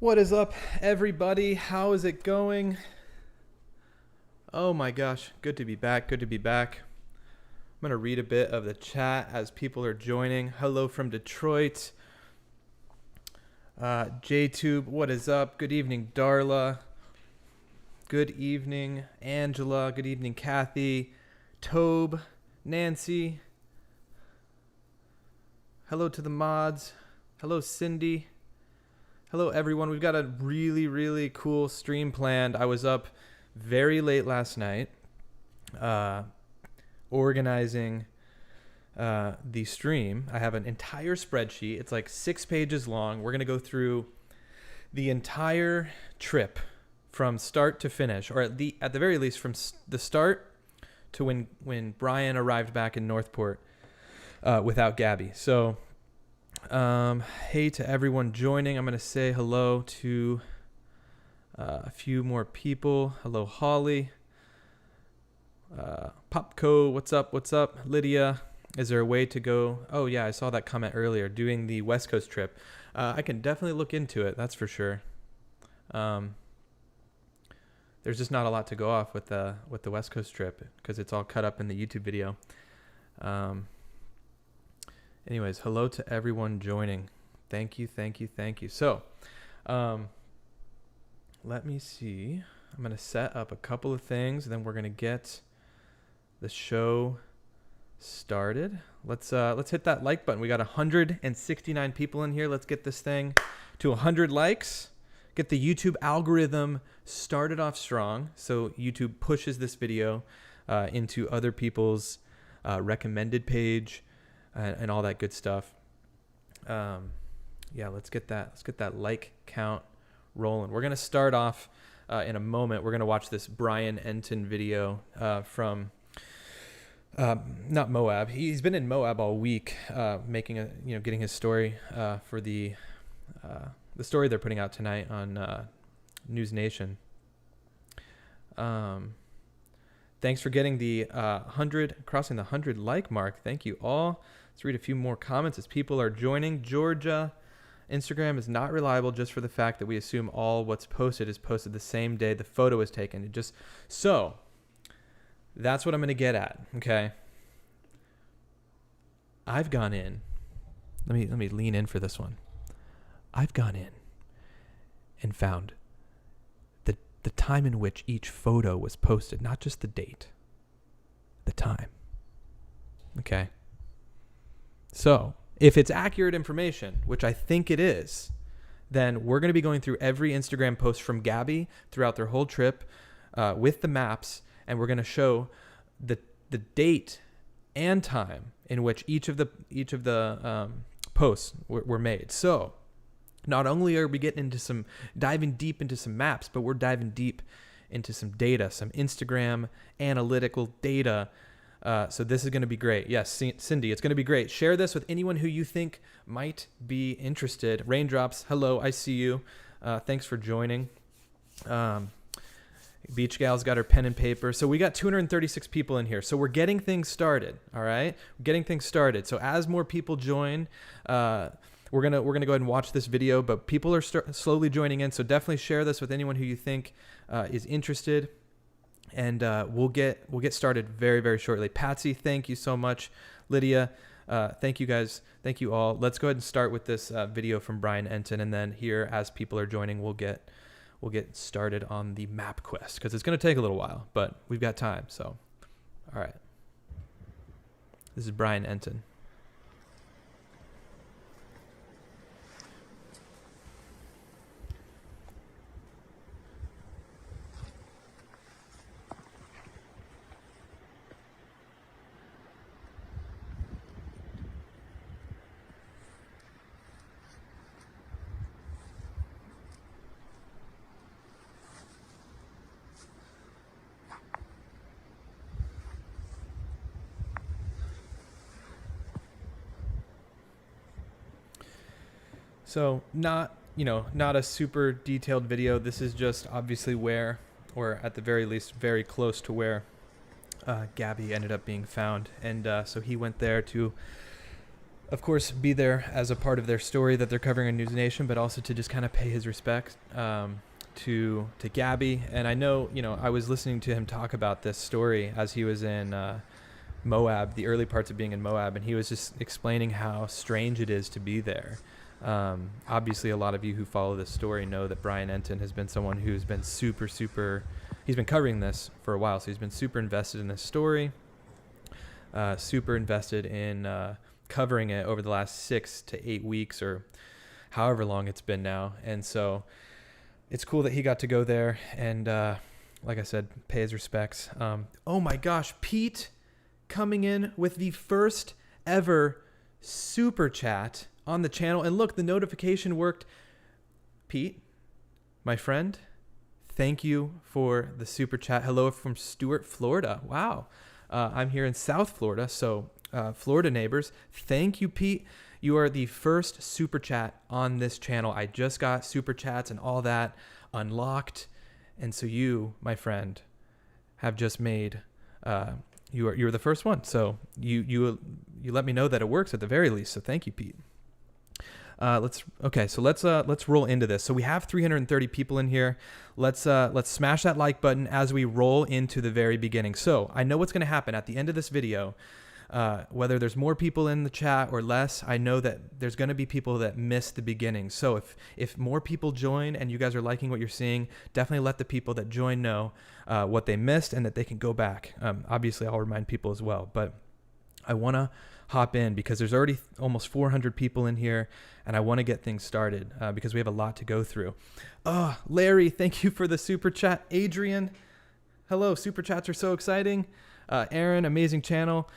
What is up, everybody? How is it going? Oh my gosh, good to be back. Good to be back. I'm going to read a bit of the chat as people are joining. Hello from Detroit. JTube, what is up? Good evening, Darla. Good evening, Angela. Good evening, Kathy. Tobe, Nancy. Hello to the mods. Hello, Cindy. Hello, everyone. We've got a really, really cool stream planned. I was up very late last night organizing the stream. I have an entire spreadsheet. It's like 6 pages long. We're going to go through the entire trip from start to finish, or at the very least from the start to when Brian arrived back in Northport without Gabby. So hey to everyone joining. I'm going to say hello to a few more people. Hello, Holly. Popco, what's up? What's up? Lydia, is there a way to go? Oh, yeah, I saw that comment earlier, doing the West Coast trip. I can definitely look into it, that's for sure. There's just not a lot to go off with the West Coast trip because it's all cut up in the YouTube video. Anyways, hello to everyone joining. Thank you, thank you, thank you. So, let me see. I'm going to set up a couple of things, and then we're going to get the show started. Let's hit that like button. We got 169 people in here. Let's get this thing to 100 likes. Get the YouTube algorithm started off strong, so YouTube pushes this video into other people's recommended page. And all that good stuff. Yeah, let's get that like count rolling. We're gonna start off in a moment. We're gonna watch this Brian Entin video from not Moab. He's been in Moab all week, getting his story for the story they're putting out tonight on News Nation. Thanks for getting the crossing the 100 like mark. Thank you all. Let's read a few more comments as people are joining. Georgia, Instagram is not reliable just for the fact that we assume all what's posted is posted the same day the photo is taken. So that's what I'm going to get at. Okay. I've gone in. Let me lean in for this one. I've gone in and found the time in which each photo was posted, not just the date, the time. Okay. So if it's accurate information, which I think it is, then we're going to be going through every Instagram post from Gabby throughout their whole trip with the maps, and we're going to show the date and time in which each of the posts were made. So not only are we diving deep into some maps, but we're diving deep into some data, some Instagram analytical data. So this is going to be great. Yes, Cindy, it's going to be great. Share this with anyone who you think might be interested. Raindrops, hello, I see you. Thanks for joining. Beach Gal's got her pen and paper. So we got 236 people in here. So we're getting things started, all right? We're getting things started. So as more people join, we're gonna go ahead and watch this video, but people are slowly joining in. So definitely share this with anyone who you think is interested. And we'll get started very, very shortly. Patsy, thank you so much. Lydia, thank you guys. Thank you all. Let's go ahead and start with this video from Brian Entin, and then here, as people are joining, we'll get started on the map quest because it's going to take a little while, but we've got time. So, all right. This is Brian Entin. So not a super detailed video. This is just obviously where, or at the very least, very close to where Gabby ended up being found. And so he went there to of course, be there as a part of their story that they're covering on News Nation, but also to just kind of pay his respects to Gabby. And I know, I was listening to him talk about this story as he was in Moab, the early parts of being in Moab, and he was just explaining how strange it is to be there. Obviously, a lot of you who follow this story know that Brian Entin has been someone who's been he's been covering this for a while, so he's been super invested in this story, super invested in covering it over the last 6 to 8 weeks or however long it's been now. And so it's cool that he got to go there and, like I said, pay his respects. Oh my gosh, Pete coming in with the first ever super chat on the channel. And look, the notification worked. Pete, my friend, thank you for the super chat. Hello from Stuart, Florida. Wow. I'm here in South Florida, so Florida neighbors, thank you, Pete. You are the first super chat on this channel. I just got super chats and all that unlocked, and so you, my friend, have just made you're the first one. So you let me know that it works at the very least. So thank you, Pete. Let's roll into this. So we have 330 people in here. Let's smash that like button as we roll into the very beginning. So I know what's going to happen at the end of this video. Whether there's more people in the chat or less, I know that there's going to be people that miss the beginning. So if more people join and you guys are liking what you're seeing, definitely let the people that join know what they missed and that they can go back. Obviously, I'll remind people as well. But I want to hop in because there's already almost 400 people in here, and I want to get things started because we have a lot to go through. Oh, Larry, thank you for the super chat. Adrian, hello. Super chats are so exciting. Aaron, amazing channel.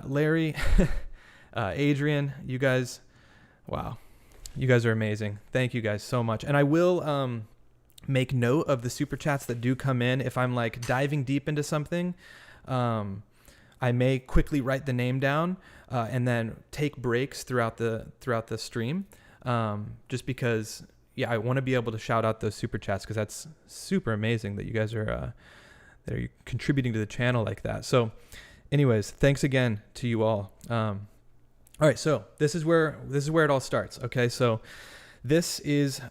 Larry, Adrian, you guys, wow, you guys are amazing. Thank you guys so much. And I will make note of the super chats that do come in. If I'm like diving deep into something, I may quickly write the name down and then take breaks throughout the stream, just because, yeah, I want to be able to shout out those super chats because that's super amazing that you guys are contributing to the channel like that. So anyways, thanks again to you all. All right, so this is where it all starts. Okay, so this is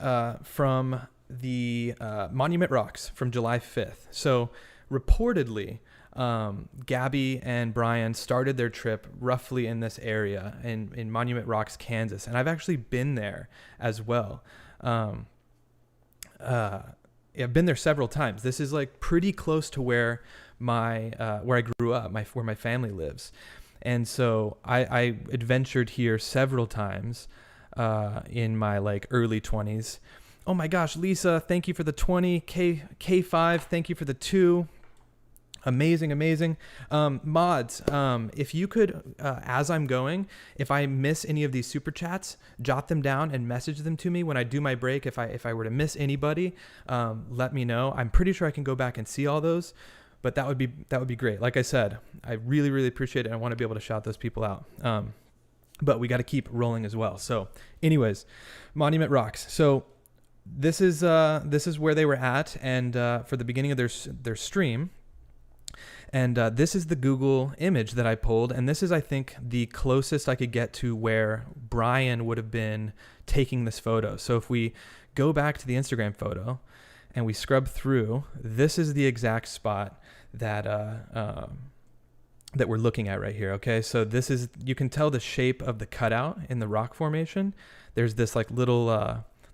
from the Monument Rocks from July 5th. So reportedly, Gabby and Brian started their trip roughly in this area in Monument Rocks, Kansas, and I've actually been there as well. I've been there several times. This is like pretty close to where where I grew up, where my family lives. And so I adventured here several times in my like early 20s. Oh my gosh, Lisa, thank you for the 20. K5, thank you for the 2. Amazing. Mods, if you could, as I'm going, if I miss any of these super chats, jot them down and message them to me when I do my break. If I were to miss anybody, let me know. I'm pretty sure I can go back and see all those, but that would be great. Like I said, I really appreciate it. I want to be able to shout those people out. But we got to keep rolling as well. So anyways, Monument Rocks. So this is where they were at. And, for the beginning of their stream, and this is the Google image that I pulled. And this is, I think, the closest I could get to where Brian would have been taking this photo. So if we go back to the Instagram photo and we scrub through, this is the exact spot that that we're looking at right here. Okay, so you can tell the shape of the cutout in the rock formation. There's this like little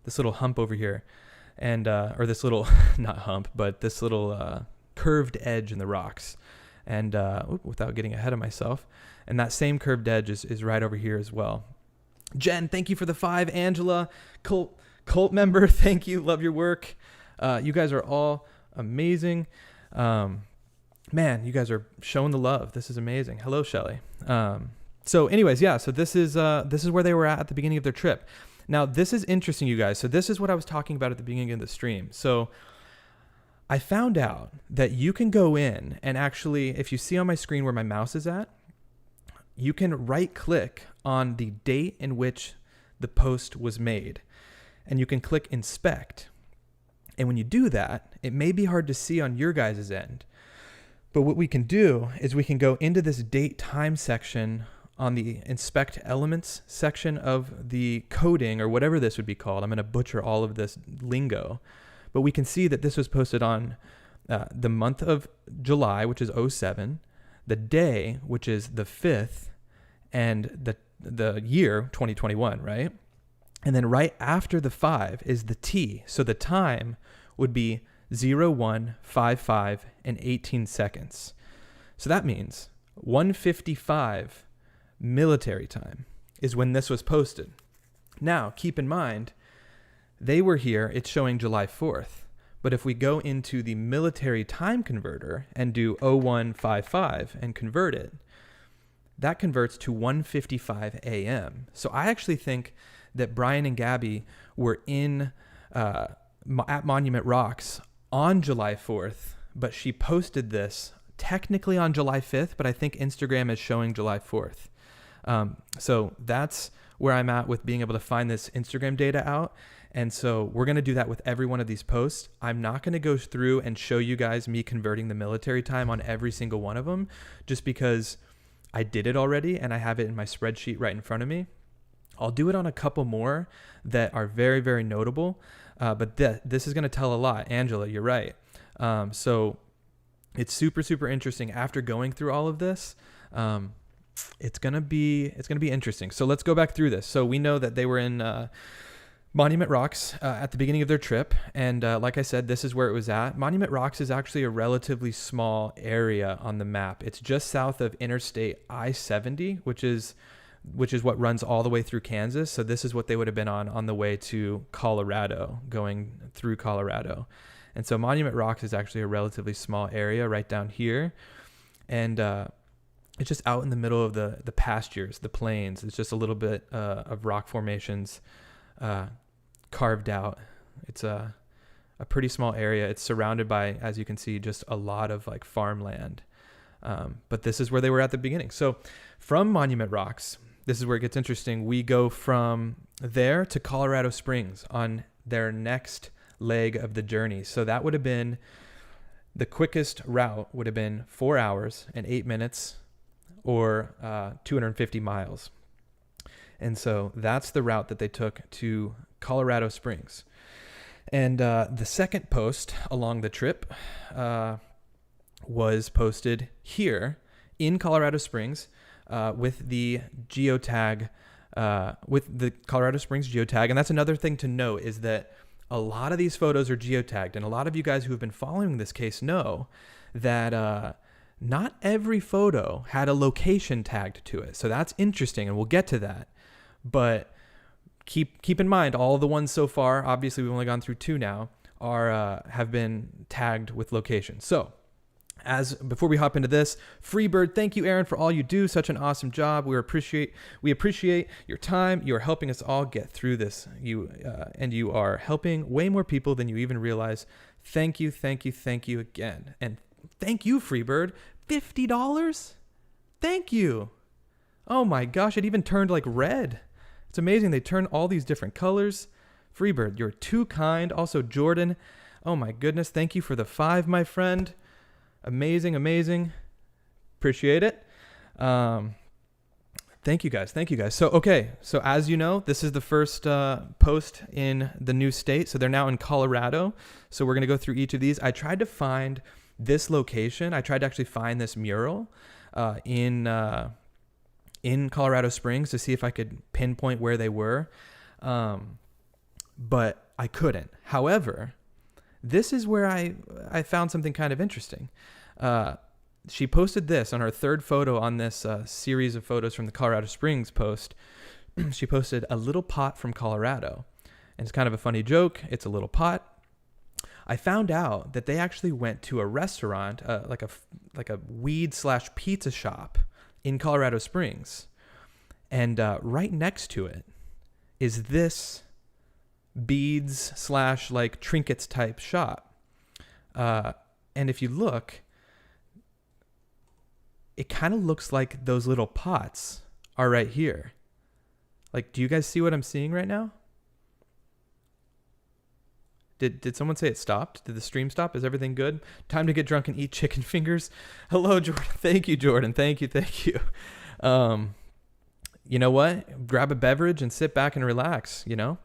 hump over here, and or this little not hump, but this little curved edge in the rocks. And without getting ahead of myself, and that same curved edge is right over here as well. Jen, thank you for the 5. Angela, cult member, thank you. Love your work. You guys are all amazing. Man, you guys are showing the love. This is amazing. Hello, Shelly. So anyways, yeah, so this is where they were at the beginning of their trip. Now, this is interesting, you guys. So this is what I was talking about at the beginning of the stream. So I found out that you can go in and actually, if you see on my screen where my mouse is at, you can right click on the date in which the post was made, and you can click inspect. And when you do that, it may be hard to see on your guys' end, but what we can do is we can go into this date time section on the inspect elements section of the coding, or whatever this would be called. I'm going to butcher all of this lingo, but we can see that this was posted on the month of July, which is 07, the day, which is the 5th, and the year 2021, right? And then right after the 5 is the T. So the time would be 0155 and 18 seconds. So that means 1:55 military time is when this was posted. Now, keep in mind, they were here, it's showing July 4th. But if we go into the military time converter and do 0155 and convert it, that converts to 1:55 a.m. So I actually think that Brian and Gabby were at Monument Rocks on July 4th, but she posted this technically on July 5th, but I think Instagram is showing July 4th. So that's where I'm at with being able to find this Instagram data out. And so we're going to do that with every one of these posts. I'm not going to go through and show you guys me converting the military time on every single one of them, just because I did it already and I have it in my spreadsheet right in front of me. I'll do it on a couple more that are very, very notable. But this is going to tell a lot. Angela, you're right. So it's super, super interesting. After going through all of this, it's going to be interesting. So let's go back through this. So we know that they were in Monument Rocks at the beginning of their trip. And like I said, this is where it was at. Monument Rocks is actually a relatively small area on the map. It's just south of Interstate I-70, which is what runs all the way through Kansas. So this is what they would have been on the way to Colorado, going through Colorado. And so Monument Rocks is actually a relatively small area right down here. And it's just out in the middle of the pastures, the plains. It's just a little bit of rock formations carved out. It's a pretty small area. It's surrounded by, as you can see, just a lot of like farmland. But this is where they were at the beginning. So from Monument Rocks, this is where it gets interesting. We go from there to Colorado Springs on their next leg of the journey. So that would have been, the quickest route would have been 4 hours and 8 minutes, or 250 miles. And so that's the route that they took to Colorado Springs. And the second post along the trip was posted here in Colorado Springs with the geotag, with the Colorado Springs geotag. And that's another thing to note, is that a lot of these photos are geotagged. And a lot of you guys who have been following this case know that not every photo had a location tagged to it. So that's interesting, and we'll get to that. But keep in mind, all the ones so far, obviously we've only gone through 2 now, have been tagged with location. So before we hop into this, Freebird, thank you, Aaron, for all you do. Such an awesome job. We appreciate your time. You are helping us all get through this. And you are helping way more people than you even realize. Thank you again. And thank you, Freebird. $50? Thank you. Oh my gosh, it even turned like red. It's amazing. They turn all these different colors. Freebird, you're too kind. Also, Jordan, oh my goodness, thank you for the 5, my friend. Amazing. Appreciate it. Thank you guys. So as you know, this is the first post in the new state. So they're now in Colorado. So we're going to go through each of these. I tried to find this location. I tried to actually find this mural in Colorado Springs to see if I could pinpoint where they were. But I couldn't. However, this is where I found something kind of interesting. She posted this on her third photo on this series of photos from the Colorado Springs post. She posted a little pot from Colorado. And it's kind of a funny joke. It's a little pot. I found out that they actually went to a restaurant, like a weed/pizza shop in Colorado Springs. And right next to it is this beads/ like trinkets type shop. And if you look, it kind of looks like those little pots are right here. Like, do you guys see what I'm seeing right now? Did someone say it stopped? Did the stream stop? Is everything good? Time to get drunk and eat chicken fingers. Hello, Jordan. Thank you, Jordan. Thank you. you know what? Grab a beverage and sit back and relax, you know?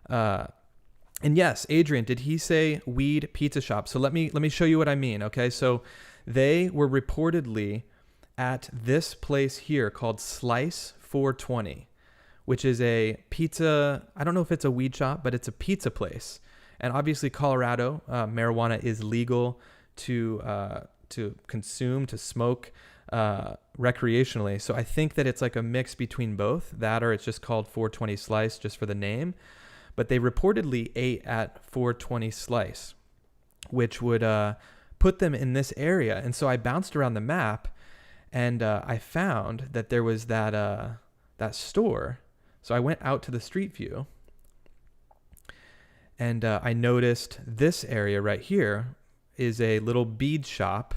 And yes, Adrian, did he say weed pizza shop? So let me show you what I mean, okay? So they were reportedly at this place here called Slice 420, which is a pizza, I don't know if it's a weed shop, but it's a pizza place. And obviously Colorado, marijuana is legal to consume, to smoke recreationally. So I think that it's like a mix between both, that or it's just called 420 Slice just for the name. But they reportedly ate at 420 Slice, which would put them in this area. And so I bounced around the map, and I found that there was that store. So I went out to the street view, and I noticed this area right here is a little bead shop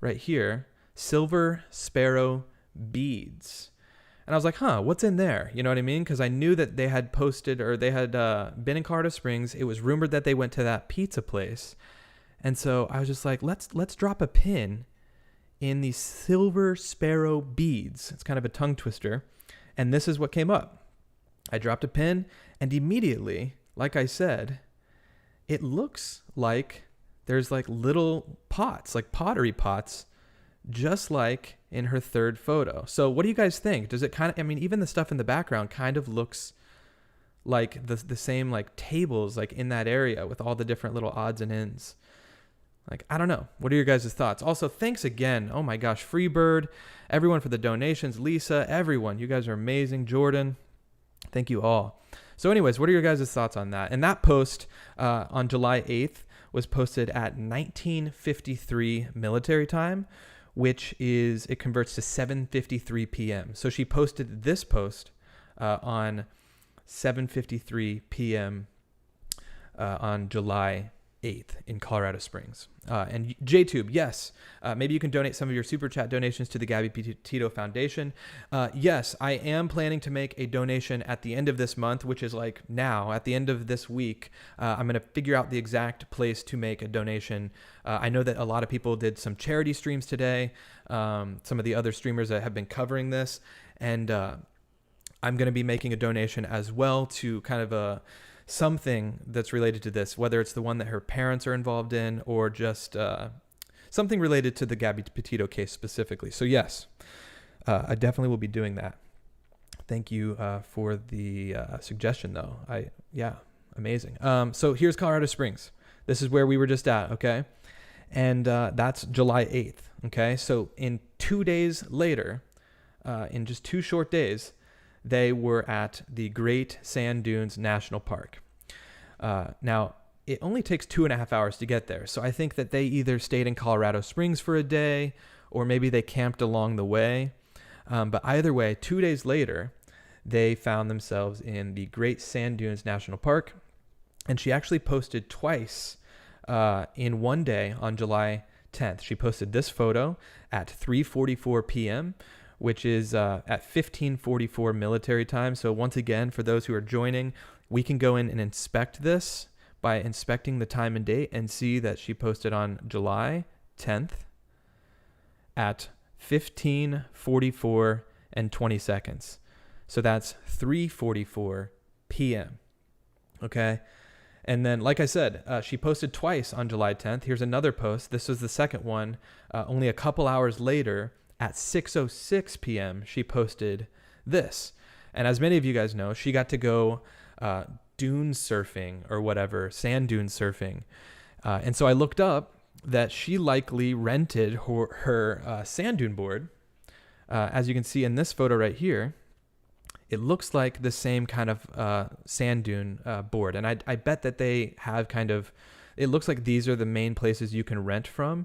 right here, Silver Sparrow Beads. And I was like, what's in there? You know what I mean? Because I knew that they had posted, or they had been in Colorado Springs. It was rumored that they went to that pizza place. And so I was just like, let's drop a pin in the Silver Sparrow Beads. It's kind of a tongue twister. And this is what came up. I dropped a pin, and immediately, like I said, it looks like there's like little pots, like pottery pots, just like in her third photo. So what do you guys think? Does it kind of, I mean, even the stuff in the background kind of looks like the same like tables like in that area with all the different little odds and ends. Like, I don't know. What are your guys' thoughts? Also, thanks again. Oh my gosh, Freebird, everyone for the donations, Lisa, everyone. You guys are amazing. Jordan, thank you all. So anyways, what are your guys' thoughts on that? And that post on July 8th was posted at 1953 military time, which is, it converts to 7:53 p.m. So she posted this post on 7:53 p.m. On July 8th in Colorado Springs. And JTube, yes, maybe you can donate some of your super chat donations to the Gabby Petito Foundation. Yes, I am planning to make a donation at the end of this month, which is like now, at the end of this week. I'm going to figure out the exact place to make a donation. I know that a lot of people did some charity streams today, some of the other streamers that have been covering this, and I'm going to be making a donation as well to kind of something that's related to this, whether it's the one that her parents are involved in or just something related to the Gabby Petito case specifically. So yes, I definitely will be doing that. Thank you for the suggestion though. Amazing. So here's Colorado Springs. This is where we were just at, okay? And that's July 8th, okay? So in 2 days later, in just 2 short days, they were at the Great Sand Dunes National Park. Now, it only takes 2.5 hours to get there. So I think that they either stayed in Colorado Springs for a day or maybe they camped along the way. But either way, 2 days later, they found themselves in the Great Sand Dunes National Park. And she actually posted twice in one day on July 10th. She posted this photo at 3:44 p.m., which is at 15:44 military time. So once again, for those who are joining, we can go in and inspect this by inspecting the time and date and see that she posted on July 10th at 15:44 and 20 seconds. So that's 3:44 p.m. Okay. And then, like I said, she posted twice on July 10th. Here's another post. This was the second one. Only a couple hours later, at 6:06 p.m., she posted this. And as many of you guys know, she got to go dune surfing or whatever, sand dune surfing. And so I looked up that she likely rented her sand dune board. As you can see in this photo right here, it looks like the same kind of sand dune board. And I bet that they have kind of, it looks like these are the main places you can rent from.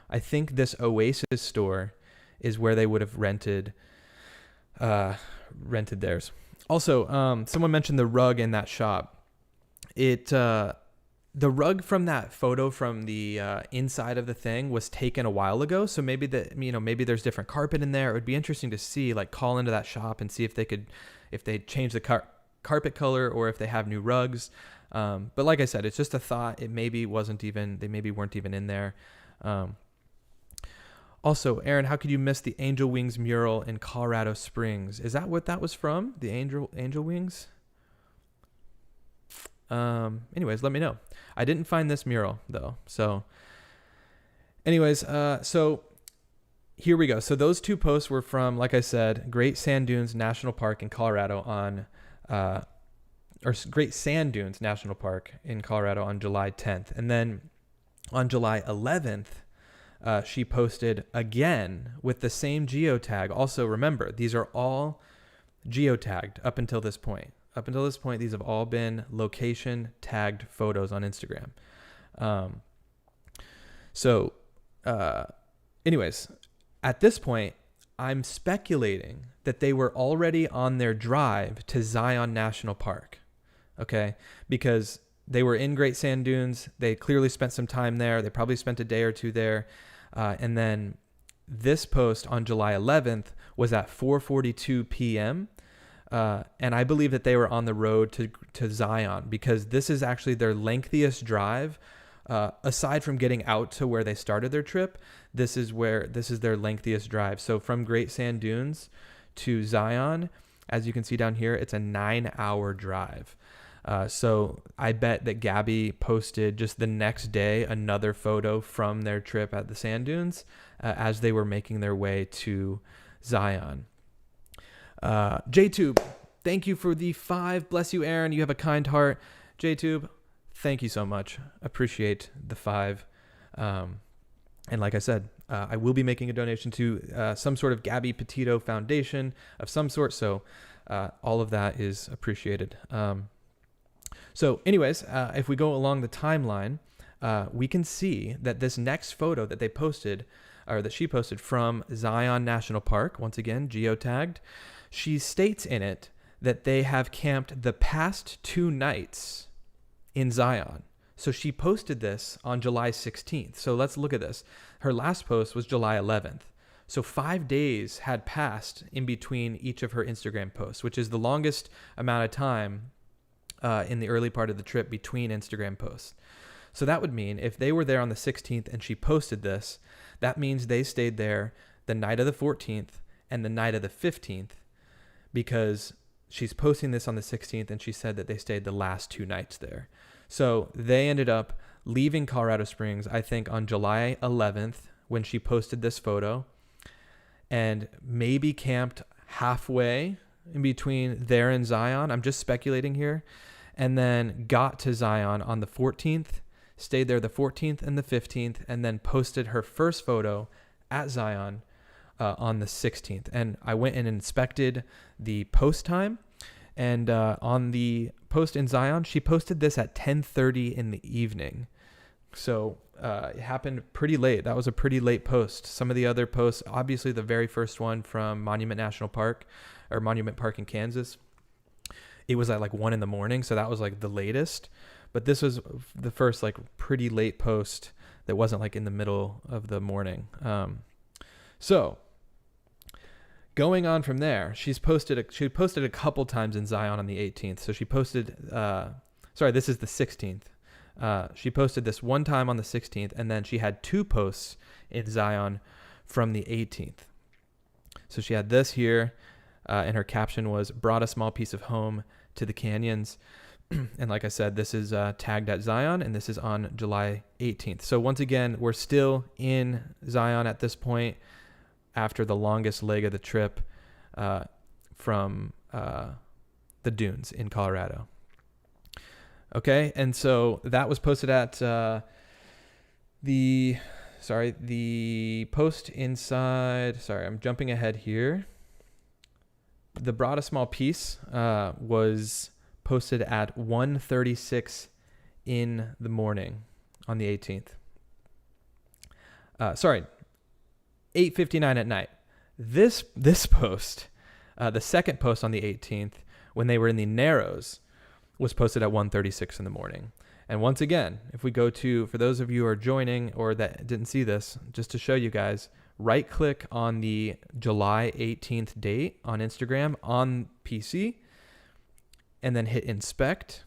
I think this Oasis store is where they would have rented theirs. Also, someone mentioned the rug in that shop. The rug from that photo from the inside of the thing was taken a while ago. So maybe maybe there's different carpet in there. It would be interesting to see, like, call into that shop and see if they change the carpet color or if they have new rugs. But like I said, it's just a thought. It maybe wasn't even, they maybe weren't even in there. Also, Aaron, how could you miss the Angel Wings mural in Colorado Springs? Is that what that was from? The Angel Wings? Anyways, let me know. I didn't find this mural though. So anyways, so here we go. So those two posts were from, like I said, Great Sand Dunes National Park in Colorado on, or Great Sand Dunes National Park in Colorado on July 10th. And then on July 11th, she posted again with the same geotag. Also, remember, these are all geotagged up until this point. Up until this point, these have all been location tagged photos on Instagram. Anyways, at this point, I'm speculating that they were already on their drive to Zion National Park. Okay? Because they were in Great Sand Dunes. They clearly spent some time there. They probably spent a day or two there. And then this post on July 11th was at 4:42 p.m. And I believe that they were on the road to Zion, because this is actually their lengthiest drive. Aside from getting out to where they started their trip, this is their lengthiest drive. So from Great Sand Dunes to Zion, as you can see down here, it's a 9-hour drive. So I bet that Gabby posted just the next day another photo from their trip at the sand dunes as they were making their way to Zion. JTube, thank you for the 5. Bless you, Aaron. You have a kind heart. JTube, thank you so much. Appreciate the 5. And like I said, I will be making a donation to some sort of Gabby Petito Foundation of some sort. So all of that is appreciated. So anyways, if we go along the timeline, we can see that this next photo that they posted, or that she posted from Zion National Park, once again, geotagged, she states in it that they have camped the past 2 nights in Zion. So she posted this on July 16th. So let's look at this. Her last post was July 11th. So 5 days had passed in between each of her Instagram posts, which is the longest amount of time in the early part of the trip between Instagram posts. So that would mean if they were there on the 16th and she posted this, that means they stayed there the night of the 14th and the night of the 15th, because she's posting this on the 16th and she said that they stayed the last 2 nights there. So they ended up leaving Colorado Springs, I think, on July 11th when she posted this photo, and maybe camped halfway in between there and Zion. I'm just speculating here. And then got to Zion on the 14th, stayed there the 14th and the 15th, and then posted her first photo at Zion on the 16th. And I went and inspected the post time. And on the post in Zion, she posted this at 10:30 in the evening. So it happened pretty late. That was a pretty late post. Some of the other posts, obviously the very first one from Monument National Park, or Monument Park in Kansas, it was at like 1 a.m. So that was like the latest. But this was the first like pretty late post that wasn't like in the middle of the morning. So going on from there, she posted a couple times in Zion on the 18th. So she posted, this is the 16th. She posted this one time on the 16th, and then she had 2 posts in Zion from the 18th. So she had this here, and her caption was, "Brought a small piece of home to the canyons." And like I said, this is tagged at Zion, and this is on July 18th. So once again, we're still in Zion at this point after the longest leg of the trip from the dunes in Colorado. Okay, and so that was posted at the post inside. Sorry, I'm jumping ahead here. The brought a small piece was posted at 1:36 in the morning on the 18th. 8:59 at night. This post, the second post on the 18th, when they were in the Narrows, was posted at 1:36 in the morning. And once again, if we go to, for those of you who are joining or that didn't see this, just to show you guys, right click on the July 18th date on Instagram on PC, and then hit inspect.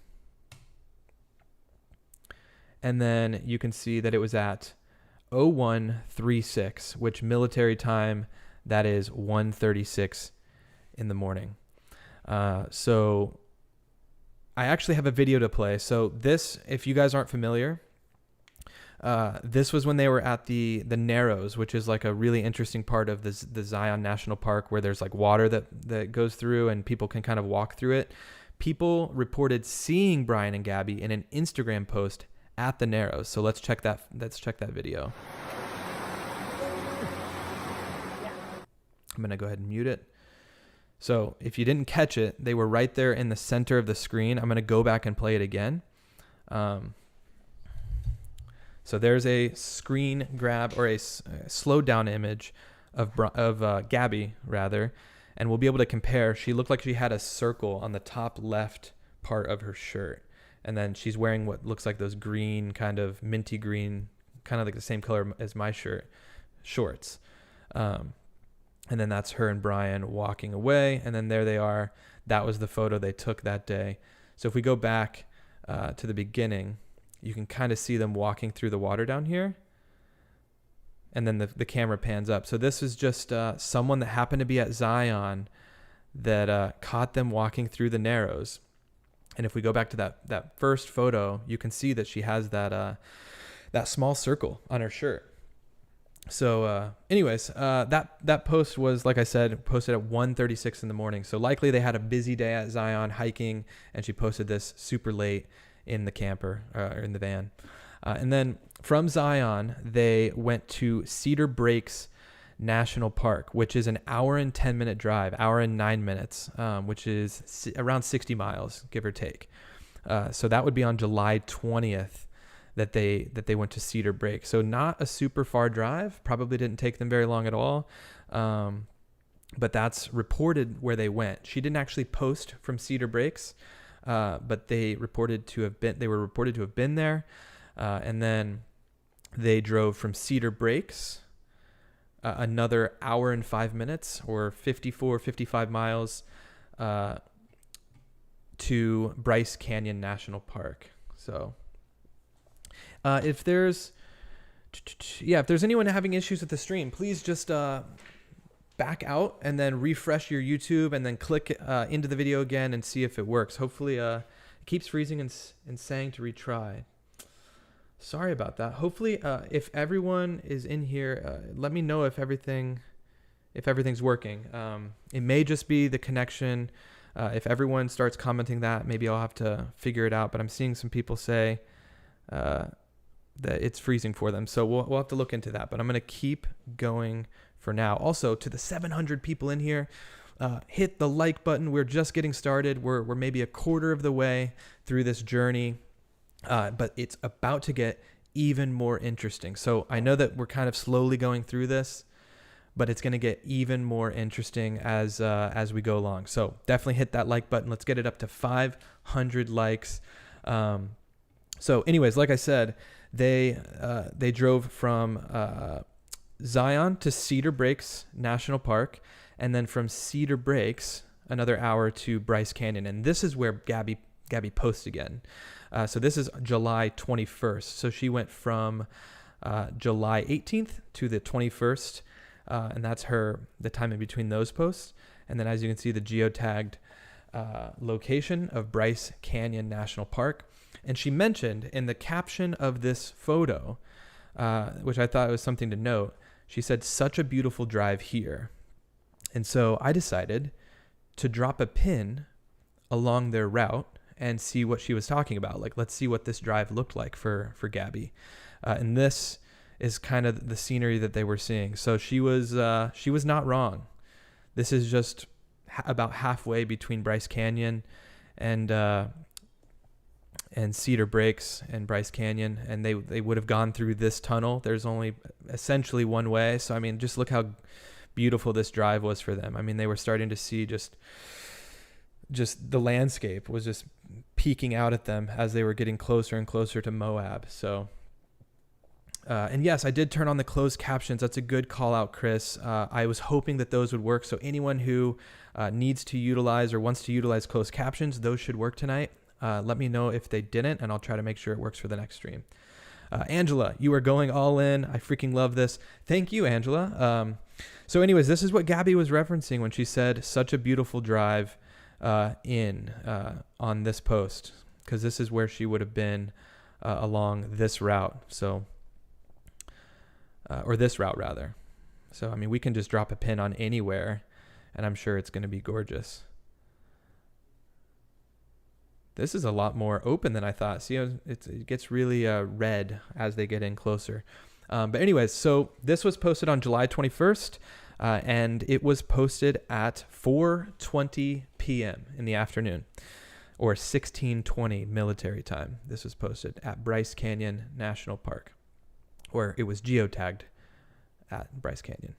And then you can see that it was at 0136, which military time, that is 1:36 in the morning. So I actually have a video to play. So this, if you guys aren't familiar, this was when they were at the Narrows, which is like a really interesting part of the Zion National Park, where there's like water that goes through and people can kind of walk through it. People reported seeing Brian and Gabby in an Instagram post at the Narrows. So let's check that video. I'm going to go ahead and mute it. So if you didn't catch it, they were right there in the center of the screen. I'm going to go back and play it again. So there's a screen grab, or a slowed down image of Gabby, rather, and we'll be able to compare. She looked like she had a circle on the top left part of her shirt, and then she's wearing what looks like those green, kind of minty green, kind of like the same color as my shirt, shorts. And then that's her and Brian walking away, and then there they are. That was the photo they took that day. So if we go back to the beginning, you can kind of see them walking through the water down here. And then the camera pans up. So this is just someone that happened to be at Zion that caught them walking through the Narrows. And if we go back to that first photo, you can see that she has that small circle on her shirt. So anyways, that post was, like I said, posted at 1:36 in the morning. So likely they had a busy day at Zion hiking, and she posted this super late in the camper, or in the van. And then from Zion, they went to Cedar Breaks National Park, which is an hour and 10-minute drive, hour and 9 minutes, which is around 60 miles, give or take. So that would be on July 20th that they went to Cedar Breaks. So not a super far drive, probably didn't take them very long at all. But that's reported where they went. She didn't actually post from Cedar Breaks, but they were reported to have been there. And then they drove from Cedar Breaks another hour and 5 minutes, or 55 miles, to Bryce Canyon National Park. So if there's anyone having issues with the stream, please just back out and then refresh your YouTube and then click into the video again and see if it works. Hopefully it keeps freezing and saying to retry. Sorry about that. Hopefully if everyone is in here, let me know if everything's working. It may just be the connection. If everyone starts commenting that, maybe I'll have to figure it out, but I'm seeing some people say that it's freezing for them. So we'll have to look into that, but I'm going to keep going for now. Also, to the 700 people in here, hit the like button. We're just getting started. We're maybe a quarter of the way through this journey, but it's about to get even more interesting. So I know that we're kind of slowly going through this, but it's going to get even more interesting as we go along. So definitely hit that like button. Let's get it up to 500 likes. So anyways, like I said, they drove from Zion to Cedar Breaks National Park, and then from Cedar Breaks another hour to Bryce Canyon. And this is where Gabby posts again. So this is July 21st. So she went from July 18th to the 21st, and that's the time in between those posts. And then, as you can see, the geotagged location of Bryce Canyon National Park. And she mentioned in the caption of this photo, which I thought was something to note, she said, "Such a beautiful drive here." And so I decided to drop a pin along their route and see what she was talking about. Like, let's see what this drive looked like for Gabby. And this is kind of the scenery that they were seeing. So she was not wrong. This is just about halfway between Bryce Canyon and Cedar Breaks and Bryce Canyon, and they would have gone through this tunnel. There's only essentially one way. So, I mean, just look how beautiful this drive was for them. I mean, they were starting to see just the landscape was just peeking out at them as they were getting closer and closer to Moab. So, and yes, I did turn on the closed captions. That's a good call out, Chris. I was hoping that those would work. So anyone who needs to utilize or wants to utilize closed captions, those should work tonight. Let me know if they didn't, and I'll try to make sure it works for the next stream. Angela, you are going all in. I freaking love this. Thank you, Angela. So anyways, this is what Gabby was referencing when she said such a beautiful drive on this post, because this is where she would have been along this route. So, or this route rather. So, I mean, we can just drop a pin on anywhere and I'm sure it's going to be gorgeous. This is a lot more open than I thought. See, it gets really red as they get in closer. But anyways, so this was posted on July 21st, and it was posted at 4:20 p.m. in the afternoon, or 16:20 military time. This was posted at Bryce Canyon National Park, or it was geotagged at Bryce Canyon.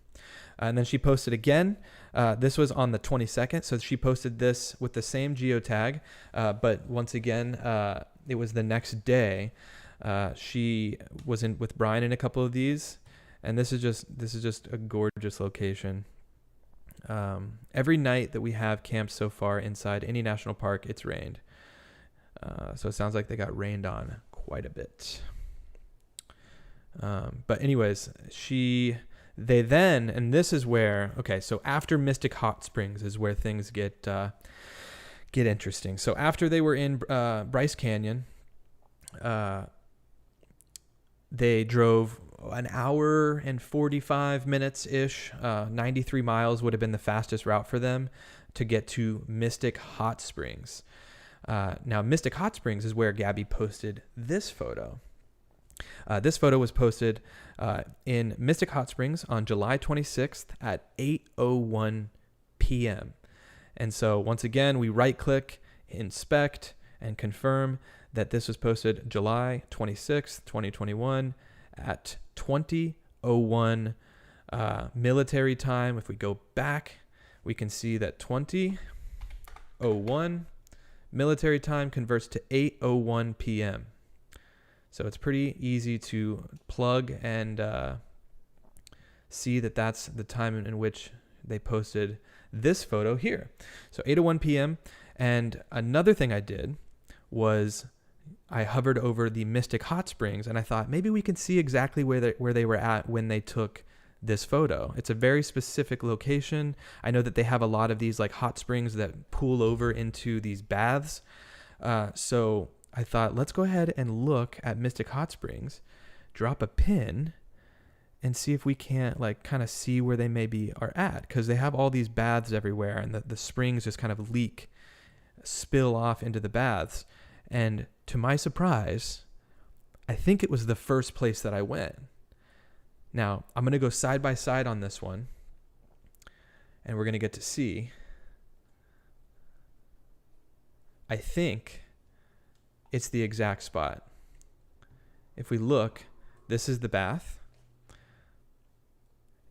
And then she posted again. This was on the 22nd. So she posted this with the same geotag. But once again, it was the next day. She was in with Brian in a couple of these. And this is just a gorgeous location. Every night that we have camped so far inside any national park, it's rained. So it sounds like they got rained on quite a bit. But anyways, they then, and this is where, okay, so after Mystic Hot Springs is where things get interesting. So after they were in Bryce Canyon, they drove an hour and 45 minutes-ish. 93 miles would have been the fastest route for them to get to Mystic Hot Springs. Now, Mystic Hot Springs is where Gabby posted this photo. This photo was posted in Mystic Hot Springs on July 26th at 8:01 p.m. And so once again, we right-click, inspect, and confirm that this was posted July 26th, 2021 at 20:01 military time. If we go back, we can see that 20:01 military time converts to 8:01 p.m. So it's pretty easy to plug and see that that's the time in which they posted this photo here. So 8:01 p.m. And another thing I did was I hovered over the Mystic Hot Springs and I thought maybe we can see exactly where they were at when they took this photo. It's a very specific location. I know that they have a lot of these like hot springs that pool over into these baths. So I thought, let's go ahead and look at Mystic Hot Springs, drop a pin, and see if we can't like kind of see where they maybe are at, because they have all these baths everywhere and the springs just kind of spill off into the baths. And to my surprise, I think it was the first place that I went. Now, I'm going to go side by side on this one, and we're going to get to see. I think it's the exact spot. If we look, this is the bath.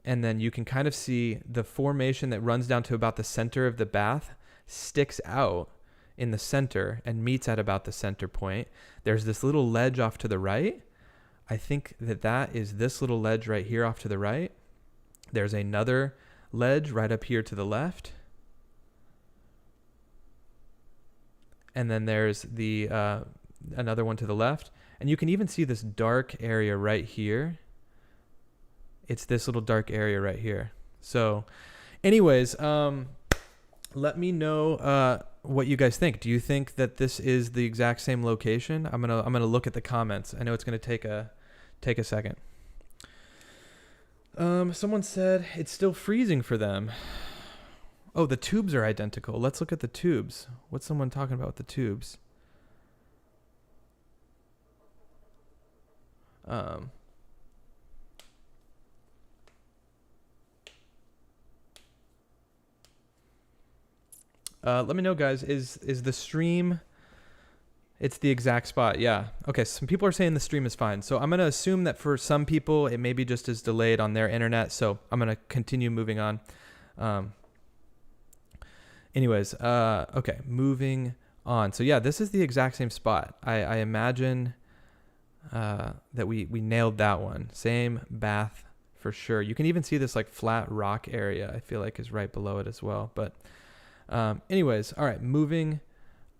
And then you can kind of see the formation that runs down to about the center of the bath sticks out in the center and meets at about the center point. There's this little ledge off to the right. I think that is this little ledge right here off to the right. There's another ledge right up here to the left. And then there's the another one to the left. And you can even see this dark area right here. It's this little dark area right here. So anyways, let me know what you guys think. Do you think that this is the exact same location? I'm gonna look at the comments. I know it's gonna take a second. Someone said it's still freezing for them. Oh, the tubes are identical. Let's look at the tubes. What's someone talking about with the tubes? Let me know, guys. Is the stream? It's the exact spot. Yeah. Okay. Some people are saying the stream is fine. So I'm going to assume that for some people, it maybe just is delayed on their internet. So I'm going to continue moving on. Anyways, okay. Moving on. So yeah, this is the exact same spot. I imagine that we nailed that one. Same bath for sure. You can even see this like flat rock area, I feel like, is right below it as well. But anyways, all right, moving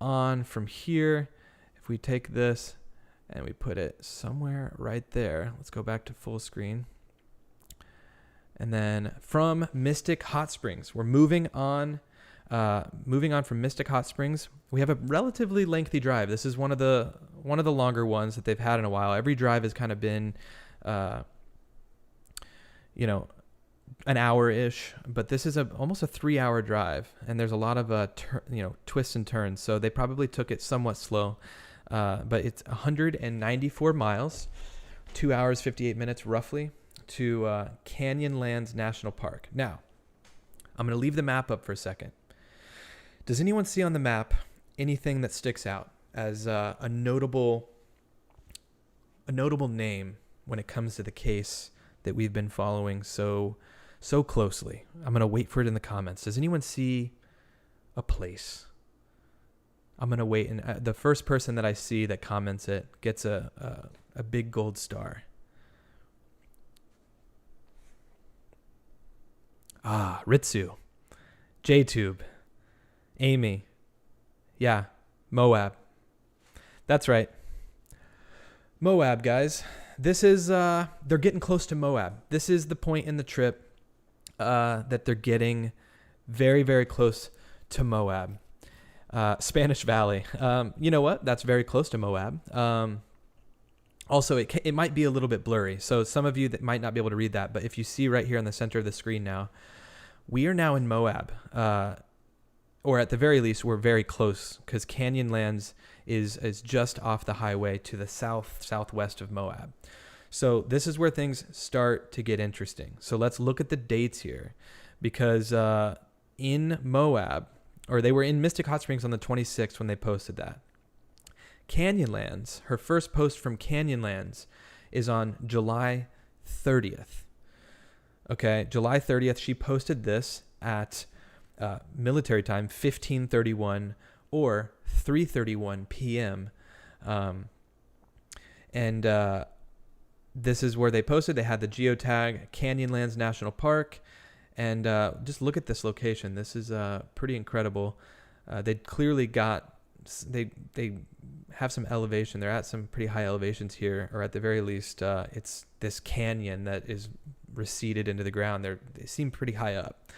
on from here. If we take this and we put it somewhere right there. Let's go back to full screen. And then from Mystic Hot Springs, we're moving on from Mystic Hot Springs. We have a relatively lengthy drive. This is one of the longer ones that they've had in a while. Every drive has kind of been, an hour-ish, but this is almost a 3-hour drive, and there's a lot of twists and turns. So they probably took it somewhat slow, but it's 194 miles, 2 hours 58 minutes roughly, to Canyonlands National Park. Now, I'm going to leave the map up for a second. Does anyone see on the map anything that sticks out as a notable name when it comes to the case that we've been following so closely? I'm going to wait for it in the comments. Does anyone see a place? I'm going to wait, and the first person that I see that comments it gets a big gold star. Ritsu, JTube, Amy. Yeah, Moab. That's right. Moab, guys. This is, they're getting close to Moab. This is the point in the trip that they're getting very, very close to Moab. Spanish Valley. You know what? That's very close to Moab. Also, it might be a little bit blurry. So some of you that might not be able to read that, but if you see right here in the center of the screen now, we are now in Moab. Or at the very least, we're very close because Canyonlands is just off the highway to the southwest of Moab. So this is where things start to get interesting. So let's look at the dates here, because in Moab, or they were in Mystic Hot Springs on the 26th when they posted that. Canyonlands, her first post from Canyonlands is on July 30th. Okay, July 30th, she posted this at military time, 15:31 or 3:31 p.m. This is where they posted. They had the geotag, Canyonlands National Park. And just look at this location. This is pretty incredible. They clearly they have some elevation. They're at some pretty high elevations here, or at the very least, it's this canyon that is receded into the ground. They seem pretty high up.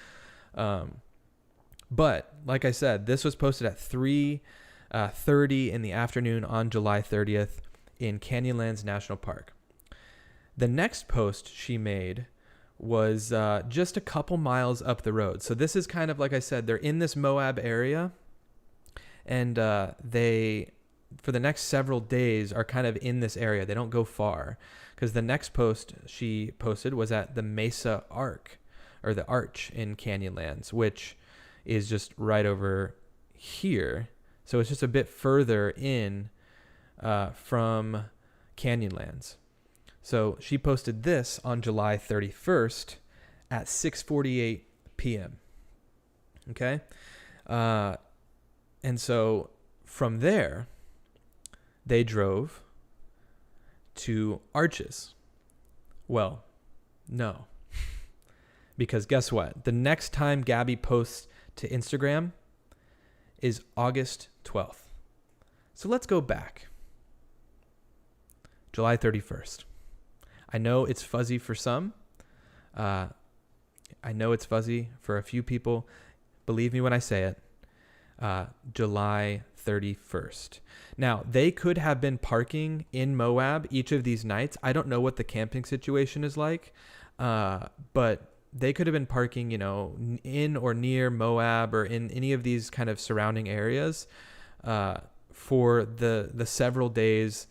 But like I said, this was posted at 3:30 in the afternoon on July 30th in Canyonlands National Park. The next post she made was just a couple miles up the road. So this is kind of, like I said, they're in this Moab area, and they, for the next several days, are kind of in this area. They don't go far, because the next post she posted was at the Mesa Arch in Canyonlands, which is just right over here. So it's just a bit further in from Canyonlands. So she posted this on July 31st at 6:48 p.m. Okay? And so from there, they drove to Arches. Well, no. Because guess what? The next time Gabby posts to Instagram is August 12th. So let's go back. July 31st. I know it's fuzzy for some. I know it's fuzzy for a few people. Believe me when I say it. July 31st. Now, they could have been parking in Moab each of these nights. I don't know what the camping situation is like, but they could have been parking, in or near Moab or in any of these kind of surrounding areas for the several days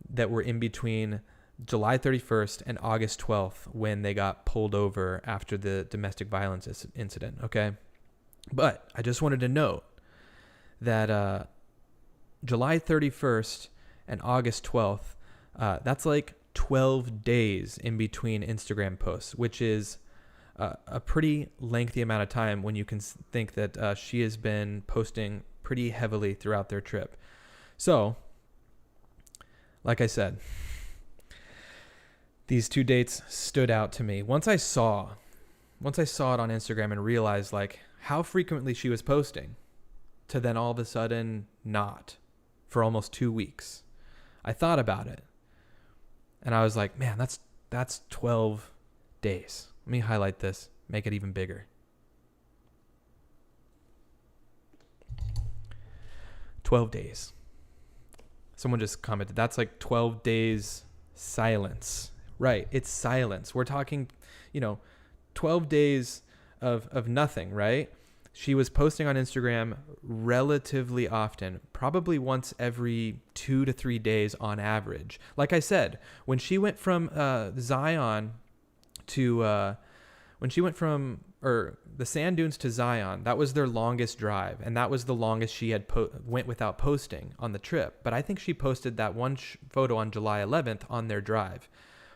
that were in between July 31st and August 12th when they got pulled over after the domestic violence incident, okay? But I just wanted to note that July 31st and August 12th, that's like 12 days in between Instagram posts, which is a pretty lengthy amount of time when you can think that she has been posting pretty heavily throughout their trip. So, like I said, these two dates stood out to me. Once I saw it on Instagram and realized like how frequently she was posting, to then all of a sudden not for almost 2 weeks, I thought about it. And I was like, man, that's 12 days. Let me highlight this, make it even bigger. 12 days. Someone just commented, that's like 12 days silence. Right, it's silence. We're talking, 12 days of nothing, right? She was posting on Instagram relatively often, probably once every 2 to 3 days on average. Like I said, when she went from Zion to the sand dunes to Zion, that was their longest drive, and that was the longest she had went without posting on the trip. But I think she posted that one photo on July 11th on their drive,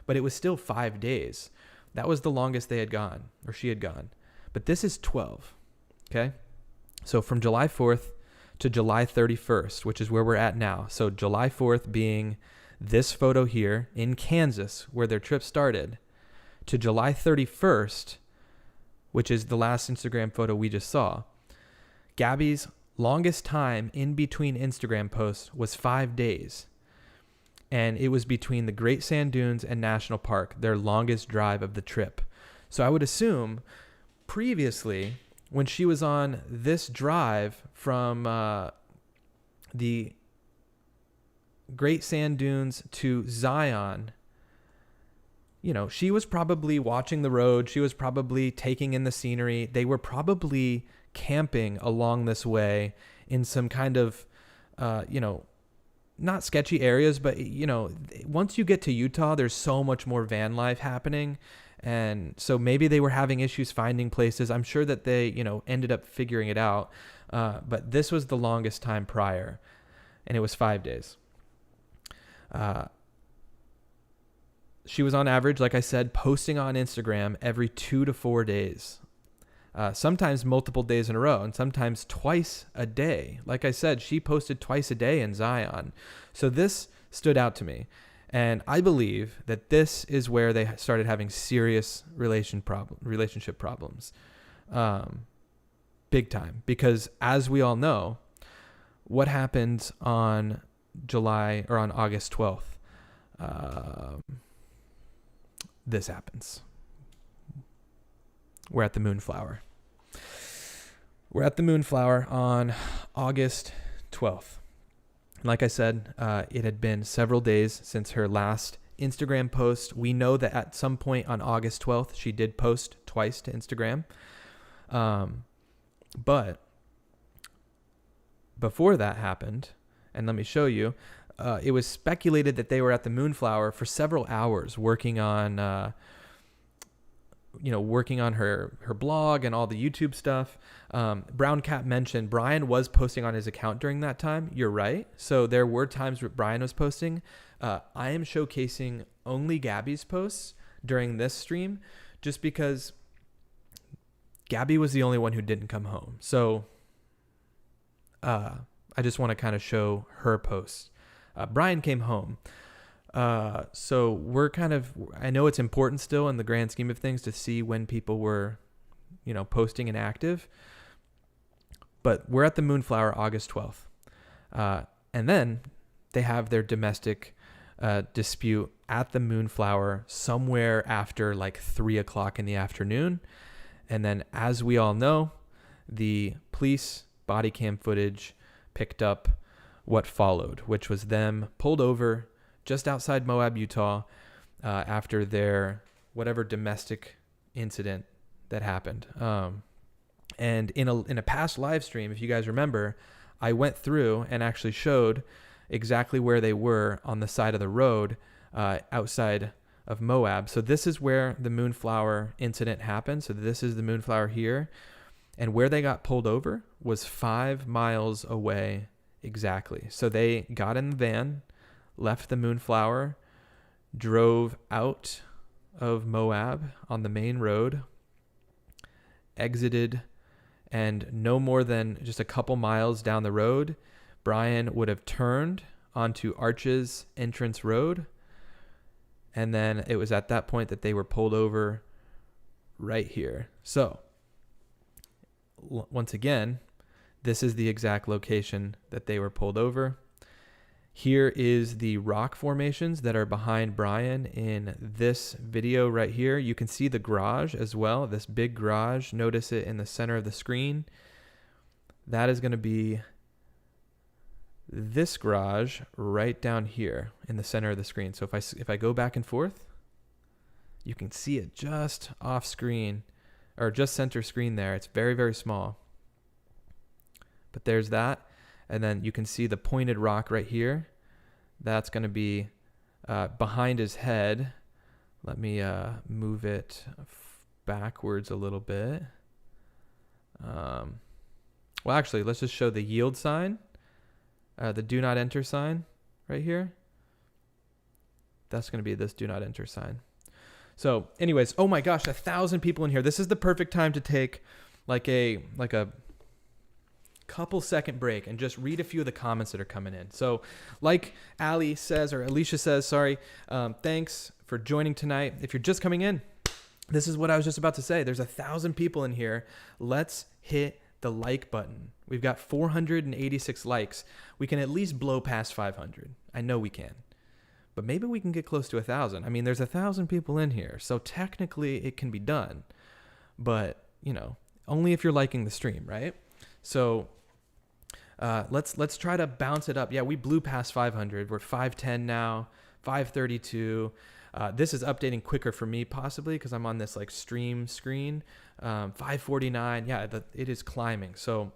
but it was still 5 days. That was the longest they had gone, or she had gone. But this is 12. Okay, so from July 4th to July 31st, which is where we're at now. So July 4th being this photo here in Kansas, where their trip started, to July 31st, which is the last Instagram photo we just saw. Gabby's longest time in between Instagram posts was 5 days. And it was between the Great Sand Dunes and National Park, their longest drive of the trip. So I would assume previously, when she was on this drive from the Great Sand Dunes to Zion, she was probably watching the road. She was probably taking in the scenery. They were probably camping along this way in some kind of, not sketchy areas, but, once you get to Utah, there's so much more van life happening. And so maybe they were having issues finding places. I'm sure that they, ended up figuring it out. But this was the longest time prior, and it was 5 days. She was on average, like I said, posting on Instagram every 2 to 4 days. Sometimes multiple days in a row, and sometimes twice a day. Like I said, she posted twice a day in Zion. So this stood out to me. And I believe that this is where they started having serious relationship problems. Big time. Because as we all know, what happened on August 12th? This happens. We're at the Moonflower. We're at the Moonflower on August 12th. Like I said, it had been several days since her last Instagram post. We know that at some point on August 12th, she did post twice to Instagram. But before that happened, and let me show you, it was speculated that they were at the Moonflower for several hours working on working on her blog and all the YouTube stuff. Brown Cat mentioned Brian was posting on his account during that time. You're right. So there were times where Brian was posting. I am showcasing only Gabby's posts during this stream just because Gabby was the only one who didn't come home. So I just want to kind of show her posts. Brian came home. So we're I know it's important still in the grand scheme of things to see when people were, posting and active, but we're at the Moonflower August 12th. And then they have their domestic, dispute at the Moonflower somewhere after like 3:00 in the afternoon. And then as we all know, the police body cam footage picked up what followed, which was them pulled over just outside Moab, Utah, after their whatever domestic incident that happened. And in a past live stream, if you guys remember, I went through and actually showed exactly where they were on the side of the road outside of Moab. So this is where the Moonflower incident happened. So this is the Moonflower here. And where they got pulled over was 5 miles away exactly. So they got in the van, left the Moonflower, drove out of Moab on the main road, exited, and no more than just a couple miles down the road, Brian would have turned onto Arches Entrance Road, and then it was at that point that they were pulled over right here. So, once again, this is the exact location that they were pulled over. Here is the rock formations that are behind Brian in this video right here. You can see the garage as well, this big garage. Notice it in the center of the screen. That is going to be this garage right down here in the center of the screen. So if I go back and forth, you can see it just off screen, or just center screen there. It's very, very small. But there's that. And then you can see the pointed rock right here. That's going to be behind his head. Let me move it backwards a little bit. Well, actually, let's just show the yield sign, the do not enter sign right here. That's going to be this do not enter sign. So anyways, oh my gosh, 1,000 people in here. This is the perfect time to take like a couple second break and just read a few of the comments that are coming in. So like Ali says, or Alicia says, sorry, thanks for joining tonight. If you're just coming in, this is what I was just about to say. There's 1,000 people in here. Let's hit the like button. We've got 486 likes. We can at least blow past 500. I know we can. But maybe we can get close to 1,000. I mean, there's 1,000 people in here, so technically it can be done. But, you know, only if you're liking the stream, right? So let's try to bounce it up. Yeah, we blew past 500. We're 510 now, 532. This is updating quicker for me, possibly, because I'm on this like stream screen. 549. Yeah, it is climbing. So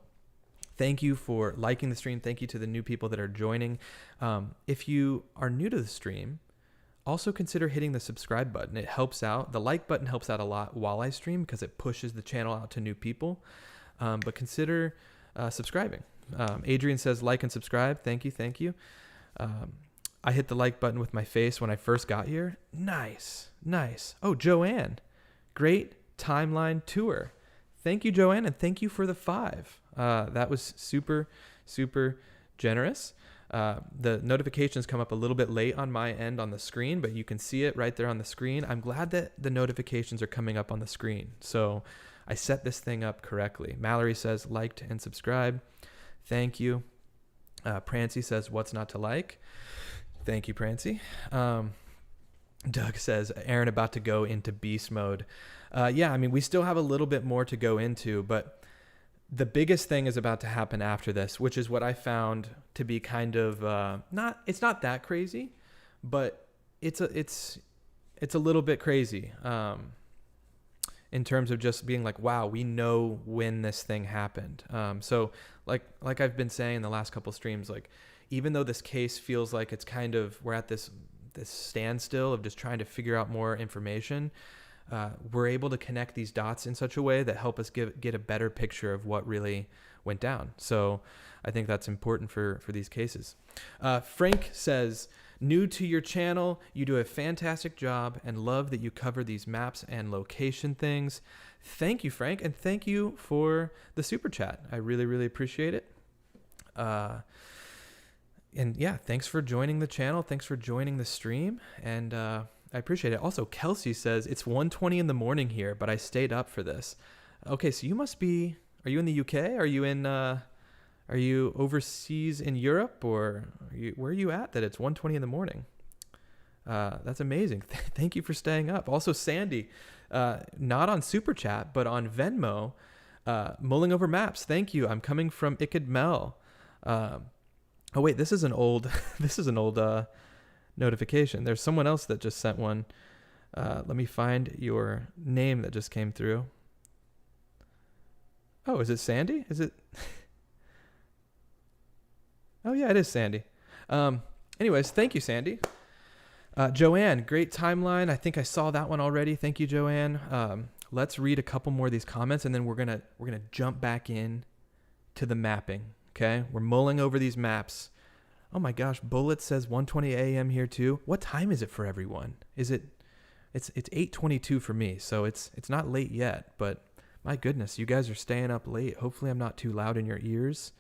thank you for liking the stream. Thank you to the new people that are joining. If you are new to the stream, also consider hitting the subscribe button. It helps out. The like button helps out a lot while I stream because it pushes the channel out to new people. But consider subscribing. Adrian says like and subscribe. Thank you. Thank you. I hit the like button with my face when I first got here. Nice. Nice. Oh, Joanne. Great timeline tour. Thank you, Joanne, and thank you for the 5. That was super, super generous. The notifications come up a little bit late on my end on the screen, but you can see it right there on the screen. I'm glad that the notifications are coming up on the screen. So I set this thing up correctly. Mallory says liked and subscribe. Thank you. Prancy says what's not to like. Thank you, Prancy. Doug says Aaron about to go into beast mode. Yeah, I mean, we still have a little bit more to go into, but the biggest thing is about to happen after this, which is what I found to be kind of it's not that crazy, but it's a little bit crazy in terms of just being like, wow, we know when this thing happened. So like I've been saying in the last couple streams, like even though this case feels like it's kind of we're at this standstill of just trying to figure out more information. We're able to connect these dots in such a way that help us get a better picture of what really went down. So I think that's important for these cases. Frank says, new to your channel, you do a fantastic job and love that you cover these maps and location things. Thank you, Frank, and thank you for the super chat. I really, really appreciate it. And yeah, thanks for joining the channel. Thanks for joining the stream. And I appreciate it. Also, Kelsey says, it's 1:20 in the morning here, but I stayed up for this. Okay, so you must be, are you in the UK? Are you overseas in Europe? Or where are you at that it's 1:20 in the morning? That's amazing. Thank you for staying up. Also, Sandy, not on Super Chat, but on Venmo, mulling over maps. Thank you. I'm coming from Iked Mel. Oh wait, this is an old notification. There's someone else that just sent one. Let me find your name that just came through. Oh, is it Sandy? Is it? Oh yeah, it is Sandy. Anyways, thank you, Sandy. Joanne, great timeline. I think I saw that one already. Thank you, Joanne. Let's read a couple more of these comments, and then we're gonna jump back in to the mapping. Okay, we're mulling over these maps. Oh my gosh, Bullet says 1:20 a.m. here too. What time is it for everyone? Is it? It's 8:22 for me, so it's not late yet. But my goodness, you guys are staying up late. Hopefully, I'm not too loud in your ears.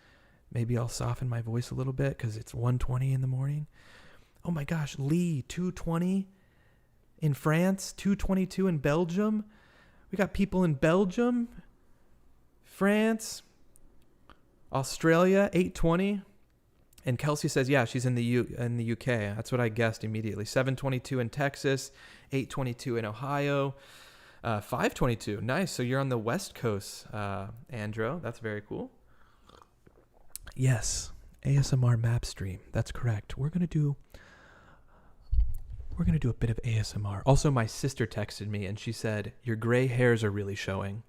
Maybe I'll soften my voice a little bit because it's 1:20 in the morning. Oh my gosh, Lee, 2:20 in France, 2:22 in Belgium. We got people in Belgium, France, Australia, 8:20. And Kelsey says, yeah, she's in the UK. That's what I guessed immediately. 7:22 in Texas, 8:22 in Ohio, 5:22. Nice. So you're on the West Coast, Andro. That's very cool. Yes, ASMR map stream. That's correct. We're gonna do a bit of ASMR. Also, my sister texted me and she said, your gray hairs are really showing.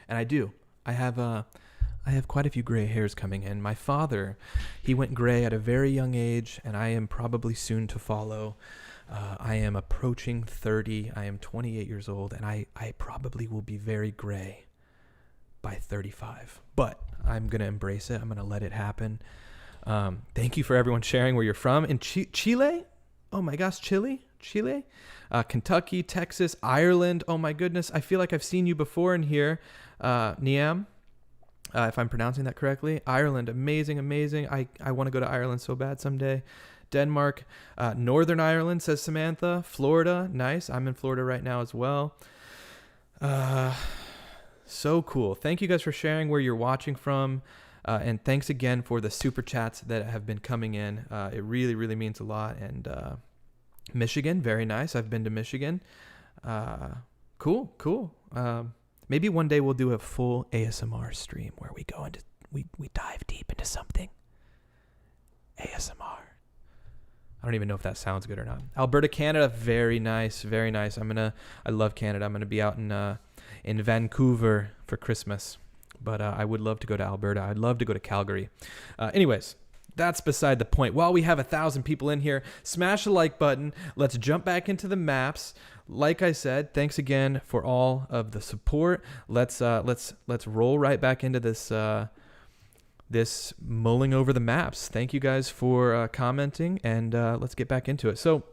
And I do. I have quite a few gray hairs coming in. My father, he went gray at a very young age, and I am probably soon to follow. I am approaching 30. I am 28 years old, and I probably will be very gray by 35. But I'm going to embrace it. I'm going to let it happen. Thank you for everyone sharing where you're from. In Chile? Oh my gosh, Chile? Kentucky, Texas, Ireland. Oh my goodness. I feel like I've seen you before in here. Niam, if I'm pronouncing that correctly. Ireland, amazing. I want to go to Ireland so bad someday. Denmark, Northern Ireland, says Samantha. Florida, nice. I'm in Florida right now as well. So cool. Thank you guys for sharing where you're watching from. And thanks again for the super chats that have been coming in. It really, really means a lot. And Michigan, very nice. I've been to Michigan. Cool. Maybe one day we'll do a full ASMR stream where we go into we dive deep into something. ASMR. I don't even know if that sounds good or not. Alberta, Canada, very nice. I love Canada. I'm gonna be out in Vancouver for Christmas. But I would love to go to Alberta. I'd love to go to Calgary. Anyways, that's beside the point. While we have 1,000 people in here, smash the like button. Let's jump back into the maps. Like I said, thanks again for all of the support. Let's roll right back into this mulling over the maps. Thank you guys for commenting, and let's get back into it. So,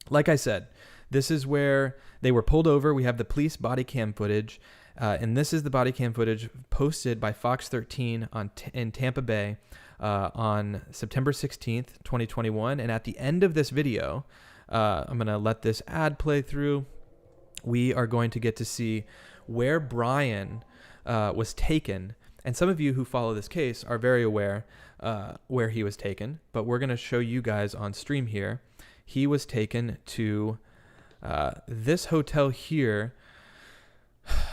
like I said, this is where they were pulled over. We have the police body cam footage. And this is the body cam footage posted by Fox 13 in Tampa Bay on September 16th, 2021. And at the end of this video, I'm going to let this ad play through. We are going to get to see where Brian was taken. And some of you who follow this case are very aware where he was taken. But we're going to show you guys on stream here. He was taken to this hotel here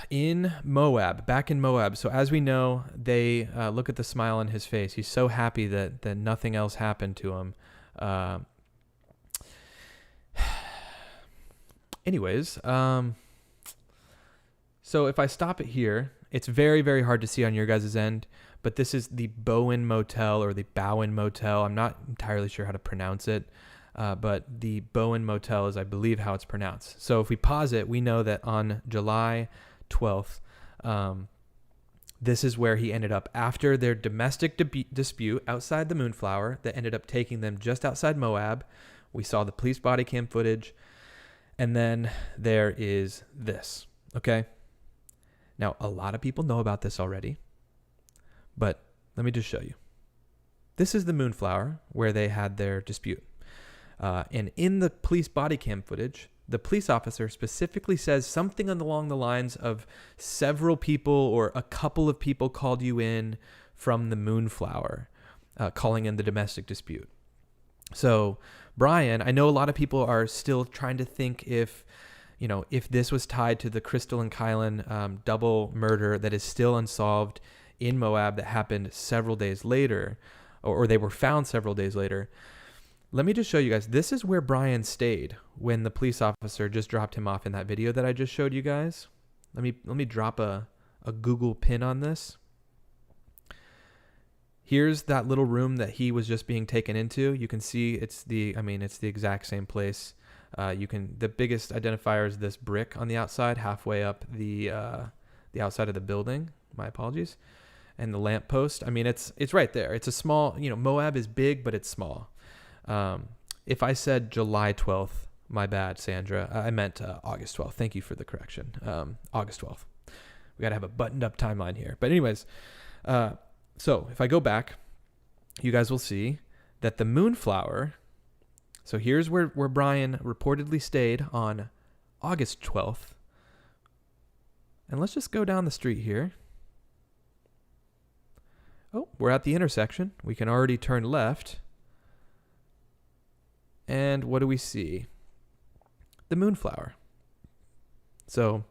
in Moab, back in Moab. So as we know, they look at the smile on his face. He's so happy that nothing else happened to him. Anyways, so if I stop it here, it's very, very hard to see on your guys' end, but this is the Bowen Motel or the Bowen Motel. I'm not entirely sure how to pronounce it. But the Bowen Motel is, I believe, how it's pronounced. So if we pause it, we know that on July 12th, this is where he ended up after their domestic dispute outside the Moonflower that ended up taking them just outside Moab. We saw the police body cam footage. And then there is this. Okay. Now, a lot of people know about this already, but let me just show you. This is the Moonflower where they had their dispute. And in the police body cam footage, the police officer specifically says something along the lines of several people or a couple of people called you in from the Moonflower, calling in the domestic dispute. So, Brian, I know a lot of people are still trying to think if this was tied to the Crystal and Kylan double murder that is still unsolved in Moab that happened several days later, or they were found several days later. Let me just show you guys. This is where Brian stayed when the police officer just dropped him off in that video that I just showed you guys. Let me drop a Google pin on this. Here's that little room that he was just being taken into. You can see it's the exact same place. The biggest identifier is this brick on the outside, halfway up the outside of the building. My apologies. And the lamppost. I mean, it's right there. It's a small, Moab is big, but it's small. If I said July 12th, my bad, Sandra. I meant August 12th. Thank you for the correction. August 12th. We got to have a buttoned up timeline here. But anyways, so if I go back, you guys will see that the Moonflower. So here's where Brian reportedly stayed on August 12th. And let's just go down the street here. Oh, we're at the intersection. We can already turn left. And what do we see? The Moonflower. So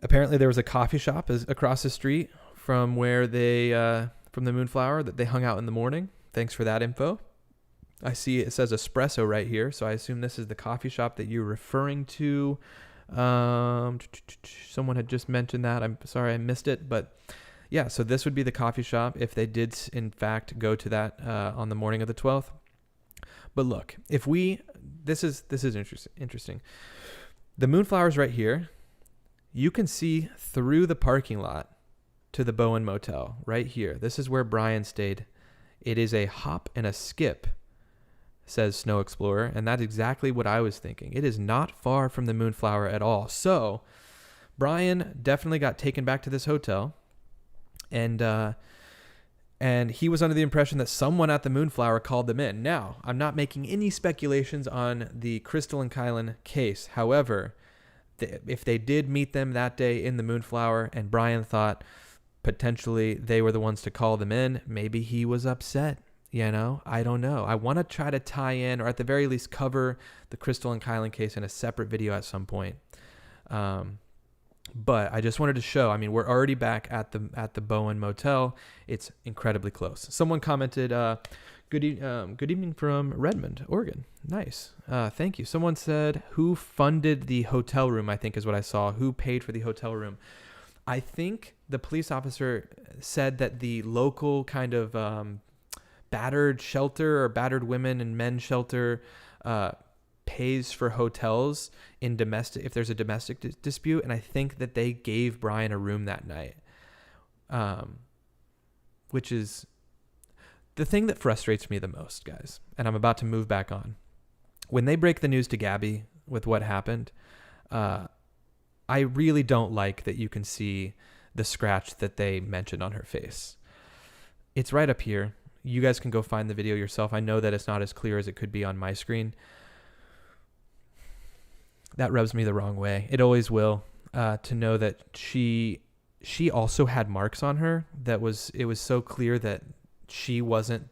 apparently there was a coffee shop across the street from where from the Moonflower that they hung out in the morning. Thanks for that info. I see it says espresso right here, so I assume this is the coffee shop that you're referring to. Someone had just mentioned that. I'm sorry I missed it, but yeah, so this would be the coffee shop if they did in fact go to that on the morning of the 12th. But look, this is interesting. The Moonflower's right here. You can see through the parking lot to the Bowen Motel right here. This is where Brian stayed. It is a hop and a skip, says Snow Explorer, and that's exactly what I was thinking. It is not far from the Moonflower at all. So Brian definitely got taken back to this hotel, and he was under the impression that someone at the Moonflower called them in. Now, I'm not making any speculations on the Crystal and Kylan case. However, if they did meet them that day in the Moonflower and Brian thought potentially they were the ones to call them in, maybe he was upset. I don't know. I want to try to tie in, or at the very least cover the Crystal and Kylan case in a separate video at some point. But I just wanted to show, we're already back at the Bowen Motel. It's incredibly close. Someone commented, good evening from Redmond, Oregon. Nice. Thank you. Someone said, who funded the hotel room, I think is what I saw. Who paid for the hotel room? I think the police officer said that the local kind of battered shelter or battered women and men shelter pays for hotels in if there's a domestic dispute, and I think that they gave Brian a room that night, which is the thing that frustrates me the most, guys. And I'm about to move back on. When they break the news to Gabby with what happened, I really don't like that you can see the scratch that they mentioned on her face. It's right up here. You guys can go find the video yourself. I know that it's not as clear as it could be on my screen. That rubs me the wrong way. It always will, to know that she also had marks on her. It was so clear that she wasn't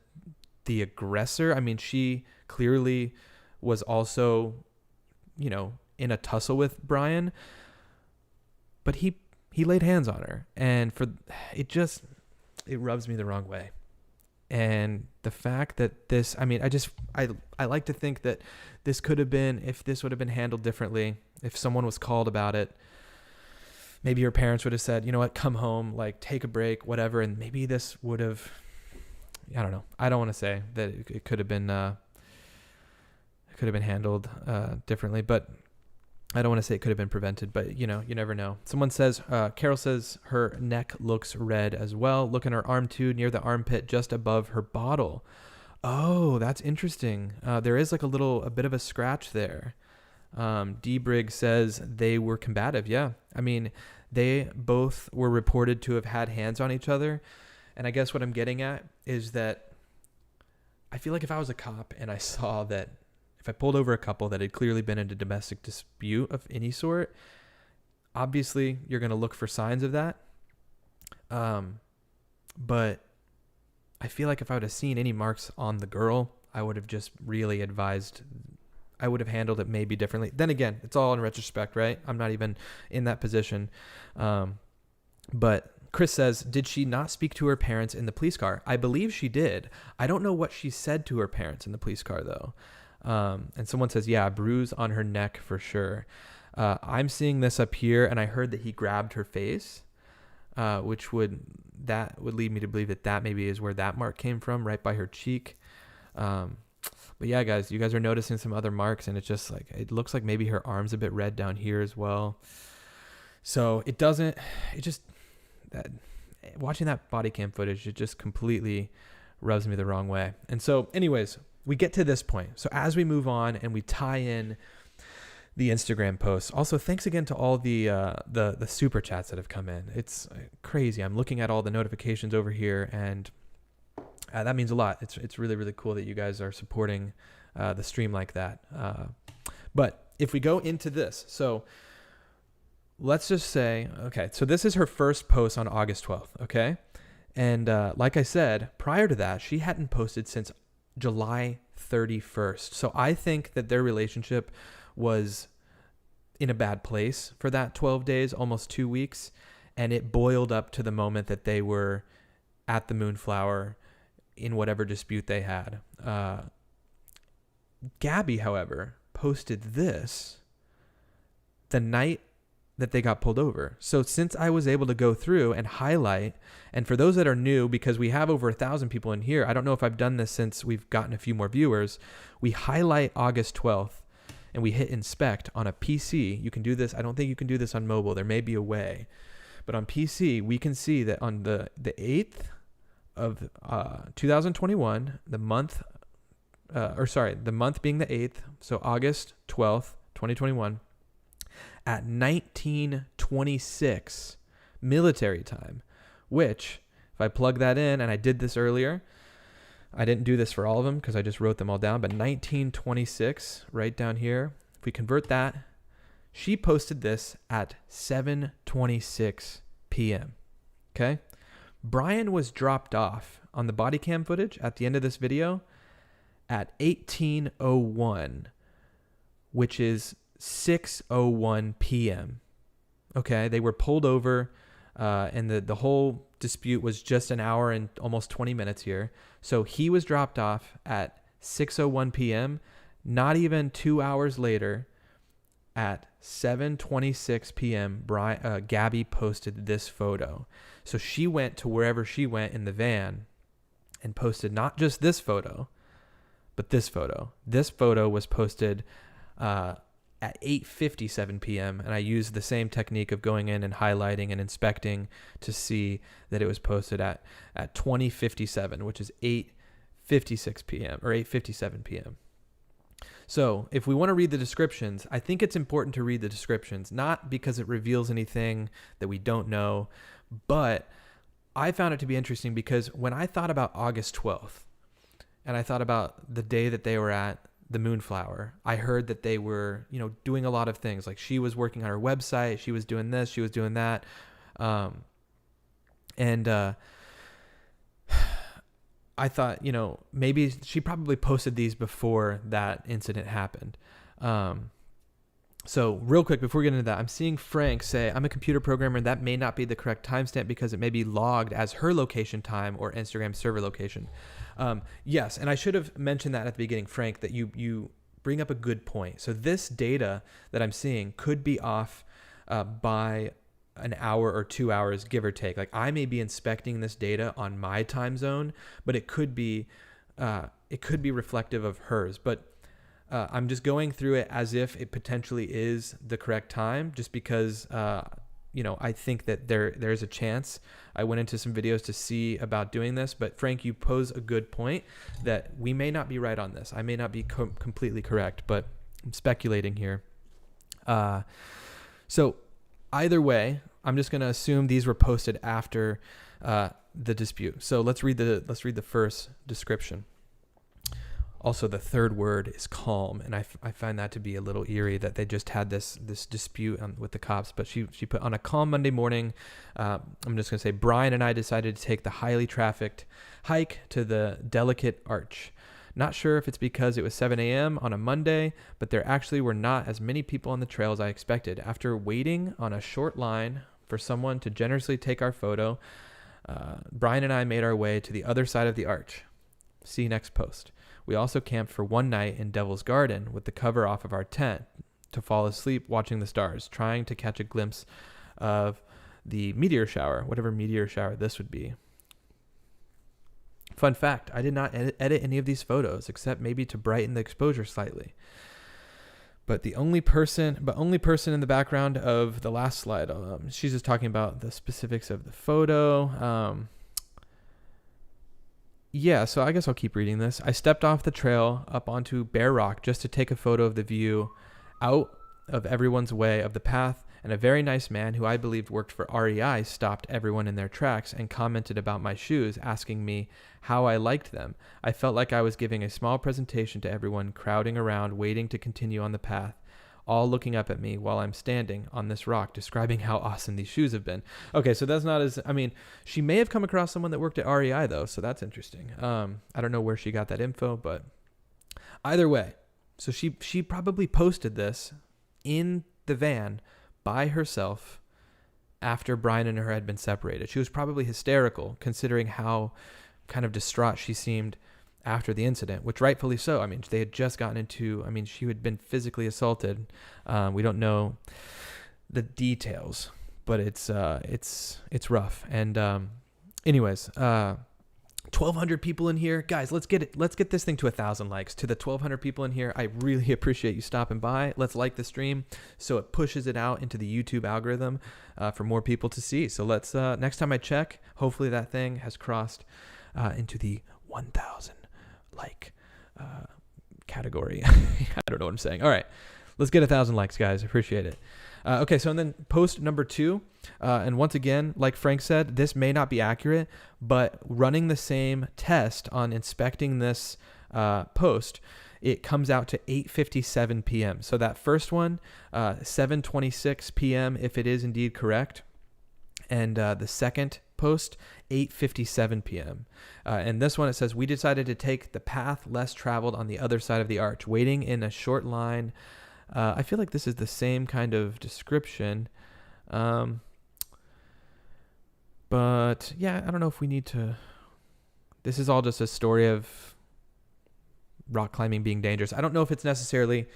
the aggressor. She clearly was also, in a tussle with Brian, but he laid hands on her, and it rubs me the wrong way. And the fact that this, I like to think that this could have been, if this would have been handled differently, if someone was called about it, maybe your parents would have said, you know what, come home, take a break, whatever. And maybe this would have, I don't know. I don't want to say that it could have been handled differently, but I don't want to say it could have been prevented, but you never know. Someone says, Carol says her neck looks red as well. Look in her arm too, near the armpit, just above her bottle. Oh, that's interesting. There is a bit of a scratch there. D. Briggs says they were combative. Yeah. They both were reported to have had hands on each other. And I guess what I'm getting at is that I feel like if I was a cop and I saw that, if I pulled over a couple that had clearly been in a domestic dispute of any sort, obviously you're going to look for signs of that. But I feel like if I would have seen any marks on the girl, I would have just really advised, I would have handled it maybe differently. Then again, it's all in retrospect, right? I'm not even in that position. But Chris says, did she not speak to her parents in the police car? I believe she did. I don't know what she said to her parents in the police car though. And someone says, yeah, a bruise on her neck for sure. I'm seeing this up here, and I heard that he grabbed her face, which would lead me to believe that maybe is where that mark came from, right by her cheek. But yeah, guys, you guys are noticing some other marks, and it's just it looks like maybe her arm's a bit red down here as well. So watching that body cam footage, it just completely rubs me the wrong way. And so anyways, we get to this point. So as we move on and we tie in the Instagram posts, also thanks again to all the super chats that have come in. It's crazy. I'm looking at all the notifications over here, and that means a lot. It's really, really cool that you guys are supporting the stream like that. But if we go into this, so let's just say, okay, so this is her first post on August 12th, okay? And like I said, prior to that, she hadn't posted since July 31st. So I think that their relationship was in a bad place for that 12 days, almost 2 weeks. And it boiled up to the moment that they were at the Moonflower in whatever dispute they had. Gabby, however, posted this the night that they got pulled over. So since I was able to go through and highlight, and for those that are new, because we have over 1,000 people in here, I don't know if I've done this since we've gotten a few more viewers, we highlight August 12th and we hit inspect on a PC. You can do this. I don't think you can do this on mobile. There may be a way. But on PC, we can see that on the 8th of 2021, the month being the 8th, so August 12th, 2021, at 19:26 military time, which, if I plug that in, and I did this earlier, I didn't do this for all of them because I just wrote them all down, but 19:26 right down here, if we convert that, she posted this at 7:26 p.m. Okay? Brian was dropped off on the body cam footage at the end of this video at 18:01, which is 6:01 p.m. Okay, they were pulled over, and the whole dispute was just an hour and almost 20 minutes here. So he was dropped off at 6:01 p.m. Not even 2 hours later, at 7:26 p.m., Gabby posted this photo. So she went to wherever she went in the van and posted not just this photo, but this photo. This photo was posted at 8:57 p.m. and I used the same technique of going in and highlighting and inspecting to see that it was posted at 20:57, which is 8:56 p.m. or 8:57 p.m. So if we want to read the descriptions, I think it's important to read the descriptions, not because it reveals anything that we don't know, but I found it to be interesting because when I thought about August 12th and I thought about the day that they were at the Moonflower, I heard that they were, doing a lot of things. Like she was working on her website, she was doing this, she was doing that. I thought, maybe she probably posted these before that incident happened. So real quick, before we get into that, I'm seeing Frank say, I'm a computer programmer. That may not be the correct timestamp because it may be logged as her location time or Instagram server location. Yes. And I should have mentioned that at the beginning, Frank, that you bring up a good point. So this data that I'm seeing could be off by an hour or 2 hours, give or take. Like I may be inspecting this data on my time zone, but it could be reflective of hers. But I'm just going through it as if it potentially is the correct time, just because I think that there's a chance. I went into some videos to see about doing this, but Frank, you pose a good point that we may not be right on this. I may not be completely correct, but I'm speculating here. So either way, I'm just going to assume these were posted after the dispute. So let's read the first description. Also, the third word is calm, and I find that to be a little eerie that they just had this dispute with the cops. But she put, on a calm Monday morning, I'm just going to say, Brian and I decided to take the highly trafficked hike to the Delicate Arch. Not sure if it's because it was 7 a.m. on a Monday, but there actually were not as many people on the trail as I expected. After waiting on a short line for someone to generously take our photo, Brian and I made our way to the other side of the arch. See next post. We also camped for one night in Devil's Garden with the cover off of our tent to fall asleep watching the stars, trying to catch a glimpse of the meteor shower, whatever meteor shower this would be. Fun fact, I did not edit any of these photos except maybe to brighten the exposure slightly. But the only person in the background of the last slide, she's just talking about the specifics of the photo. Yeah, so I guess I'll keep reading this. I stepped off the trail up onto bare rock just to take a photo of the view out of everyone's way of the path, and a very nice man who I believed worked for REI stopped everyone in their tracks and commented about my shoes, asking me how I liked them. I felt like I was giving a small presentation to everyone crowding around, waiting to continue on the path. all looking up at me while I'm standing on this rock, describing how awesome these shoes have been. Okay, so that's not as, I mean, she may have come across someone that worked at REI though, so that's interesting. I don't know where she got that info, but either way, so she probably posted this in the van by herself after Brian and her had been separated. She was probably hysterical considering how kind of distraught she seemed after the incident, which rightfully so. I mean, they had just gotten into, I mean, she had been physically assaulted. We don't know the details, but it's rough. And anyways, 1,200 people in here, guys. Let's get this thing to 1,000 likes. To the 1,200 people in here, I really appreciate you stopping by. Let's like the stream so it pushes it out into the YouTube algorithm for more people to see. So let's next time I check, hopefully that thing has crossed into the 1,000 like category. I don't know what I'm saying. All right, let's get 1,000 likes, guys. Appreciate it. Okay, so and then post number 2, and once again, like Frank said, this may not be accurate, but running the same test on inspecting this post, it comes out to 8:57 p.m. So that first one, 7:26 p.m. if it is indeed correct, and the second post, 8:57 p.m. And this one, it says, we decided to take the path less traveled on the other side of the arch, waiting in a short line. I feel like this is the same kind of description. But yeah, I don't know if we need to. This is all just a story of rock climbing being dangerous. I don't know if it's necessarily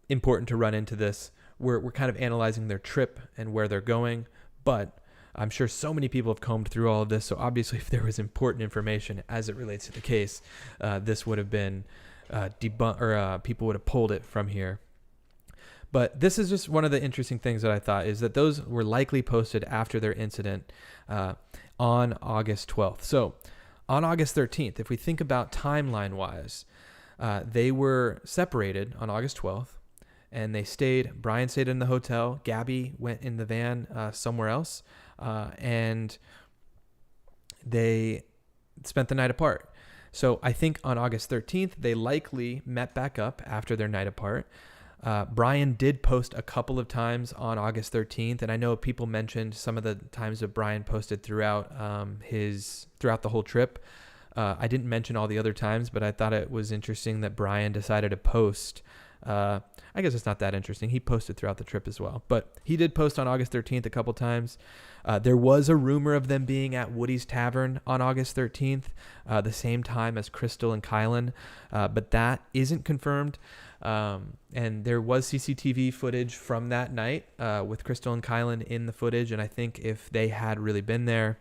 important to run into this. We're kind of analyzing their trip and where they're going, but I'm sure so many people have combed through all of this. So obviously, if there was important information as it relates to the case, this would have been debunked, or people would have pulled it from here. But this is just one of the interesting things that I thought is that those were likely posted after their incident on August 12th. So on August 13th, if we think about timeline-wise, they were separated on August 12th, and they stayed. Brian stayed in the hotel. Gabby went in the van somewhere else, and they spent the night apart. So I think on August 13th, they likely met back up after their night apart. Brian did post a couple of times on August 13th, and I know people mentioned some of the times that Brian posted throughout the whole trip. I didn't mention all the other times, but I thought it was interesting that Brian decided to post. I guess it's not that interesting. He posted throughout the trip as well, but he did post on August 13th a couple times. There was a rumor of them being at Woody's Tavern on August 13th, the same time as Crystal and Kylan, but that isn't confirmed. And there was CCTV footage from that night with Crystal and Kylan in the footage, and I think if they had really been there,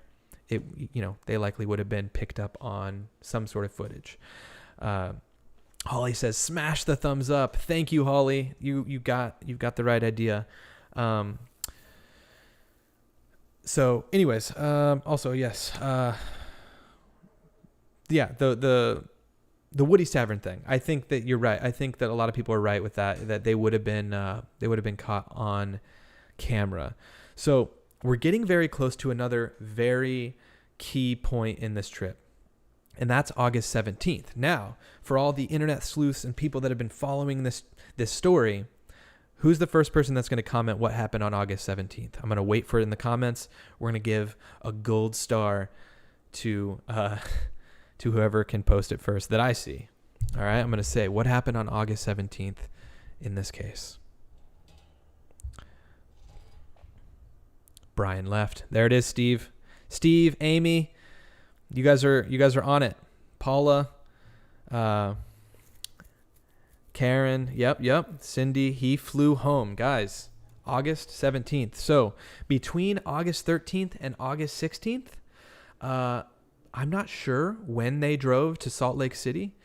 they likely would have been picked up on some sort of footage. Holly says, "Smash the thumbs up." Thank you, Holly. You got the right idea. So, anyways, also yes, yeah, the Woody's Tavern thing. I think that you're right. I think that a lot of people are right with that they would have been caught on camera. So we're getting very close to another very key point in this trip, and that's August 17th. Now, for all the internet sleuths and people that have been following this story, who's the first person that's going to comment what happened on August 17th? I'm going to wait for it in the comments. We're going to give a gold star to whoever can post it first that I see. All right, I'm going to say what happened on August 17th in this case. Brian left. There it is, Steve. Steve, Amy, you guys are on it. Paula, Karen, yep. Cindy, he flew home. Guys, August 17th. So between August 13th and August 16th, I'm not sure when they drove to Salt Lake City,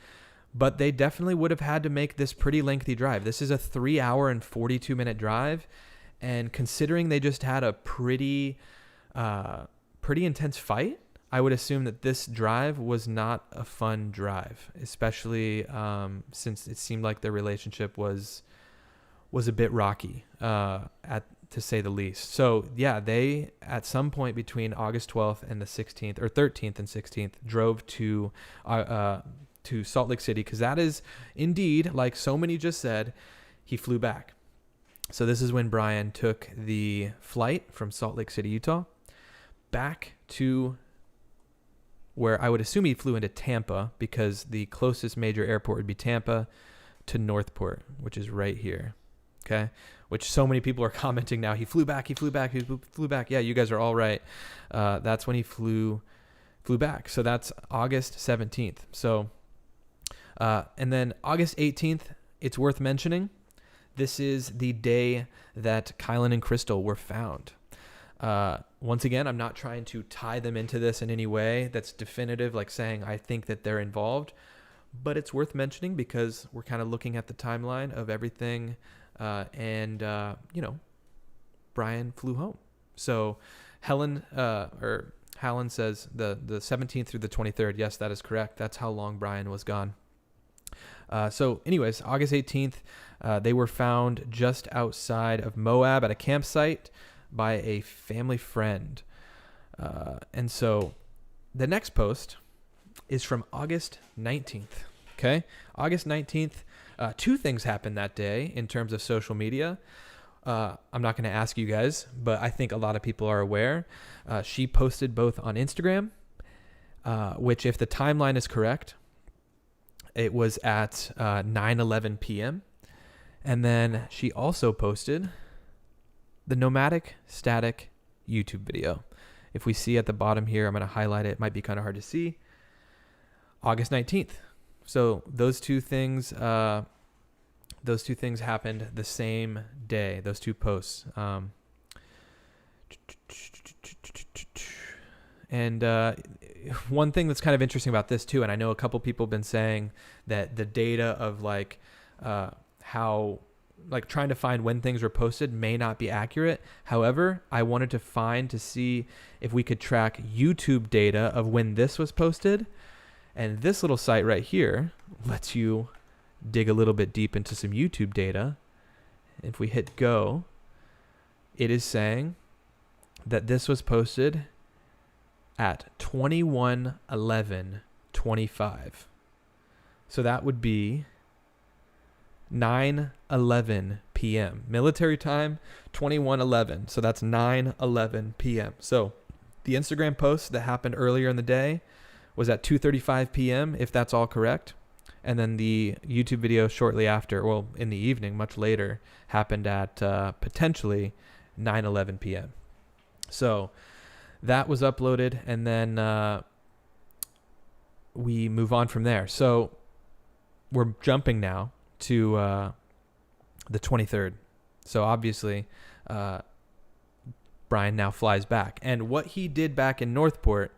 but they definitely would have had to make this pretty lengthy drive. This is a 3-hour and 42-minute drive. And considering they just had a pretty intense fight, I would assume that this drive was not a fun drive, especially since it seemed like their relationship was a bit rocky, to say the least. So yeah, they at some point between August 12th and the 16th, or 13th and 16th, drove to Salt Lake City, because that is indeed, like so many just said, he flew back. So this is when Brian took the flight from Salt Lake City, Utah, back to where I would assume he flew into Tampa, because the closest major airport would be Tampa, to Northport, which is right here. Okay. Which so many people are commenting now. He flew back. Yeah, you guys are all right. That's when he flew back. So that's August 17th. So, and then August 18th, it's worth mentioning, this is the day that Kylan and Crystal were found. Once again, I'm not trying to tie them into this in any way that's definitive, like saying I think that they're involved, but it's worth mentioning because we're kind of looking at the timeline of everything. And Brian flew home. So Hallen says the 17th through the 23rd. Yes, that is correct. That's how long Brian was gone. So anyways, August 18th, they were found just outside of Moab at a campsite by a family friend. And so the next post is from August 19th. Okay. August 19th. Two things happened that day in terms of social media. I'm not going to ask you guys, but I think a lot of people are aware. She posted both on Instagram, which, if the timeline is correct, it was at 9:11 p.m. And then she also posted the Nomadic Static YouTube video. If we see at the bottom here, I'm going to highlight it. It might be kind of hard to see. August 19th. So those two things happened the same day. Those two posts. And one thing that's kind of interesting about this too, and I know a couple people have been saying that the data of how trying to find when things were posted may not be accurate. However, I wanted to see if we could track YouTube data of when this was posted. And this little site right here lets you dig a little bit deep into some YouTube data. If we hit go, it is saying that this was posted at 21:11:25. So that would be 9:11 p.m. Military time, 21:11. So that's 9:11 p.m. So the Instagram post that happened earlier in the day was at 2:35 p.m., if that's all correct. And then the YouTube video shortly after, well, in the evening, much later, happened at potentially 9:11 p.m. So that was uploaded, and then we move on from there. So we're jumping now to the 23rd. So obviously, Brian now flies back. And what he did back in Northport,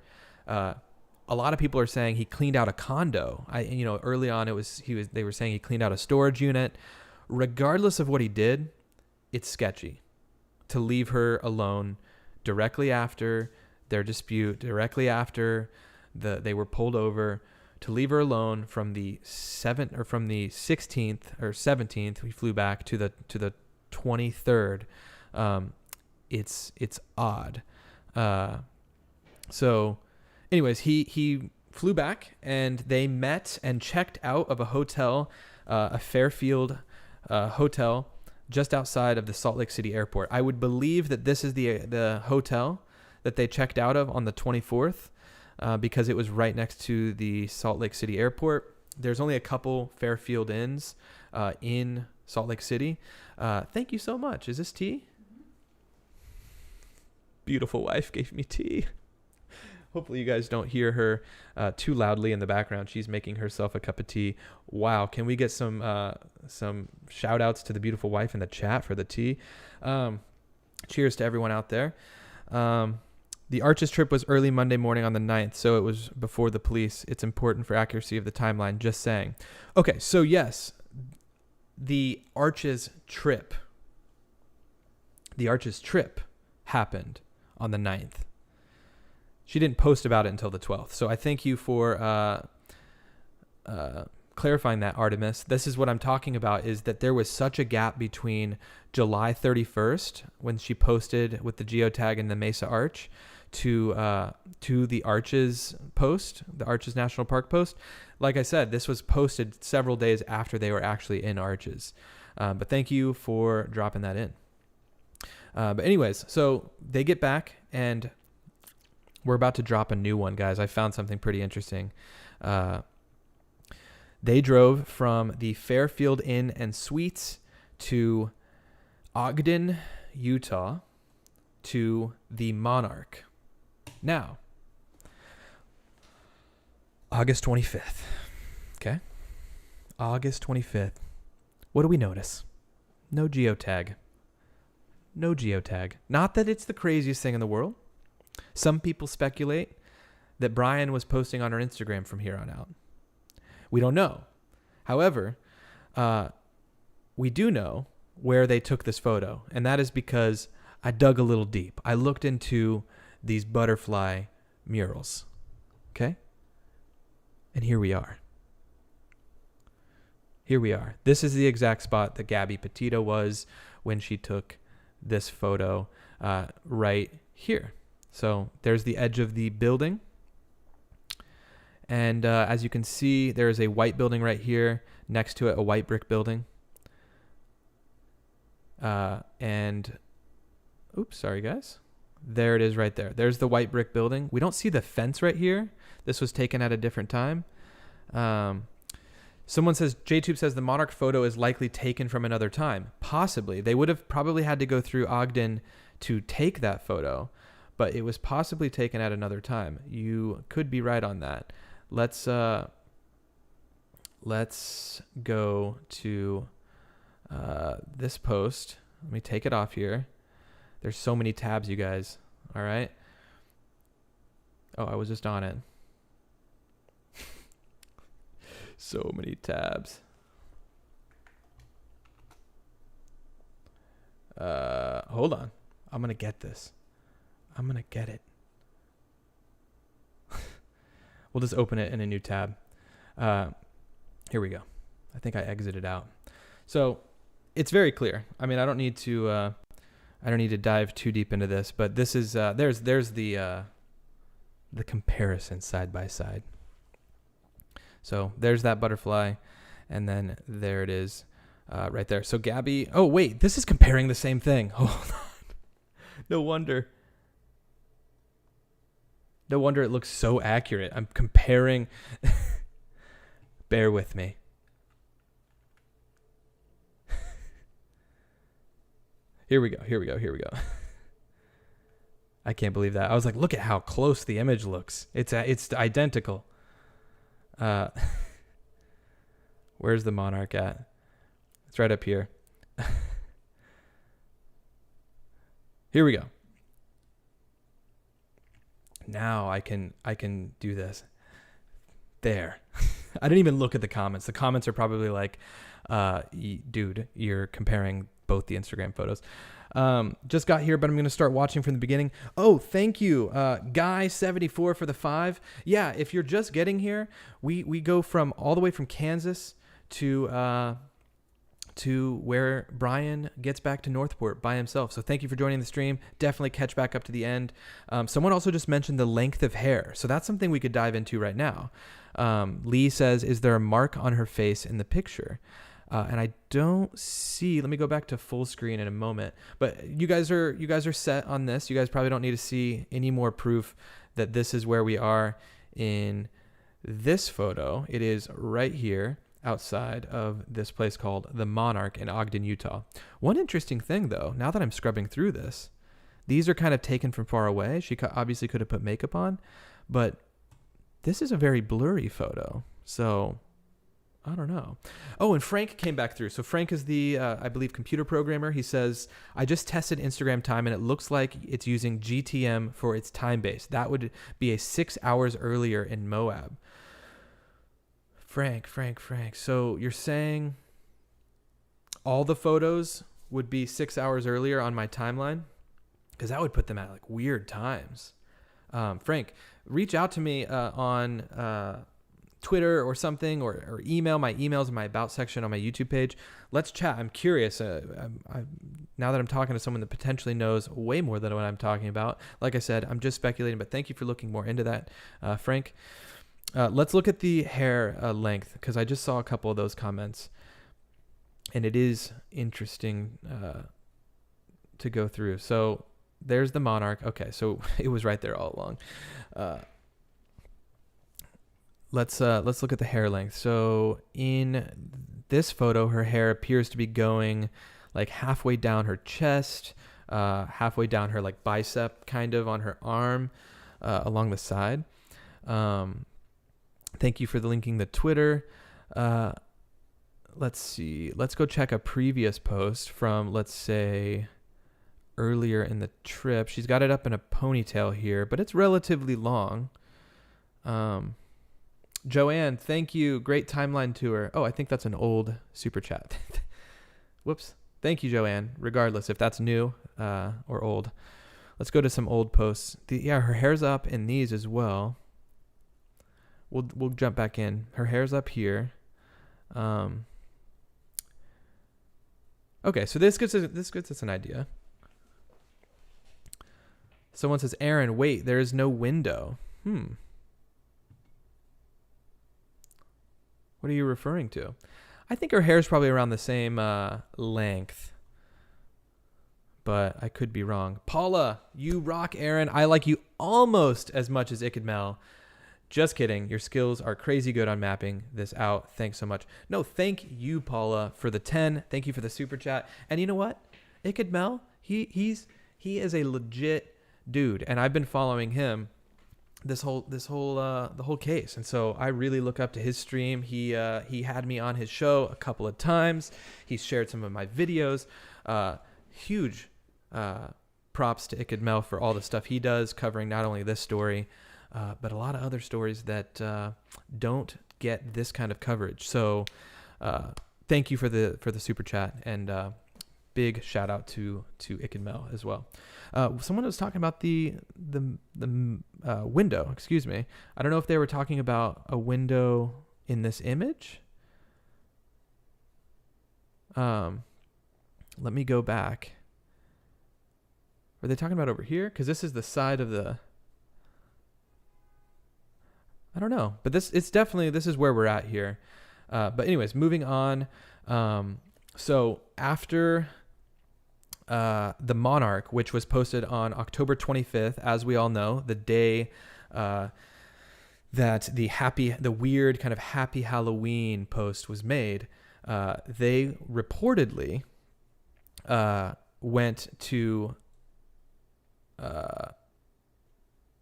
a lot of people are saying he cleaned out a condo. Early on they were saying he cleaned out a storage unit. Regardless of what he did, it's sketchy to leave her alone directly after their dispute, directly after they were pulled over, to leave her alone from the 16th or 17th. We flew back to the 23rd. It's odd. So anyways, he flew back, and they met and checked out of a hotel, a Fairfield hotel just outside of the Salt Lake City airport. I would believe that this is the hotel that they checked out of on the 24th, because it was right next to the Salt Lake City airport. There's only a couple Fairfield inns in Salt Lake City. Thank you so much. Is this tea? Beautiful wife gave me tea. Hopefully you guys don't hear her too loudly in the background. She's making herself a cup of tea. Wow. Can we get some shout outs to the beautiful wife in the chat for the tea? Cheers to everyone out there. The Arches trip was early Monday morning on the 9th, so it was before the police. It's important for accuracy of the timeline, just saying. Okay, so yes, the Arches trip happened on the 9th. She didn't post about it until the 12th. So I thank you for clarifying that, Artemis. This is what I'm talking about, is that there was such a gap between July 31st, when she posted with the geotag in the Mesa Arch, to the Arches post, the Arches National Park post. Like I said, this was posted several days after they were actually in Arches. But thank you for dropping that in. But anyways, so they get back and we're about to drop a new one, guys. I found something pretty interesting. They drove from the Fairfield Inn and Suites to Ogden, Utah, to the Monarch. Now, August 25th. Okay? August 25th. What do we notice? No geotag. No geotag. Not that it's the craziest thing in the world. Some people speculate that Brian was posting on her Instagram from here on out. We don't know. However, we do know where they took this photo, and that is because I dug a little deep. I looked into these butterfly murals. Okay? And here we are. Here we are. This is the exact spot that Gabby Petito was when she took this photo right here. So there's the edge of the building. And as you can see, there is a white building right here. Next to it, a white brick building. And, oops, sorry guys. There it is right there. There's the white brick building. We don't see the fence right here. This was taken at a different time. Someone says, JTube says the Monarch photo is likely taken from another time. Possibly. They would have probably had to go through Ogden to take that photo, but it was possibly taken at another time. You could be right on that. Let's go to this post. Let me take it off here. There's so many tabs, you guys. All right. Oh, I was just on it. So many tabs. Hold on. I'm going to get this. I'm going to get it. We'll just open it in a new tab. Here we go. I think I exited out. So it's very clear. I mean, I don't need to dive too deep into this, but this is, there's the comparison side by side. So there's that butterfly, and then there it is right there. So Gabby, oh wait, this is comparing the same thing. Hold on. No wonder it looks so accurate. I'm comparing. Bear with me. Here we go. I can't believe that. I was like, look at how close the image looks. It's identical. Where's the Monarch at? It's right up here. Here we go. Now I can do this. There. I didn't even look at the comments. The comments are probably like, dude, you're comparing both the Instagram photos. Just got here, but I'm going to start watching from the beginning. Oh, thank you. Guy74 for the 5. Yeah, if you're just getting here, we go from all the way from Kansas to where Brian gets back to Northport by himself. So thank you for joining the stream. Definitely catch back up to the end. Someone also just mentioned the length of hair. So that's something we could dive into right now. Lee says, is there a mark on her face in the picture? And I don't see, let me go back to full screen in a moment, but you guys are set on this. You guys probably don't need to see any more proof that this is where we are in this photo. It is right here outside of this place called the Monarch in Ogden, Utah. One interesting thing though, now that I'm scrubbing through this, these are kind of taken from far away. She obviously could have put makeup on, but this is a very blurry photo. So I don't know. Oh, and Frank came back through. So Frank is the, I believe, computer programmer. He says, I just tested Instagram time and it looks like it's using GTM for its time base. That would be 6 hours earlier in Moab. Frank. So you're saying all the photos would be 6 hours earlier on my timeline? Because that would put them at like weird times. Frank, reach out to me on Twitter or something, or email. My email's in my about section on my YouTube page. Let's chat. I'm curious. Now that I'm talking to someone that potentially knows way more than what I'm talking about. Like I said, I'm just speculating, but thank you for looking more into that, Frank. Let's look at the hair length, because I just saw a couple of those comments. and it is interesting to go through. So there's the monarch. Okay, so it was right there all along. Let's look at the hair length. So in this photo, her hair appears to be going like halfway down her chest, halfway down her like bicep, kind of on her arm, along the side. Thank you for linking the Twitter. Let's see. Let's go check a previous post from, let's say, earlier in the trip. She's got it up in a ponytail here, but it's relatively long. Joanne, thank you. Great timeline tour. Oh, I think that's an old super chat. Whoops. Thank you, Joanne. Regardless if that's new or old. Let's go to some old posts. Her hair's up in these as well. We'll jump back in. Her hair's up here. Okay, so this gives us an idea. Someone says, Aaron, wait, there is no window. What are you referring to? I think her hair is probably around the same length, but I could be wrong. Paula, you rock, Aaron. I like you almost as much as Ikadmel. Just kidding. Your skills are crazy good on mapping this out. Thanks so much. No, thank you, Paula, for the 10. Thank you for the super chat. And you know what? Ikadmel, he is a legit dude, and I've been following him the whole case, and so I really look up to his stream. He had me on his show a couple of times. He's shared some of my videos. Huge props to Ikadmel for all the stuff he does, covering not only this story, but a lot of other stories that don't get this kind of coverage. So thank you for the super chat, and big shout out to Ikadmel as well. Someone was talking about the window. Excuse me. I don't know if they were talking about a window in this image. Let me go back. Are they talking about over here? Because this is the side of the. I don't know, but this is where we're at here. But anyways, moving on. So after the Monarch, which was posted on October 25th, as we all know, the day that the weird kind of happy Halloween post was made, they reportedly went to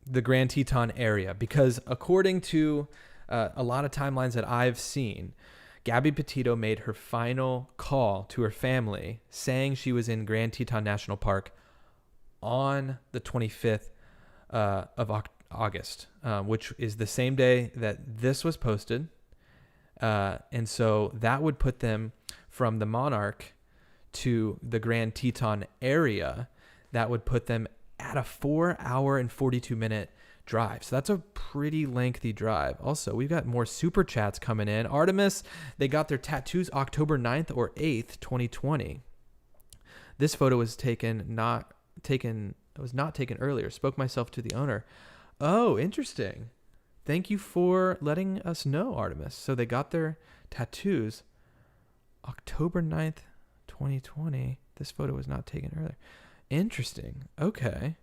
the Grand Teton area because, according to a lot of timelines that I've seen, Gabby Petito made her final call to her family saying she was in Grand Teton National Park on the 25th of August, which is the same day that this was posted. And so that would put them from the Monarch to the Grand Teton area. That would put them at a 4-hour and 42-minute drive. So that's a pretty lengthy drive. Also, we've got more super chats coming in. Artemis, they got their tattoos October 9th or 8th, 2020. This photo was not taken earlier. Spoke myself to the owner. Oh, interesting. Thank you for letting us know, Artemis. So they got their tattoos October 9th, 2020. This photo was not taken earlier. Interesting. Okay.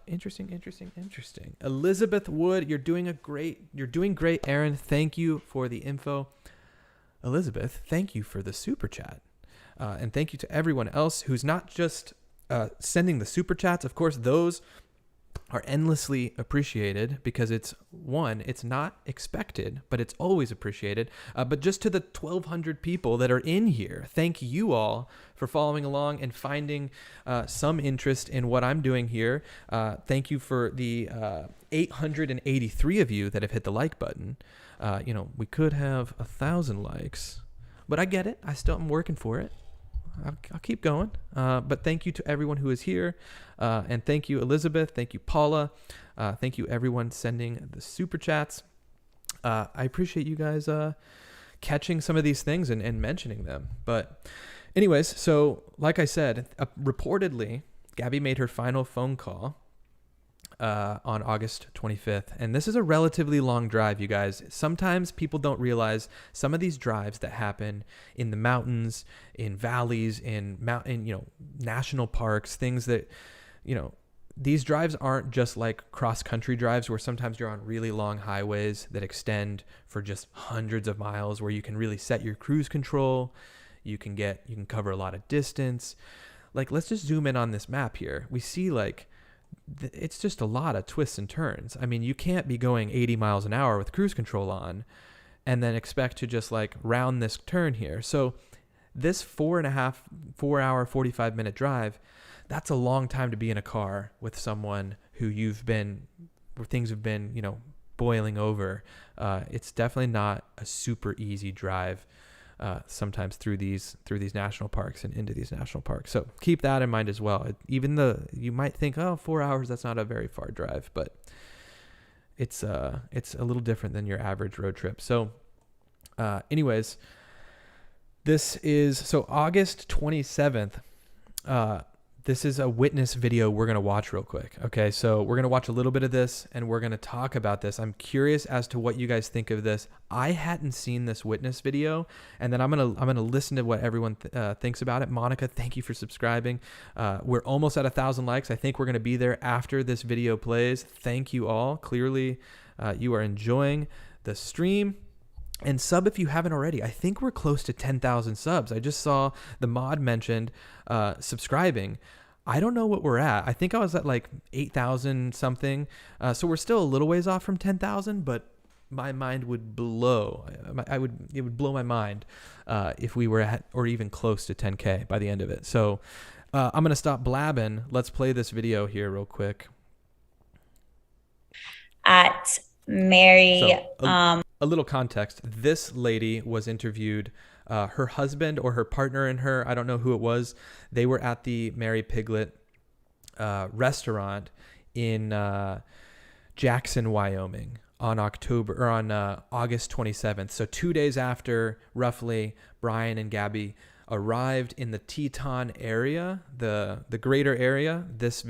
Interesting. Elizabeth Wood, you're doing great, Aaron. Thank you for the info. Elizabeth, thank you for the super chat. And thank you to everyone else who's not just sending the super chats. Of course, those are endlessly appreciated because it's not expected, but it's always appreciated. But just to the 1,200 people that are in here, thank you all for following along and finding some interest in what I'm doing here. Thank you for the 883 of you that have hit the like button. We could have 1,000 likes, but I get it. I'm working for it. I'll keep going. But thank you to everyone who is here. And thank you, Elizabeth. Thank you, Paula. Thank you, everyone sending the super chats. I appreciate you guys catching some of these things and mentioning them. But anyways, so like I said, reportedly, Gabby made her final phone call on August 25th. And this is a relatively long drive, you guys. Sometimes people don't realize some of these drives that happen in the mountains, in valleys, in national parks, things that, these drives aren't just like cross-country drives where sometimes you're on really long highways that extend for just hundreds of miles, where you can really set your cruise control. You can cover a lot of distance. Like, let's just zoom in on this map here. We see it's just a lot of twists and turns. I mean, you can't be going 80 miles an hour with cruise control on and then expect to just like round this turn here. So this 4 hour, 45-minute drive, that's a long time to be in a car with someone where things have been, boiling over. It's definitely not a super easy drive. Sometimes through these national parks and into these national parks. So keep that in mind as well. Even though you might think, 4 hours, that's not a very far drive, but it's a little different than your average road trip. So anyways, this is August 27th. This is a witness video we're going to watch real quick. Okay, so we're going to watch a little bit of this and we're going to talk about this. I'm curious as to what you guys think of this. I hadn't seen this witness video, and then I'm going to listen to what everyone thinks about it. Monica, thank you for subscribing. We're almost at 1,000 likes. I think we're going to be there after this video plays. Thank you all. Clearly, you are enjoying the stream. And sub if you haven't already. I think we're close to 10,000 subs. I just saw the mod mentioned subscribing. I don't know what we're at. I think I was at like 8,000 something. So we're still a little ways off from 10,000, but my mind would blow. It would blow my mind if we were at or even close to 10K by the end of it. So I'm going to stop blabbing. Let's play this video here real quick. At Mary. A little context. This lady was interviewed. Her husband or her partner and her, I don't know who it was, they were at the Mary Piglet restaurant in Jackson, Wyoming on August 27th. So 2 days after, roughly, Brian and Gabby arrived in the Teton area, the greater area. This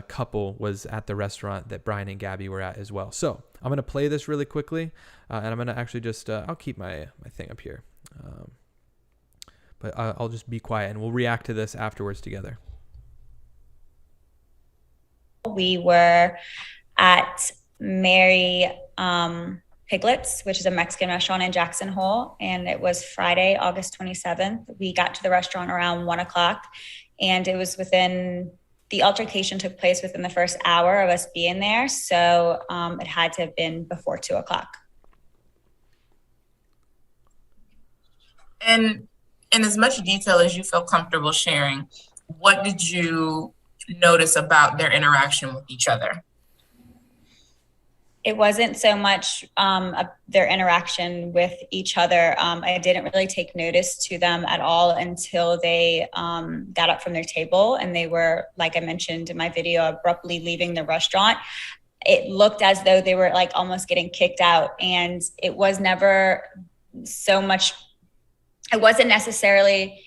couple was at the restaurant that Brian and Gabby were at as well. So I'm going to play this really quickly, and I'm going to actually just, I'll keep my thing up here. But I'll just be quiet, and we'll react to this afterwards together. We were at Mary Piglets, which is a Mexican restaurant in Jackson Hole, and it was Friday, August 27th. We got to the restaurant around 1 o'clock, and it was the altercation took place within the first hour of us being there. So it had to have been before 2 o'clock. And in as much detail as you feel comfortable sharing, what did you notice about their interaction with each other? It wasn't so much their interaction with each other. I didn't really take notice to them at all until they got up from their table, and they were, like I mentioned in my video, abruptly leaving the restaurant. It looked as though they were like almost getting kicked out, and it was never so much, it wasn't necessarily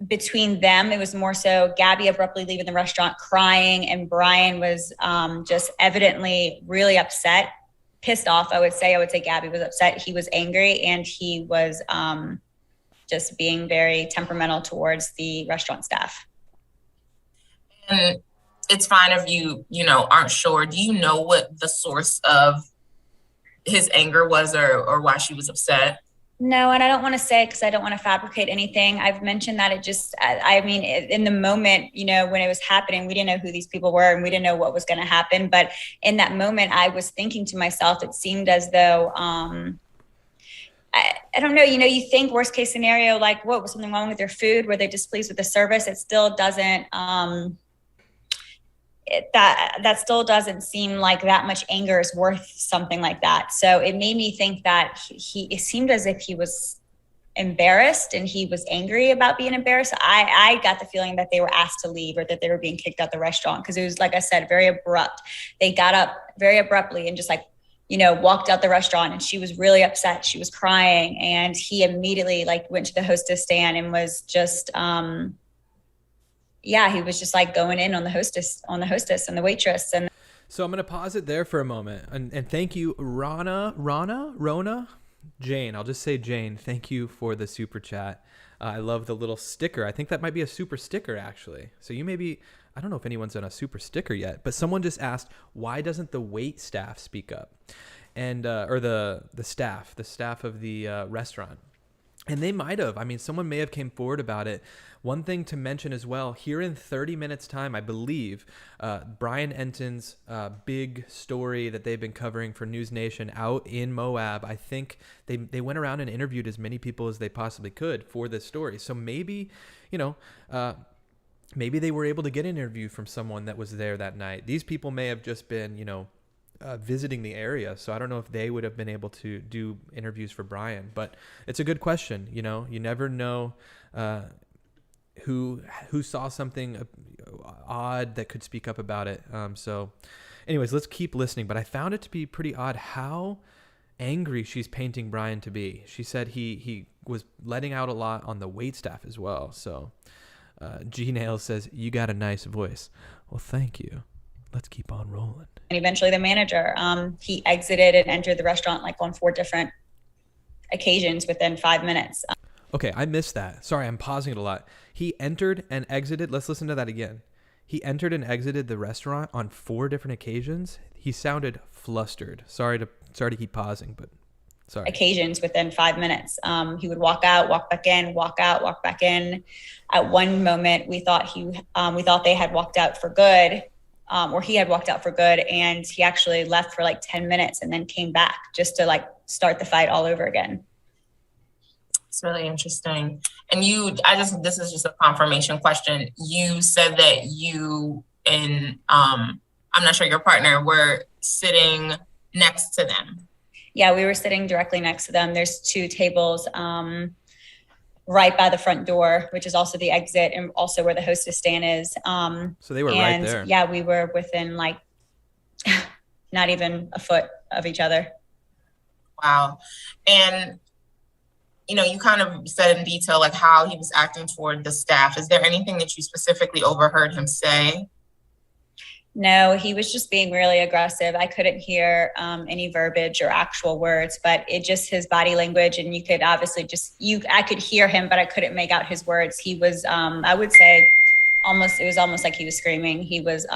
between them. It was more so Gabby abruptly leaving the restaurant crying, and Brian was just evidently really upset, pissed off. I would say Gabby was upset. He was angry, and he was just being very temperamental towards the restaurant staff. And it's fine if you aren't sure. Do you know what the source of his anger was, or why she was upset? No, and I don't want to say, because I don't want to fabricate anything. I've mentioned that it just, I mean, in the moment, when it was happening, we didn't know who these people were, and we didn't know what was going to happen. But in that moment, I was thinking to myself, it seemed as though, I don't know, you think worst case scenario, like, what, was something wrong with their food? Were they displeased with the service? It still doesn't, that still doesn't seem like that much anger is worth something like that. So it made me think that it seemed as if he was embarrassed and he was angry about being embarrassed. I got the feeling that they were asked to leave, or that they were being kicked out the restaurant, because it was, like I said, very abrupt. They got up very abruptly and just walked out the restaurant, and she was really upset. She was crying, and he immediately went to the hostess stand and was just, yeah, he was just like going in on the hostess and the waitress. And So I'm going to pause it there for a moment. And thank you, Rona, Jane. I'll just say Jane. Thank you for the super chat. I love the little sticker. I think that might be a super sticker, actually. So you maybe, I don't know if anyone's done a super sticker yet, but someone just asked, why doesn't the wait staff speak up? And or the staff of the restaurant. And they might have. I mean, someone may have came forward about it. One thing to mention as well, here in 30 minutes time, I believe, Brian Entin's big story that they've been covering for News Nation out in Moab, I think they went around and interviewed as many people as they possibly could for this story. So maybe, maybe they were able to get an interview from someone that was there that night. These people may have just been, visiting the area. So I don't know if they would have been able to do interviews for Brian, but it's a good question. You never know who saw something odd that could speak up about it. So anyways, let's keep listening. But I found it to be pretty odd how angry she's painting Brian to be. She said he was letting out a lot on the waitstaff as well. So G Nails says, you got a nice voice. Well, thank you. Let's keep on rolling. And eventually the manager, he exited and entered the restaurant like on 4 different occasions within 5 minutes. Okay, I missed that. Sorry, I'm pausing it a lot. He entered and exited. Let's listen to that again. He entered and exited the restaurant on 4 different occasions. He sounded flustered. Sorry to keep pausing, but sorry. Occasions within 5 minutes. He would walk out, walk back in, walk out, walk back in. At one moment, we thought they had walked out for good. Or he had walked out for good, and he actually left for like 10 minutes and then came back just to like start the fight all over again. It's really interesting. And this is just a confirmation question. You said that you and, I'm not sure your partner were sitting next to them. Yeah, we were sitting directly next to them. There's 2 tables, right by the front door, which is also the exit and also where the hostess stand is. So they were right there. Yeah, we were within like not even a foot of each other. Wow. And, you kind of said in detail, like how he was acting toward the staff. Is there anything that you specifically overheard him say? No, he was just being really aggressive. I couldn't hear any verbiage or actual words, but it just his body language, and you could obviously I could hear him, but I couldn't make out his words. He was, I would say, it was almost like he was screaming. He was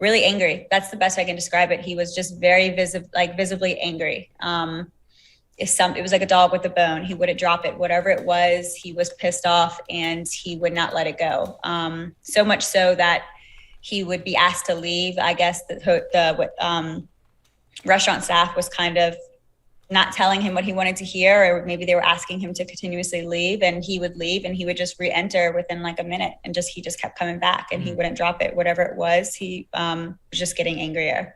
really angry. That's the best I can describe it. He was just very visibly angry. It was like a dog with a bone. He wouldn't drop it. Whatever it was, he was pissed off, and he would not let it go. So much so that he would be asked to leave. I guess the restaurant staff was kind of not telling him what he wanted to hear, or maybe they were asking him to continuously leave, and he would leave and he would just re-enter within like a minute, and he just kept coming back, and he wouldn't drop it. Whatever it was, he was just getting angrier.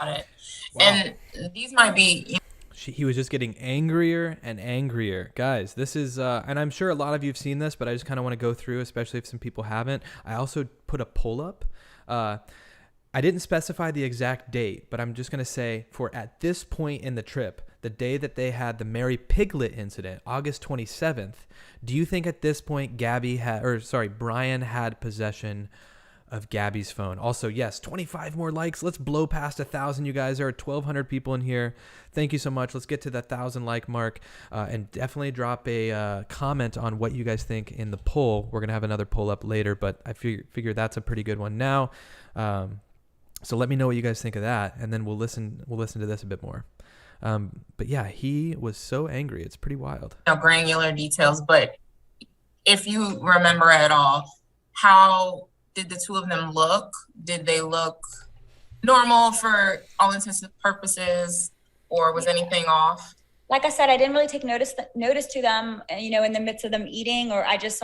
Got it. Wow. And these might be... He was just getting angrier and angrier. Guys, this is, and I'm sure a lot of you have seen this, but I just kind of want to go through, especially if some people haven't. I also put a poll up. I didn't specify the exact date, but I'm just going to say for at this point in the trip, the day that they had the Mary Piglet incident, August 27th, do you think at this point Brian had possession of Gabby's phone? Also, yes, 25 more likes. Let's blow past 1,000, you guys. There are 1,200 people in here. Thank you so much. Let's get to that 1,000 like mark, and definitely drop a comment on what you guys think in the poll. We're gonna have another poll up later, but I figure that's a pretty good one now. So let me know what you guys think of that, and then we'll listen to this a bit more. But yeah, he was so angry. It's pretty wild. Granular details, but if you remember at all, how did the 2 of them look? Did they look normal for all intents and purposes, or was anything off? Like I said, I didn't really take notice to them, in the midst of them eating, or I just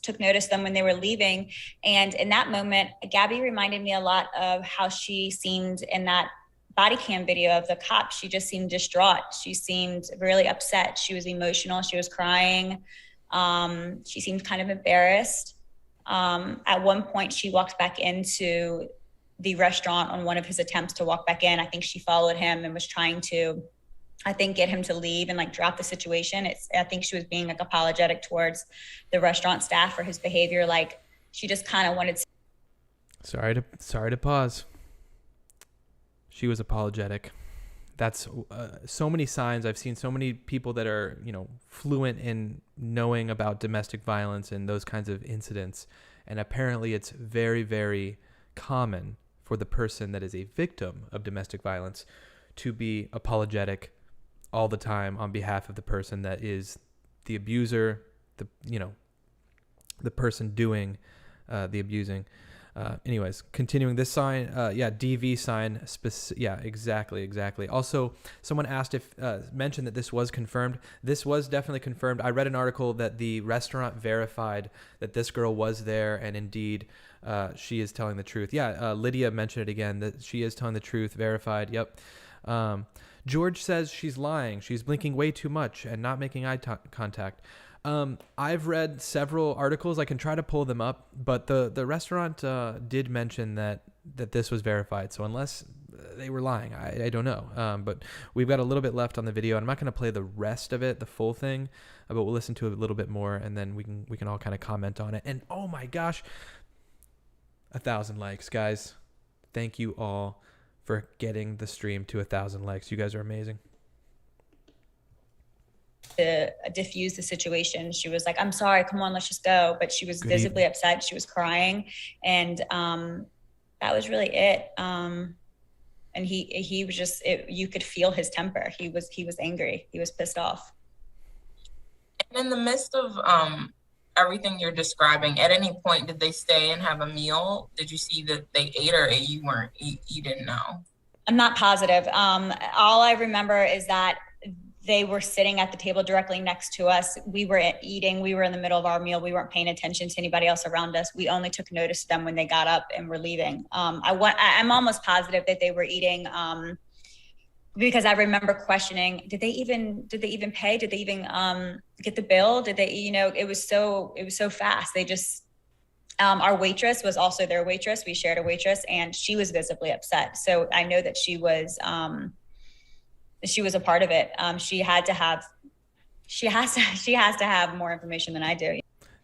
took notice of them when they were leaving. And in that moment, Gabby reminded me a lot of how she seemed in that body cam video of the cop. She just seemed distraught. She seemed really upset. She was emotional. She was crying. She seemed kind of embarrassed. At one point, she walked back into the restaurant on one of his attempts to walk back in. I think she followed him and was trying to I think, get him to leave and like drop the situation. I think she was being like apologetic towards the restaurant staff for his behavior. Like she just kind of wanted to. Sorry to pause. She was apologetic. That's so many signs. I've seen so many people that are, fluent in knowing about domestic violence and those kinds of incidents. And apparently it's very, very common for the person that is a victim of domestic violence to be apologetic all the time on behalf of the person that is the abuser, the person doing the abusing. Anyways, continuing this sign, DV sign, exactly. Also, someone asked mentioned that this was confirmed. This was definitely confirmed. I read an article that the restaurant verified that this girl was there, and indeed, she is telling the truth. Lydia mentioned it again, that she is telling the truth, verified, yep. George says she's lying. She's blinking way too much and not making eye contact. I've read several articles. I can try to pull them up, but the restaurant did mention that this was verified. So unless they were lying, I don't know. But we've got a little bit left on the video. I'm not going to play the rest of it, the full thing, but we'll listen to it a little bit more, and then we can all kind of comment on it. And oh my gosh, 1,000 likes, guys! Thank you all for getting the stream to 1,000 likes. You guys are amazing. To diffuse the situation. She was like, I'm sorry, come on, let's just go. But she was visibly upset. She was crying. And that was really it. And he was just, you could feel his temper. He was angry. He was pissed off. And in the midst of everything you're describing, at any point did they stay and have a meal? Did you see that they ate, or you didn't know? I'm not positive. All I remember is that they were sitting at the table directly next to us. We were eating. We were in the middle of our meal. We weren't paying attention to anybody else around us. We only took notice of them when they got up and were leaving. I'm almost positive that they were eating, because I remember questioning, did they even pay? Did they even get the bill? Did they, it was so fast. They just, our waitress was also their waitress. We shared a waitress, and she was visibly upset. So I know that she was a part of it. She has to have more information than I do.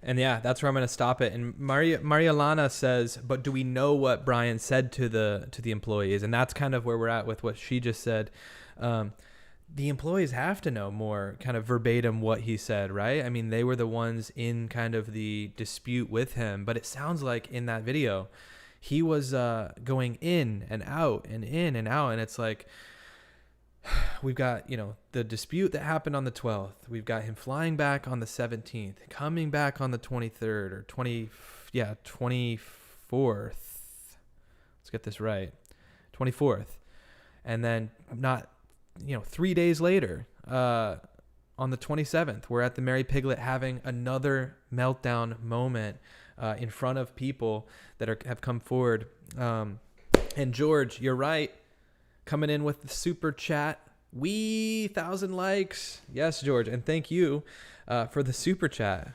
And yeah, that's where I'm going to stop it. And Maria Lana says, but do we know what Brian said to the employees? And that's kind of where we're at with what she just said. The employees have to know more kind of verbatim what he said, right? I mean, they were the ones in kind of the dispute with him, but it sounds like in that video, he was going in and out and in and out. And it's like, we've got, the dispute that happened on the 12th. We've got him flying back on the 17th, coming back on the 23rd or 24th. Let's get this right. 24th. And then 3 days later, on the 27th, we're at the Mary Piglet having another meltdown moment in front of people that have come forward. And George, you're right. Coming in with the super chat. 1,000 likes. Yes, George. And thank you for the super chat.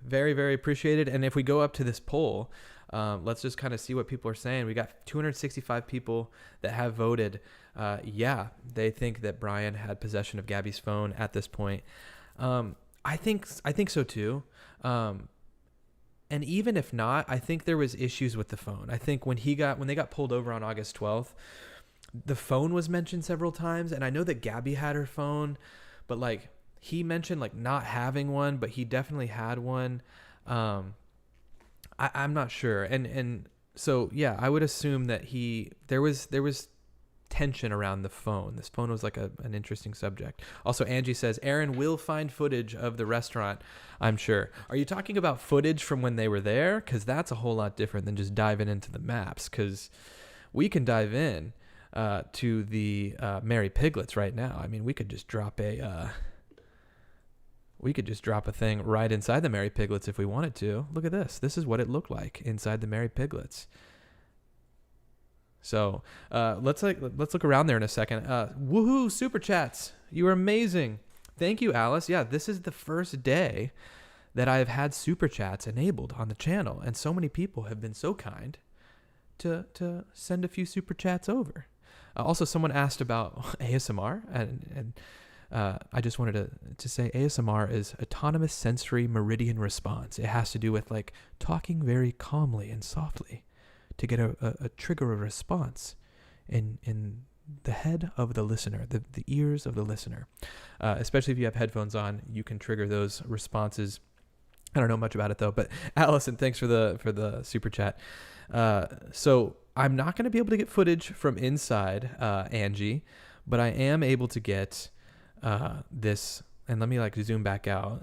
Very, very appreciated. And if we go up to this poll, let's just kind of see what people are saying. We got 265 people that have voted. They think that Brian had possession of Gabby's phone at this point. I think so too. And even if not, I think there was issues with the phone. I think when they got pulled over on August 12th, the phone was mentioned several times, and I know that Gabby had her phone, but like he mentioned like not having one, but he definitely had one. I'm not sure, and so yeah, I would assume that there was tension around the phone. This phone was like an interesting subject. Also, Angie says Aaron will find footage of the restaurant, I'm sure. Are you talking about footage from when they were there? Because that's a whole lot different than just diving into the maps. Because we can dive in to the Mary Piglets right now. I mean, we could just drop a thing right inside the Mary Piglets if we wanted to. Look at this. This is what it looked like inside the Mary Piglets. So let's look around there in a second. Woohoo! Super chats. You are amazing. Thank you, Alice. Yeah, this is the first day that I've had super chats enabled on the channel, and so many people have been so kind to send a few super chats over. Also, someone asked about ASMR, and I just wanted to say ASMR is autonomous sensory meridian response. It has to do with like talking very calmly and softly to get a trigger a response in the head of the listener, the ears of the listener. Especially if you have headphones on, you can trigger those responses. I don't know much about it though, but Allison, thanks for the super chat. So I'm not going to be able to get footage from inside Angie, but I am able to get this, and let me like zoom back out.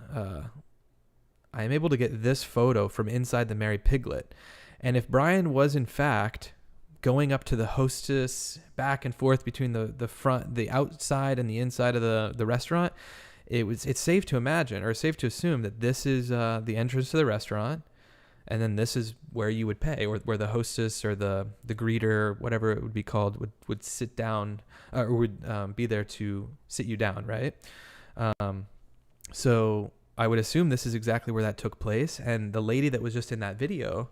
I am able to get this photo from inside the Mary Piglet. And if Brian was in fact going up to the hostess back and forth between the front, the outside and the inside of the restaurant, it's safe to imagine or safe to assume that this is the entrance to the restaurant. And then this is where you would pay, or where the hostess or the greeter, whatever it would be called, would sit down or would be there to sit you down, right? So I would assume this is exactly where that took place. And the lady that was just in that video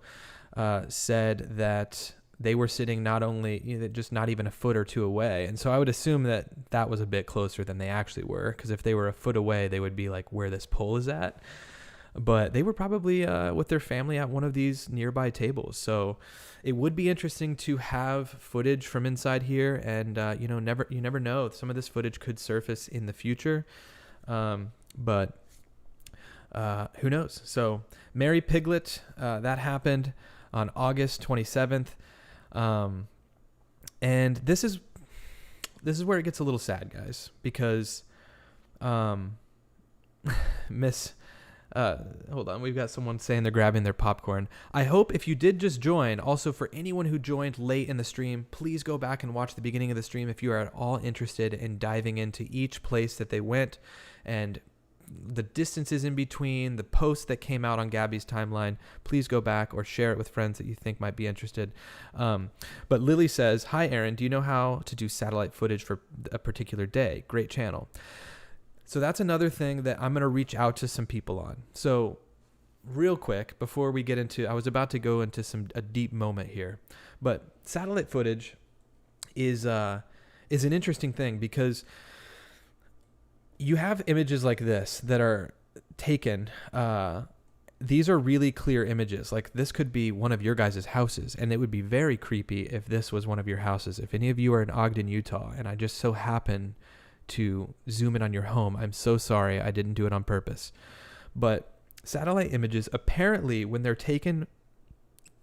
said that they were sitting not only, just not even a foot or two away. And so I would assume that that was a bit closer than they actually were, because if they were a foot away, they would be like where this pole is at. But they were probably with their family at one of these nearby tables. So it would be interesting to have footage from inside here. And, you never know. Some of this footage could surface in the future. But who knows? So Mary Piglet, that happened on August 27th. And this is where it gets a little sad, guys, because hold on, we've got someone saying they're grabbing their popcorn. I hope if you did just join, also for anyone who joined late in the stream, please go back and watch the beginning of the stream if you are at all interested in diving into each place that they went and the distances in between, the posts that came out on Gabby's timeline. Please go back or share it with friends that you think might be interested. But Lily says, hi, Aaron, do you know how to do satellite footage for a particular day? Great channel. So that's another thing that I'm going to reach out to some people on. So real quick, before we get into, I was about to go into a deep moment here, but satellite footage is an interesting thing because you have images like this that are taken. These are really clear images. Like this could be one of your guys' houses, and it would be very creepy if this was one of your houses. If any of you are in Ogden, Utah, and I just so happen to zoom in on your home, I'm so sorry. I didn't do it on purpose. But satellite images, apparently when they're taken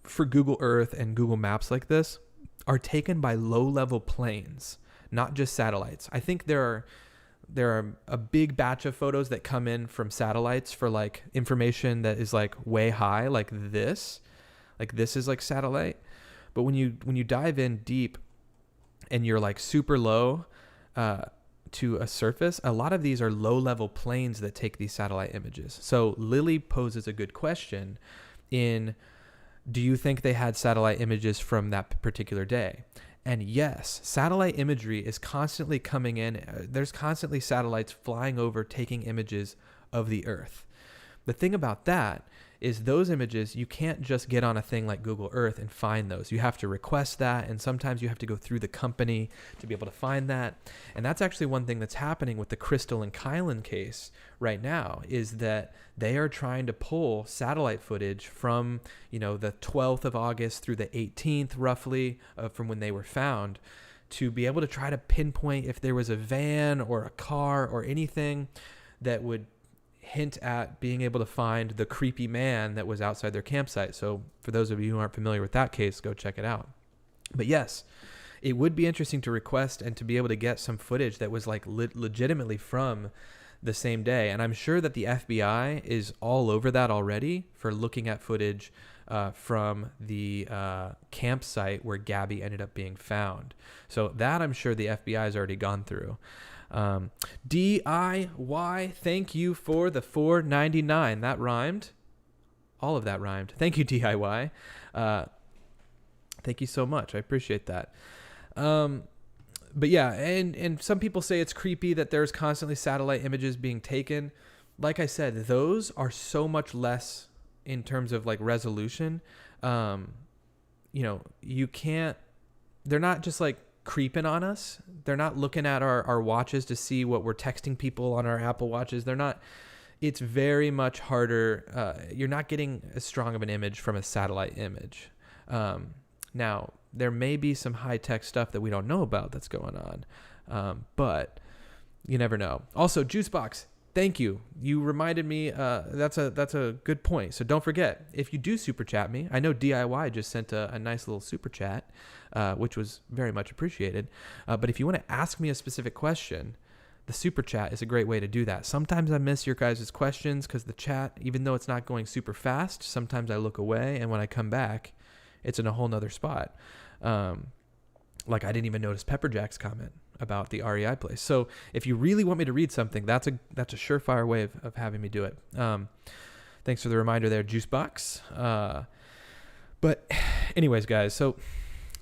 for Google Earth and Google Maps like this, are taken by low-level planes, not just satellites. I think there are a big batch of photos that come in from satellites for like information that is like way high, like this is like satellite. But when you dive in deep and you're like super low, to a surface, a lot of these are low-level planes that take these satellite images. So Lily poses a good question do you think they had satellite images from that particular day? And yes, satellite imagery is constantly coming in. There's constantly satellites flying over, taking images of the Earth. The thing about that is those images, you can't just get on a thing like Google Earth and find those. You have to request that, and sometimes you have to go through the company to be able to find that. And that's actually one thing that's happening with the Crystal and Kylan case right now, is that they are trying to pull satellite footage from, the 12th of August through the 18th, roughly, from when they were found, to be able to try to pinpoint if there was a van or a car or anything that would hint at being able to find the creepy man that was outside their campsite. So for those of you who aren't familiar with that case, go check it out. But yes, it would be interesting to request and to be able to get some footage that was like legitimately from the same day. And I'm sure that the FBI is all over that already for looking at footage from the campsite where Gabby ended up being found. So that I'm sure the FBI has already gone through. DIY, thank you for the $4.99. That rhymed. All of that rhymed. Thank you, DIY. Thank you so much. I appreciate that. But yeah, and some people say it's creepy that there's constantly satellite images being taken. Like I said, those are so much less in terms of like resolution. You can't, they're not just like creeping on us. They're not looking at our watches to see what we're texting people on our Apple Watches. They're not. It's very much harder. You're not getting as strong of an image from a satellite image. Now, there may be some high-tech stuff that we don't know about that's going on, but you never know. Also, Juicebox, thank you. You reminded me. That's a good point. So don't forget, if you do super chat me, I know DIY just sent a nice little super chat, which was very much appreciated. But if you want to ask me a specific question, the super chat is a great way to do that. Sometimes I miss your guys' questions because the chat, even though it's not going super fast, sometimes I look away, and when I come back, it's in a whole nother spot. Like I didn't even notice Pepperjack's comment about the REI place. So if you really want me to read something, that's a surefire way of having me do it. Thanks for the reminder there, Juicebox. But anyways, guys, so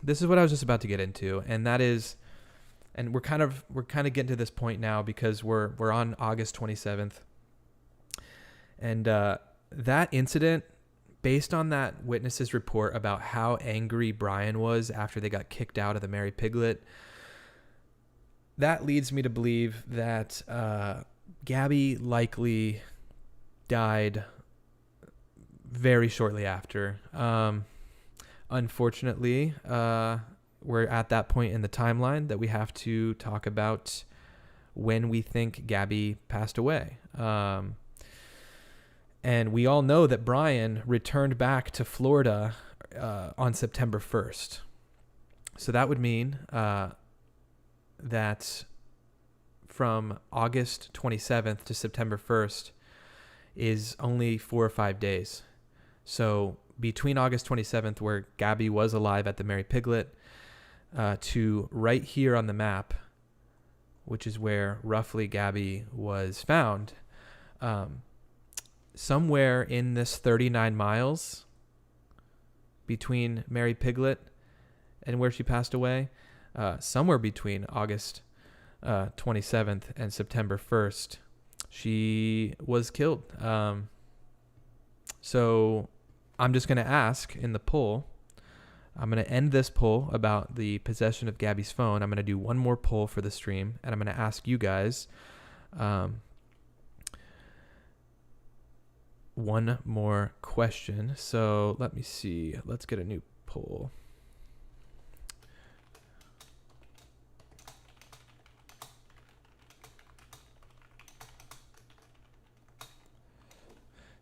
this is what I was just about to get into, and that is, and we're kind of getting to this point now because we're on August 27th, and that incident, based on that witness's report about how angry Brian was after they got kicked out of the Mary Piglet, that leads me to believe that Gabby likely died very shortly after. Unfortunately, we're at that point in the timeline that we have to talk about when we think Gabby passed away. And we all know that Brian returned back to Florida on September 1st. So that would mean that from August 27th to September 1st is only 4 or 5 days. So between August 27th, where Gabby was alive at the Mary Piglet, to right here on the map, which is where roughly Gabby was found, somewhere in this 39 miles between Mary Piglet and where she passed away, somewhere between August 27th and September 1st, she was killed. So I'm just going to ask in the poll, I'm going to end this poll about the possession of Gabby's phone. I'm going to do one more poll for the stream, and I'm going to ask you guys one more question. So let me see. Let's get a new poll.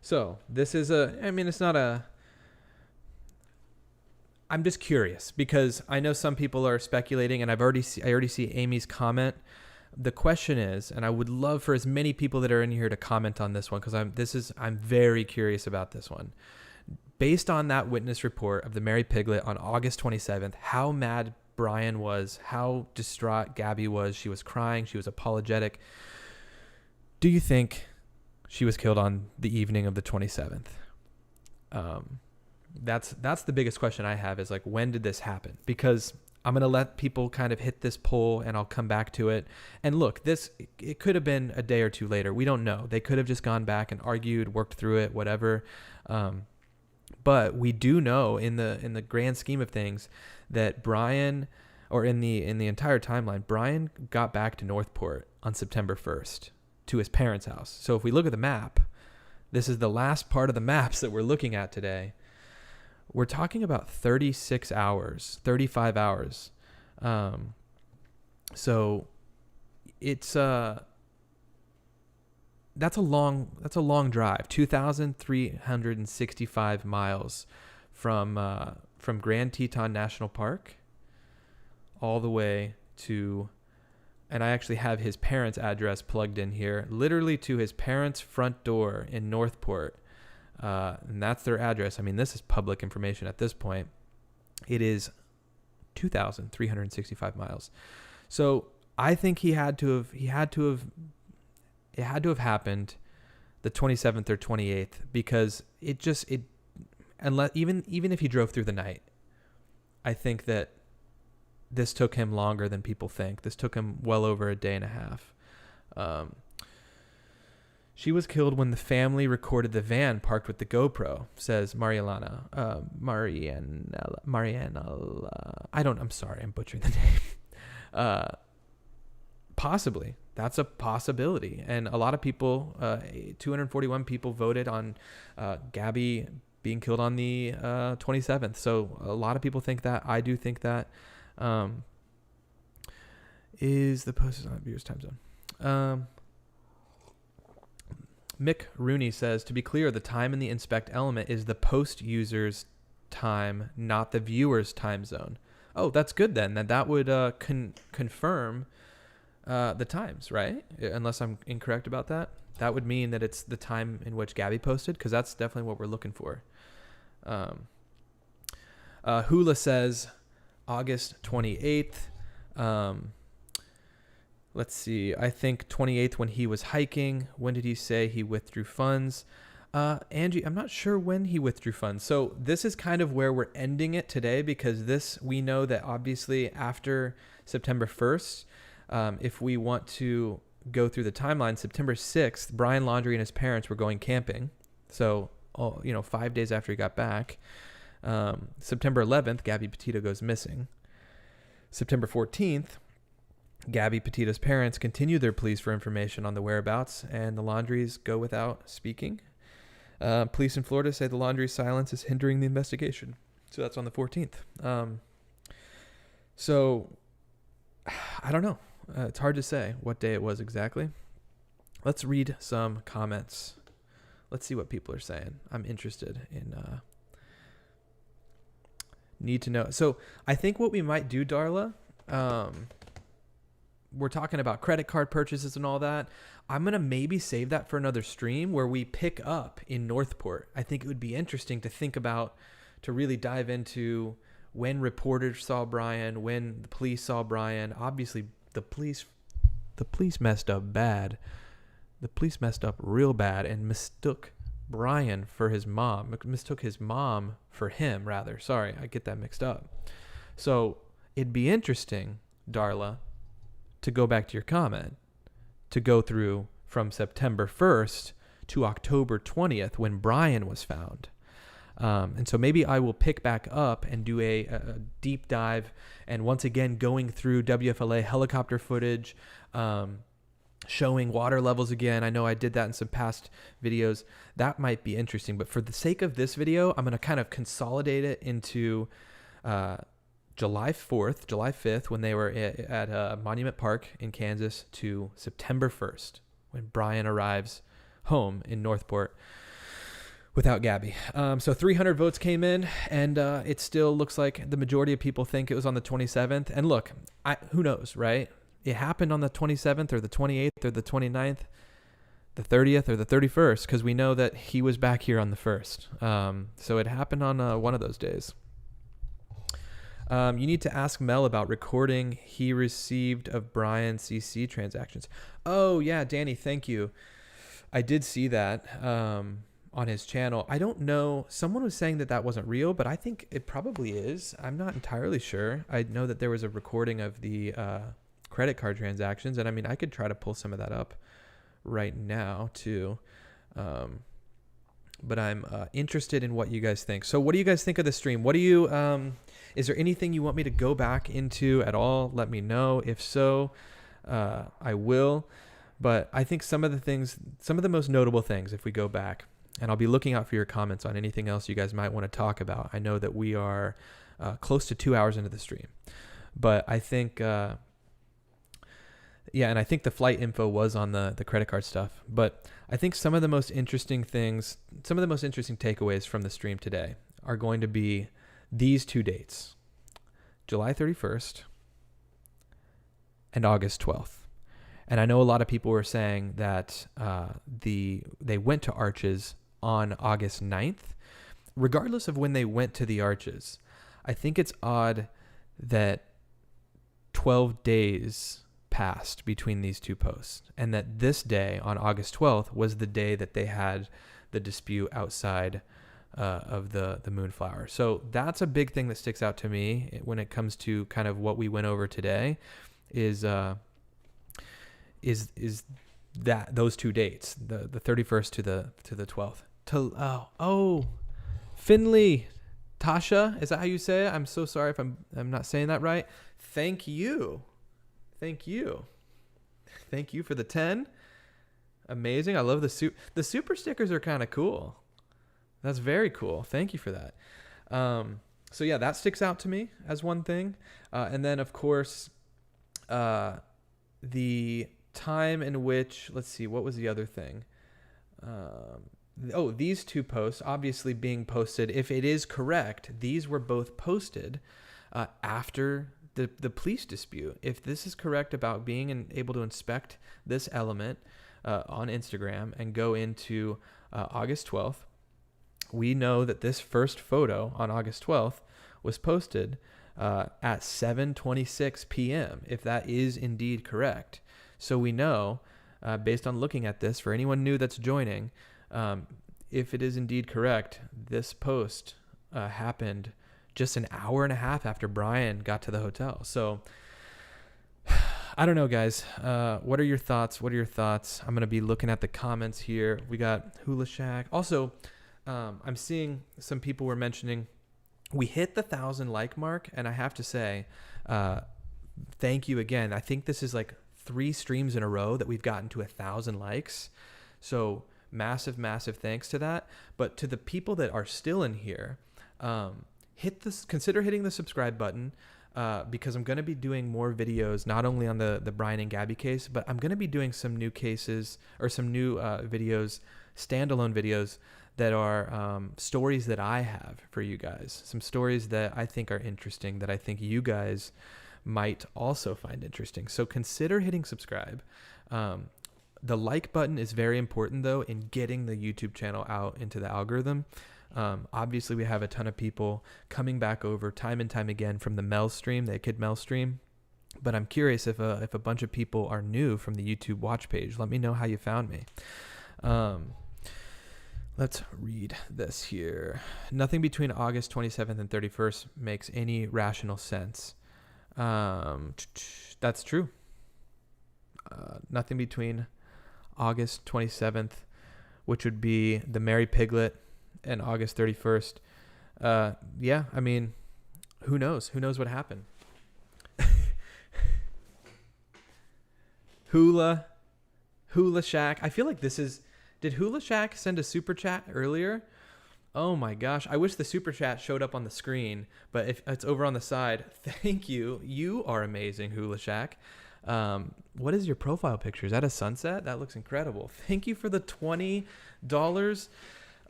So this is it's not a, I'm just curious because I know some people are speculating, and I already see Amy's comment. The question is, and I would love for as many people that are in here to comment on this one, because I'm very curious about this one. Based on that witness report of the Mary Piglet on August 27th, how mad Brian was, how distraught Gabby was. She was crying. She was apologetic. Do you think she was killed on the evening of the 27th? That's the biggest question I have, is like, when did this happen? Because I'm going to let people kind of hit this poll, and I'll come back to it. And look, it could have been a day or two later. We don't know. They could have just gone back and argued, worked through it, whatever. But we do know in the grand scheme of things that Brian, or in the entire timeline, Brian got back to Northport on September 1st to his parents' house. So if we look at the map, this is the last part of the maps that we're looking at today. We're talking about 36 hours, 35 hours. So it's that's a long drive, 2,365 miles from Grand Teton National Park all the way to, and I actually have his parents' address plugged in here, literally to his parents' front door in Northport. And that's their address. I mean, this is public information at this point. It is 2,365 miles. So I think it had to have happened the 27th or 28th, because unless even if he drove through the night, I think that this took him longer than people think. This took him well over a day and a half. She was killed when the family recorded the van parked with the GoPro, says Mariana. I'm sorry, I'm butchering the name. Possibly. That's a possibility. And a lot of people, 241 people voted on Gabby being killed on the 27th. So a lot of people think that. I do think that. Is the post on viewers time zone? Mick Rooney says, to be clear, the time in the inspect element is the post user's time, not the viewer's time zone. Oh, that's good then. That would confirm the times, right? Unless I'm incorrect about that. That would mean that it's the time in which Gabby posted, because that's definitely what we're looking for. Hula says August 28th. Let's see. I think 28th when he was hiking. When did he say he withdrew funds? Angie, I'm not sure when he withdrew funds. So this is kind of where we're ending it today, because we know that obviously after September 1st, if we want to go through the timeline, September 6th, Brian Laundrie and his parents were going camping. So, 5 days after he got back. September 11th, Gabby Petito goes missing. September 14th, Gabby Petito's parents continue their pleas for information on the whereabouts, and the Laundries go without speaking. Police in Florida say the Laundrie's silence is hindering the investigation. So that's on the 14th. So I don't know. It's hard to say what day it was exactly. Let's read some comments. Let's see what people are saying. I'm interested in need to know. So I think what we might do, Darla, we're talking about credit card purchases and all that. I'm going to maybe save that for another stream where we pick up in Northport. I think it would be interesting to think about, to really dive into when reporters saw Brian, when the police saw Brian. Obviously, the police messed up bad. The police messed up real bad and mistook Brian for his mom. Mistook his mom for him, rather. Sorry, I get that mixed up. So it'd be interesting, Darla, to go back to your comment, to go through from September 1st to October 20th when Brian was found. And so maybe I will pick back up and do a deep dive, and once again going through WFLA helicopter footage, showing water levels again. I know I did that in some past videos. That might be interesting, but for the sake of this video, I'm going to kind of consolidate it into July 5th, when they were at Monument Park in Kansas, to September 1st, when Brian arrives home in Northport without Gabby. So 300 votes came in, and it still looks like the majority of people think it was on the 27th. And look, who knows, right? It happened on the 27th or the 28th or the 29th, the 30th or the 31st, because we know that he was back here on the 1st. So it happened on one of those days. You need to ask Mel about recording he received of Brian CC transactions. Oh, yeah, Danny, thank you. I did see that on his channel. I don't know. Someone was saying that wasn't real, but I think it probably is. I'm not entirely sure. I know that there was a recording of the credit card transactions, and I mean, I could try to pull some of that up right now too. But I'm interested in what you guys think. So what do you guys think of the stream? What do you, is there anything you want me to go back into at all? Let me know. If so, I will. But I think some of the most notable things, if we go back, and I'll be looking out for your comments on anything else you guys might want to talk about. I know that we are close to 2 hours into the stream, but I think, and I think the flight info was on the credit card stuff. But I think some of the most interesting things, some of the most interesting takeaways from the stream today are going to be these two dates, July 31st and August 12th. And I know a lot of people were saying that they went to Arches on August 9th. Regardless of when they went to the Arches, I think it's odd that 12 days passed between these two posts, and that this day on August 12th was the day that they had the dispute outside of the Moonflower. So that's a big thing that sticks out to me when it comes to kind of what we went over today, is that those two dates, the 31st to the 12th. Finley, Tasha, is that how you say it? I'm so sorry if I'm not saying that right. Thank you Thank you. Thank you for the 10. Amazing. I love the super stickers are kind of cool. That's very cool. Thank you for that. So yeah, that sticks out to me as one thing. And then of course, the time in which, let's see, what was the other thing? These two posts obviously being posted. If it is correct, these were both posted after the police dispute. If this is correct about being able to inspect this element on Instagram and go into August 12th, we know that this first photo on August 12th was posted at 7:26 p.m. if that is indeed correct. So we know, based on looking at this, for anyone new that's joining, if it is indeed correct, this post happened just an hour and a half after Brian got to the hotel. So I don't know, guys. What are your thoughts? I'm going to be looking at the comments here. We got Hula Shack. Also, I'm seeing some people were mentioning we hit the 1,000 like mark, and I have to say, thank you again. I think this is like 3 streams in a row that we've gotten to 1,000 likes. So massive thanks to that. But to the people that are still in here, consider hitting the subscribe button, because I'm going to be doing more videos, not only on the Brian and Gabby case, but I'm going to be doing some new cases or some new videos, standalone videos that are stories that I have for you guys. Some stories that I think are interesting, that I think you guys might also find interesting. So consider hitting subscribe. The like button is very important, though, in getting the YouTube channel out into the algorithm. Obviously, we have a ton of people coming back over time and time again from the Mel stream, the Kid Mel stream. But I'm curious if a bunch of people are new from the YouTube watch page. Let me know how you found me. Let's read this here. Nothing between August 27th and 31st makes any rational sense. That's true. Nothing between August 27th, which would be the Mary Piglet, and August 31st. Yeah, I mean, who knows? Who knows what happened? Hula Shack. I feel like this is... Did Hula Shack send a super chat earlier? Oh my gosh. I wish the super chat showed up on the screen, but if it's over on the side, thank you. You are amazing, Hula Shack. What is your profile picture? Is that a sunset? That looks incredible. Thank you for the $20.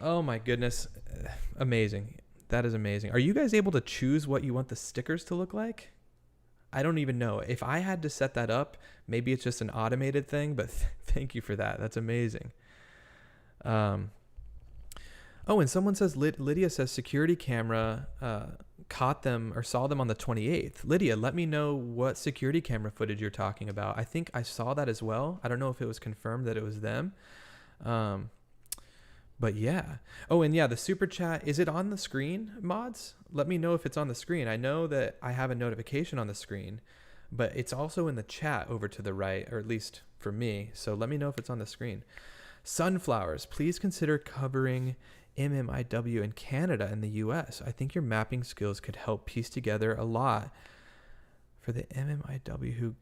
Oh my goodness. Amazing. That is amazing. Are you guys able to choose what you want the stickers to look like? I don't even know. If I had to set that up, maybe it's just an automated thing, but thank you for that. That's amazing. And someone says, Lydia says security camera caught them or saw them on the 28th. Lydia, let me know what security camera footage you're talking about. I think I saw that as well. I don't know if it was confirmed that it was them. But yeah. Oh, and yeah, the super chat, is it on the screen, mods? Let me know if it's on the screen. I know that I have a notification on the screen, but it's also in the chat over to the right, or at least for me. So let me know if it's on the screen. Sunflowers, please consider covering MMIW in Canada and the US. I think your mapping skills could help piece together a lot for the MMIW who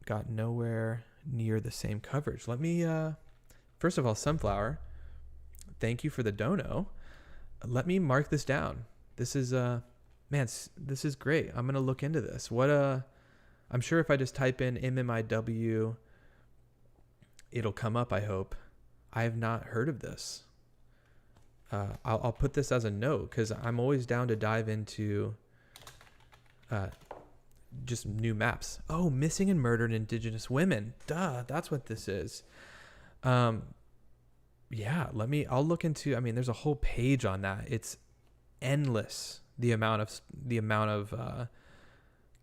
got nowhere near the same coverage. Let me, first of all, Sunflower, thank you for the dono. Let me mark this down. This is, this is great. I'm going to look into this. I'm sure if I just type in MMIW, it'll come up, I hope. I have not heard of this. I'll put this as a note because I'm always down to dive into just new maps. Oh, missing and murdered Indigenous women. Duh, that's what this is. Yeah, I'll look into, there's a whole page on that. It's endless, the amount of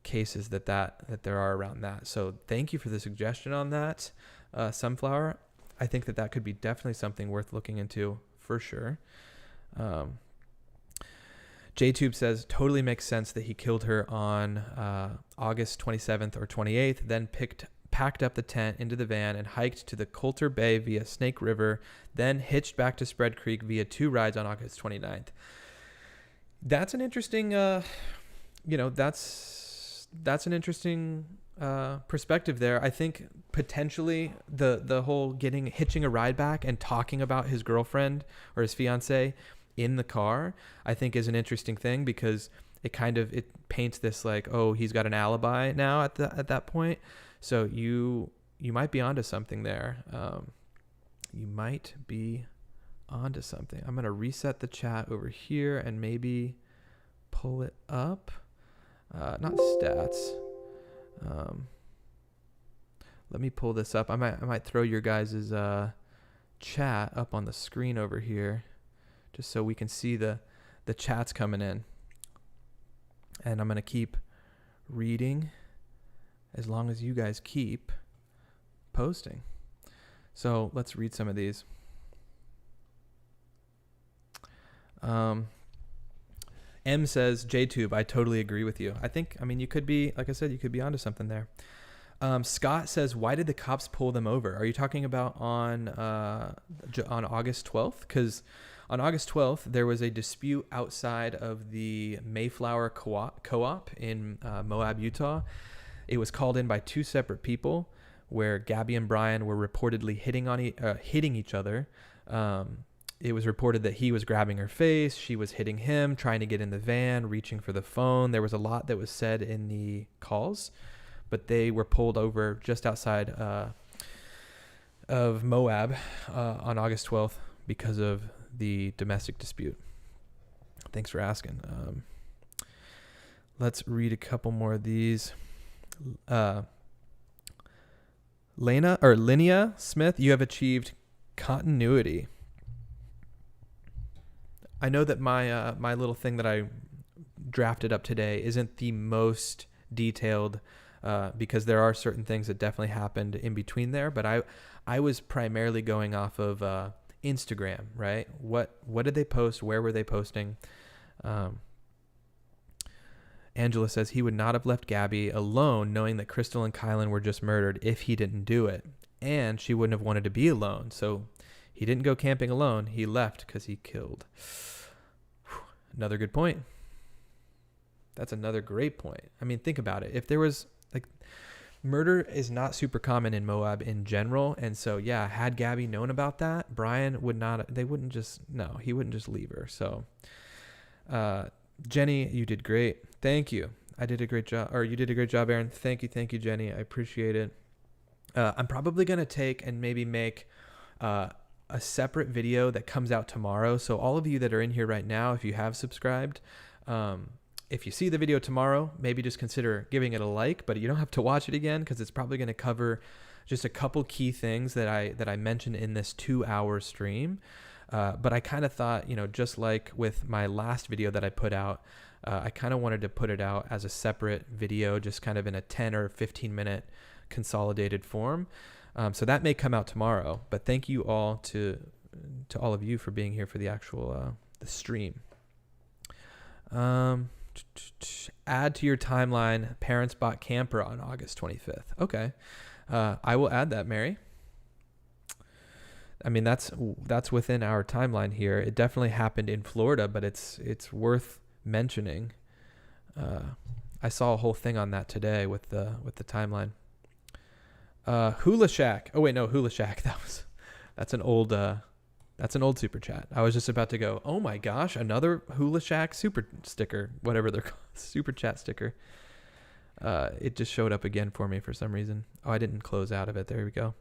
cases that there are around that. So thank you for the suggestion on that, Sunflower. I think that could be definitely something worth looking into for sure. JTube says, totally makes sense that he killed her on August 27th or 28th, then packed up the tent into the van and hiked to the Coulter Bay via Snake River, then hitched back to Spread Creek via 2 rides on August 29th. That's an interesting, that's an interesting perspective there. I think potentially the whole hitching a ride back and talking about his girlfriend or his fiance in the car, I think is an interesting thing, because it paints this like, oh, he's got an alibi now at that point. So you might be onto something there. You might be onto something. I'm gonna reset the chat over here and maybe pull it up. Not stats. Let me pull this up. I might throw your guys' chat up on the screen over here, just so we can see the chats coming in. And I'm gonna keep reading as long as you guys keep posting. So let's read some of these. M says, JTube, I totally agree with you. You could be, like I said, you could be onto something there. Scott says, why did the cops pull them over? Are you talking about on August 12th? Because on August 12th, there was a dispute outside of the Mayflower Co-op in Moab, Utah. It was called in by two separate people, where Gabby and Brian were reportedly hitting each other. It was reported that he was grabbing her face, she was hitting him, trying to get in the van, reaching for the phone. There was a lot that was said in the calls, but they were pulled over just outside of Moab on August 12th because of the domestic dispute. Thanks for asking. Let's read a couple more of these. Linnea Smith, you have achieved continuity. I know that my little thing that I drafted up today isn't the most detailed, because there are certain things that definitely happened in between there, but I was primarily going off of Instagram, right? What did they post? Where were they posting? Angela says he would not have left Gabby alone knowing that Crystal and Kylan were just murdered if he didn't do it. And she wouldn't have wanted to be alone. So he didn't go camping alone. He left because he killed. Another good point. That's another great point. I mean, think about it. If there was, like, murder is not super common in Moab in general. And so, yeah, had Gabby known about that, Brian would not, he wouldn't just leave her. So, Jenny, you did great. Thank you. You did a great job, Aaron. Thank you, Jenny. I appreciate it. I'm probably going to take and maybe make a separate video that comes out tomorrow. So all of you that are in here right now, if you have subscribed, if you see the video tomorrow, maybe just consider giving it a like, but you don't have to watch it again, because it's probably going to cover just a couple key things that I mentioned in this 2-hour stream. But I kind of thought, just like with my last video that I put out, I kind of wanted to put it out as a separate video, just kind of in a 10 or 15 minute consolidated form. So that may come out tomorrow, but thank you all to all of you for being here for the actual, the stream. Add to your timeline, parents bought camper on August 25th. Okay. I will add that, Mary. I mean, that's within our timeline here. It definitely happened in Florida, but it's worth mentioning. I saw a whole thing on that today with the timeline. Hula Shack. Oh wait, no, Hula Shack. That's an old super chat. I was just about to go, oh my gosh, another Hula Shack super sticker, whatever they're called, super chat sticker. It just showed up again for me for some reason. Oh, I didn't close out of it. There we go.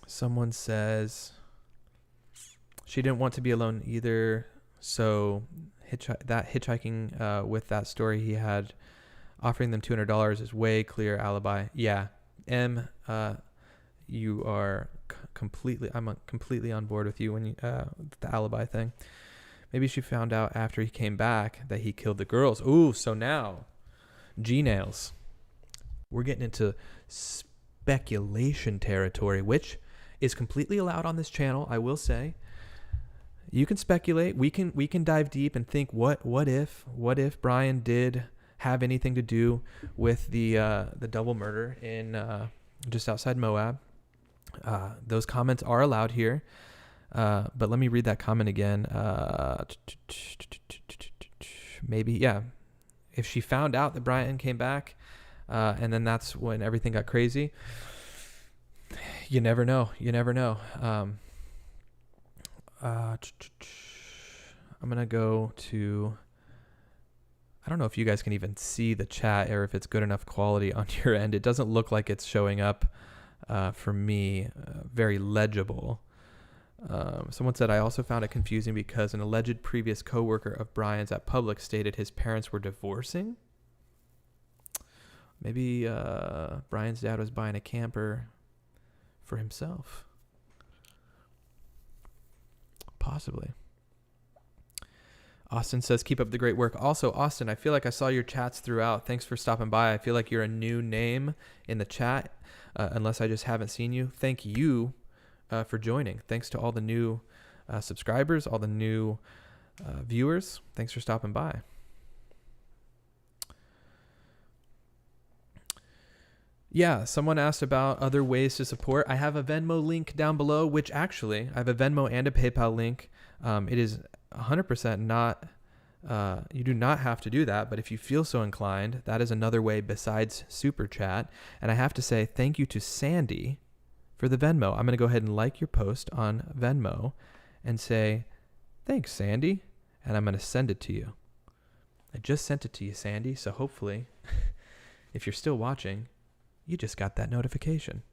Someone says she didn't want to be alone either. So hitchhiking with that story he had, offering them $200 is way clear alibi. Yeah. You are I'm completely on board with you when the alibi thing. Maybe she found out after he came back that he killed the girls. Ooh, so now G-nails. We're getting into speculation territory, which is completely allowed on this channel. I will say, you can speculate. We can dive deep and think, what if Brian did have anything to do with the double murder in just outside Moab. Those comments are allowed here, but let me read that comment again. Maybe, yeah. if she found out that Brian came back, and then that's when everything got crazy, you never know. I'm gonna go to, I don't know if you guys can even see the chat or if it's good enough quality on your end. It doesn't look like it's showing up for me, very legible. Someone said, I also found it confusing because an alleged previous coworker of Brian's at Publix stated his parents were divorcing. Maybe Brian's dad was buying a camper for himself. Possibly. Austin says, keep up the great work. Also, Austin, I feel like I saw your chats throughout. Thanks for stopping by. I feel like you're a new name in the chat, unless I just haven't seen you. Thank you for joining. Thanks to all the new subscribers, all the new viewers. Thanks for stopping by. Yeah, someone asked about other ways to support. I have a Venmo link down below, which actually, I have a Venmo and a PayPal link. It is 100% not, you do not have to do that, but if you feel so inclined, that is another way besides Super Chat. And I have to say thank you to Sandy for the Venmo. I'm going to go ahead and like your post on Venmo and say, thanks, Sandy. And I'm going to send it to you. I just sent it to you, Sandy. So hopefully, if you're still watching, you just got that notification.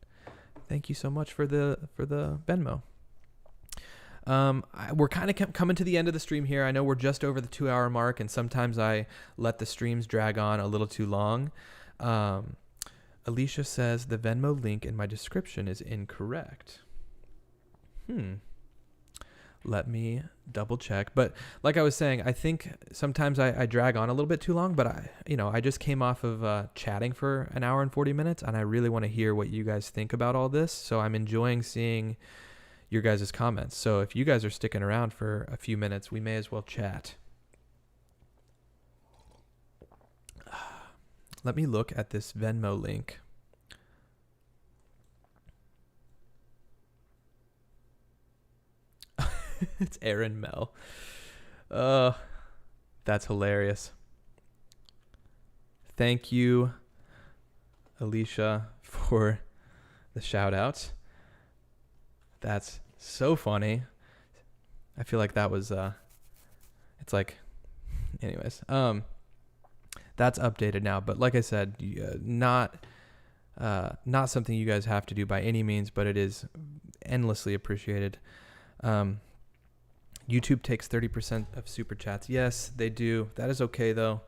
Thank you so much for the Venmo. We're kind of coming to the end of the stream here. I know we're just over the 2-hour mark, and sometimes I let the streams drag on a little too long. Alicia says the Venmo link in my description is incorrect. Let me double check. But like I was saying, I think sometimes I drag on a little bit too long, but I just came off of chatting for an hour and 40 minutes, and I really want to hear what you guys think about all this. So I'm enjoying seeing your guys' comments. So if you guys are sticking around for a few minutes, we may as well chat. Let me look at this Venmo link. It's Aaron Mel. That's hilarious. Thank you, Alicia, for the shout out. That's so funny. I feel like that was it's like, anyways, that's updated now, but like I said, not something you guys have to do by any means, but it is endlessly appreciated. YouTube takes 30% of super chats. Yes, they do. That is okay though.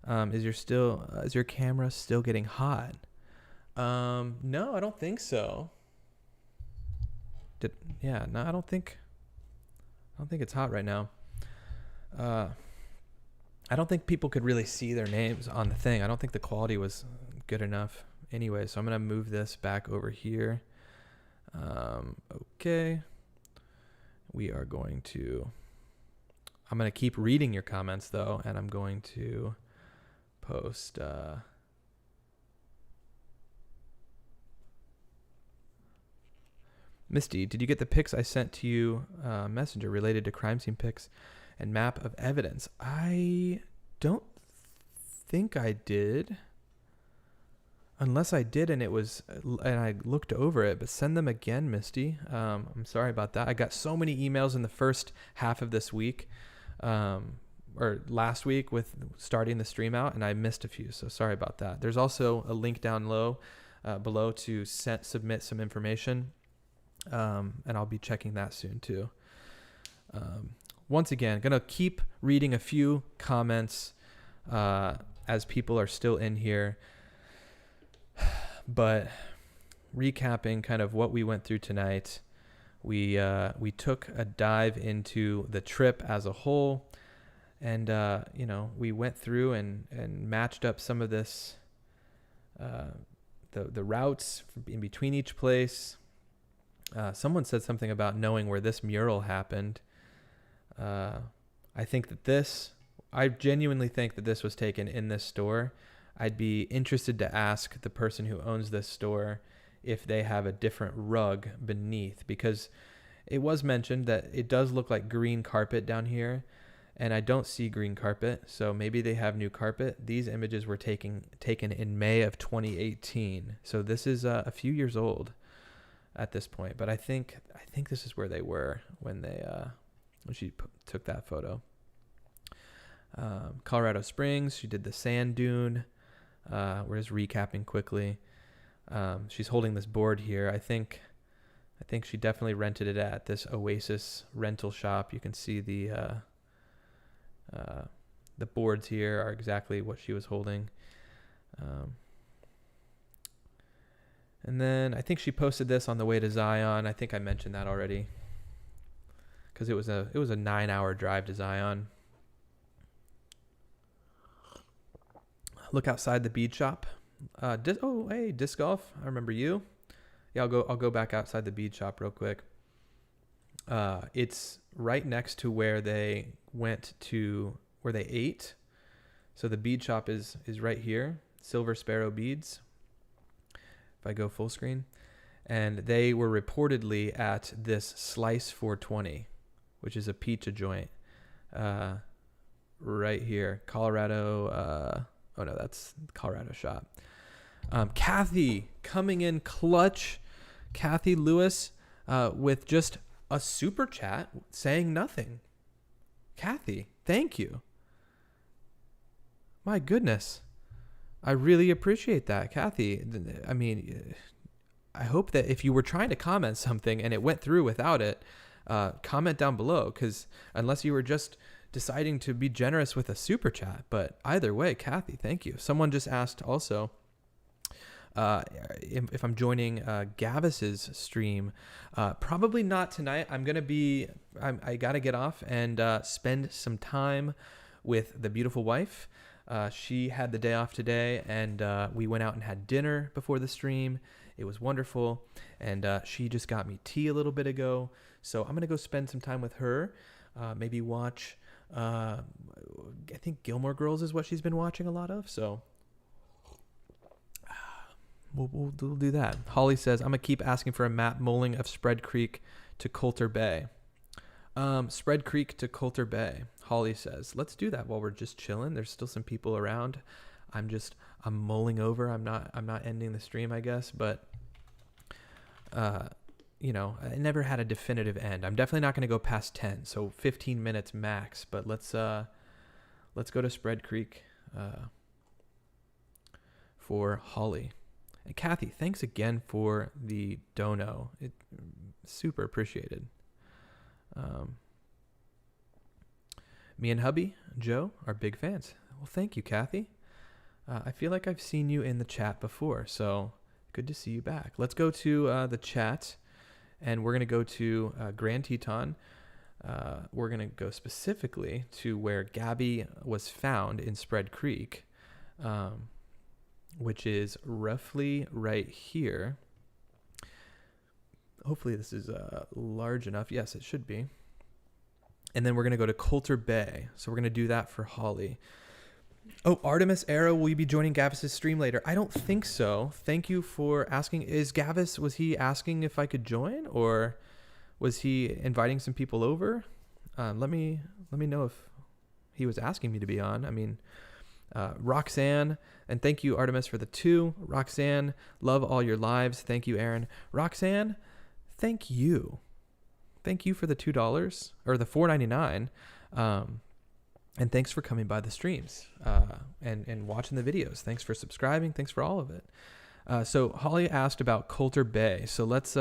Is your camera still getting hot? No, I don't think so. No, I don't think it's hot right now. I don't think people could really see their names on the thing. I don't think the quality was good enough anyway, so I'm going to move this back over here. Okay. I'm going to keep reading your comments though, and I'm going to post, Misty, did you get the pics I sent to you, Messenger, related to crime scene pics and map of evidence? I don't think I did. Unless I did and I looked over it, but send them again, Misty. I'm sorry about that. I got so many emails in the first half of this week, or last week with starting the stream out, and I missed a few, so sorry about that. There's also a link down below to submit some information. And I'll be checking that soon too. Once again, gonna keep reading a few comments as people are still in here, but recapping kind of what we went through tonight, we took a dive into the trip as a whole, and we went through and matched up some of this, the routes in between each place. Someone said something about knowing where this mural happened. I genuinely think that this was taken in this store. I'd be interested to ask the person who owns this store if they have a different rug beneath, because it was mentioned that it does look like green carpet down here. and I don't see green carpet, so maybe they have new carpet. These images were taken in May of 2018, so this is a few years old at this point. But I think this is where they were when she took that photo. Colorado Springs, she did the sand dune. We're just recapping quickly. She's holding this board here. I think she definitely rented it at this Oasis rental shop. You can see the boards here are exactly what she was holding. And then I think she posted this on the way to Zion. I think I mentioned that already, because it was a 9-hour drive to Zion. Look outside the bead shop. Hey, disc golf. I remember you. Yeah, I'll go back outside the bead shop real quick. It's right next to where they ate. So the bead shop is right here. Silver Sparrow Beads. If I go full screen, and they were reportedly at this Slice 420, which is a pizza joint, right here, Colorado. Oh no, that's Colorado shop. Kathy coming in clutch. Kathy Lewis with just a super chat saying nothing. Kathy, thank you. My goodness. I really appreciate that, Kathy. I mean, I hope that if you were trying to comment something and it went through without it, comment down below, because unless you were just deciding to be generous with a super chat. But either way, Kathy, thank you. Someone just asked also if I'm joining Gavis's stream. Probably not tonight. I got to get off and spend some time with the beautiful wife. She had the day off today, and we went out and had dinner before the stream. It was wonderful, and she just got me tea a little bit ago. So I'm going to go spend some time with her, maybe watch, I think Gilmore Girls is what she's been watching a lot of, so we'll do that. Holly says, I'm going to keep asking for a map mulling of Spread Creek to Coulter Bay. Spread Creek to Coulter Bay. Holly says, let's do that while we're just chilling. There's still some people around. I'm mulling over. I'm not ending the stream, I guess, but I never had a definitive end. I'm definitely not going to go past 10, so 15 minutes max, but let's go to Spread Creek for Holly. And Kathy, thanks again for the dono. It super appreciated. Me and hubby, Joe, are big fans. Well, thank you, Kathy. I feel like I've seen you in the chat before, so good to see you back. Let's go to the chat, and we're going to go to Grand Teton. We're going to go specifically to where Gabby was found in Spread Creek, which is roughly right here. Hopefully this is large enough. Yes, it should be. And then we're going to go to Coulter Bay. So we're going to do that for Holly. Oh, Artemis Arrow, will you be joining Gavis's stream later? I don't think so. Thank you for asking. Was he asking if I could join, or was he inviting some people over? Let me know if he was asking me to be on. I mean, Roxanne, and thank you, Artemis, for the 2. Roxanne, love all your lives. Thank you, Aaron. Roxanne, thank you. Thank you for the $2 or the $4.99. And thanks for coming by the streams and watching the videos. Thanks for subscribing. Thanks for all of it. So Holly asked about Coulter Bay. So let's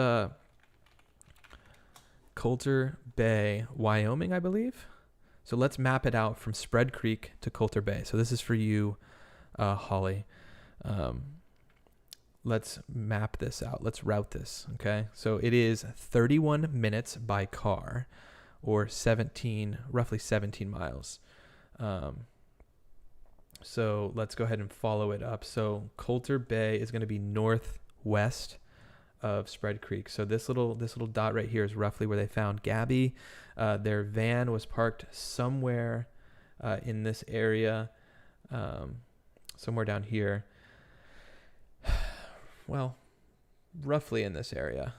Coulter Bay, Wyoming, I believe. So let's map it out from Spread Creek to Coulter Bay. So this is for you, Holly. Let's map this out. Let's route this, okay? So it is 31 minutes by car, or roughly 17 miles. So let's go ahead and follow it up. So Coulter Bay is going to be northwest of Spread Creek. So this little dot right here is roughly where they found Gabby. Their van was parked somewhere in this area, somewhere down here. Well, roughly in this area.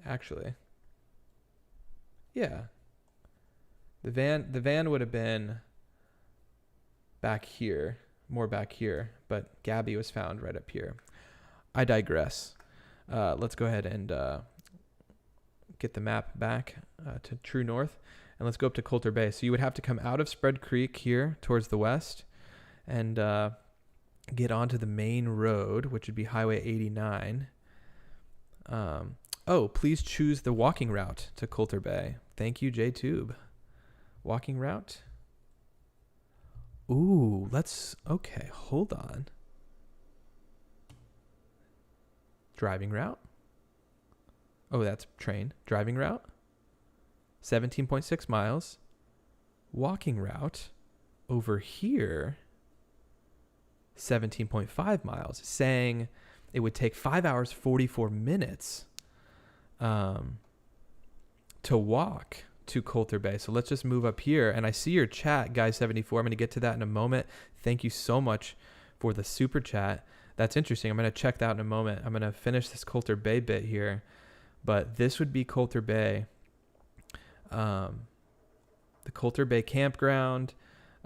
Actually, yeah. The van would have been back here, more back here, but Gabby was found right up here. I digress. Let's go ahead and get the map back to true north, and let's go up to Coulter Bay. So you would have to come out of Spread Creek here towards the west and get onto the main road, which would be Highway 89. Please choose the walking route to Coulter Bay. Thank you, JTube. Walking route. Ooh, okay, hold on. Driving route. Oh, that's train. Driving route. 17.6 miles. Walking route. Over here. 17.5 miles. Saying it would take 5 hours, 44 minutes to walk to Coulter Bay. So let's just move up here. And I see your chat, Guy74. I'm going to get to that in a moment. Thank you so much for the super chat. That's interesting. I'm going to check that out in a moment. I'm going to finish this Coulter Bay bit here. But this would be Coulter Bay. The Coulter Bay campground.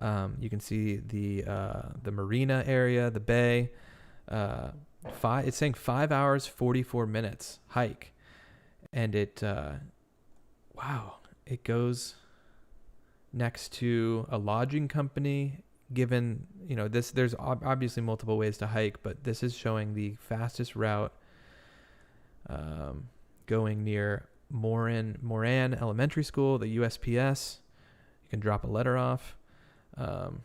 You can see the marina area, the bay. It's saying 5 hours, 44 minutes hike. And it goes next to a lodging company. Given, there's obviously multiple ways to hike, but this is showing the fastest route going near Moran Elementary School, the USPS. You can drop a letter off. And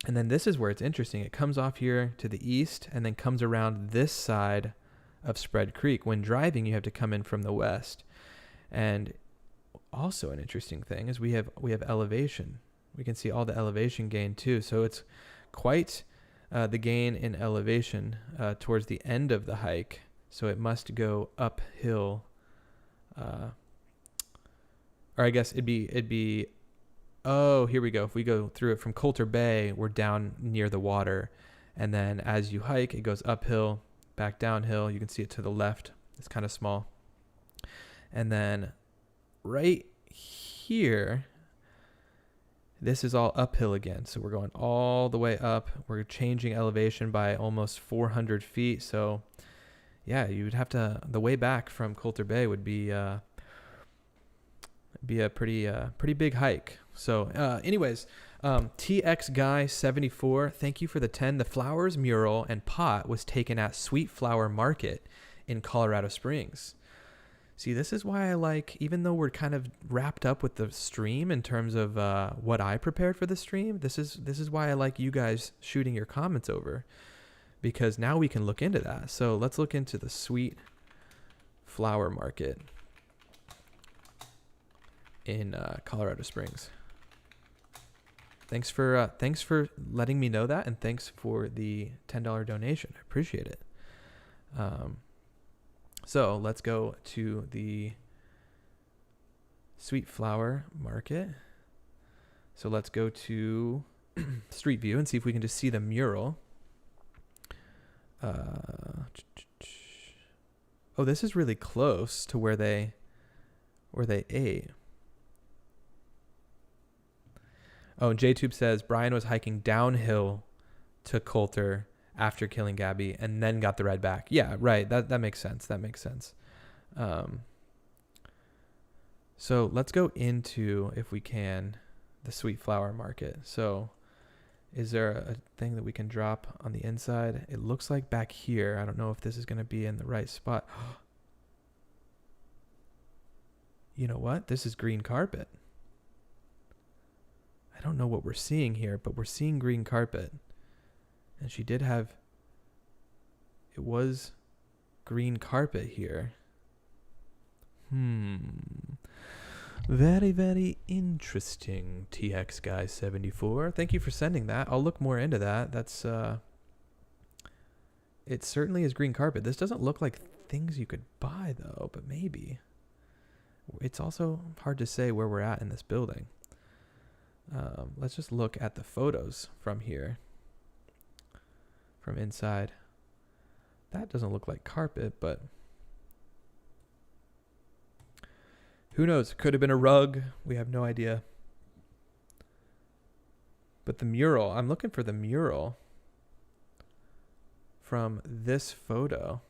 then this is where it's interesting. It comes off here to the east and then comes around this side of Spread Creek. When driving, you have to come in from the west. And also an interesting thing is we have elevation. We can see all the elevation gain too. So it's quite the gain in elevation towards the end of the hike. So it must go uphill. Or I guess it'd be oh, here we go. If we go through it from Coulter Bay, we're down near the water. And then as you hike, it goes uphill, back downhill. You can see it to the left. It's kind of small. And then right here, this is all uphill again. So we're going all the way up. We're changing elevation by almost 400 feet. So yeah, you would have to, the way back from Coulter Bay would be a pretty big hike. So anyways, TX Guy 74, thank you for the 10. The flowers mural and pot was taken at Sweet Flower Market in Colorado Springs. See, this is why I like, even though we're kind of wrapped up with the stream in terms of what I prepared for the stream, this is why I like you guys shooting your comments over, because now we can look into that. So let's look into the Sweet Flower Market in Colorado Springs. Thanks for letting me know that, and thanks for the $10 donation. I appreciate it. So let's go to the Sweet Flower Market. So let's go to Street View and see if we can just see the mural. Oh, this is really close to where they ate. Oh, and JTube says Brian was hiking downhill to Coulter after killing Gabby and then got the ride back. Yeah, right. That makes sense. So let's go into, if we can, the Sweet Flower Market. So is there a thing that we can drop on the inside? It looks like back here. I don't know if this is going to be in the right spot. You know what? This is green carpet. I don't know what we're seeing here, but we're seeing green carpet. And she did have, it was green carpet here. Very, very interesting, TX Guy 74. Thank you for sending that. I'll look more into that. That's, it certainly is green carpet. This doesn't look like things you could buy though, but maybe. It's also hard to say where we're at in this building. Let's just look at the photos from here. From inside. That doesn't look like carpet, but who knows? Could have been a rug. We have no idea. But the mural, I'm looking for the mural from this photo.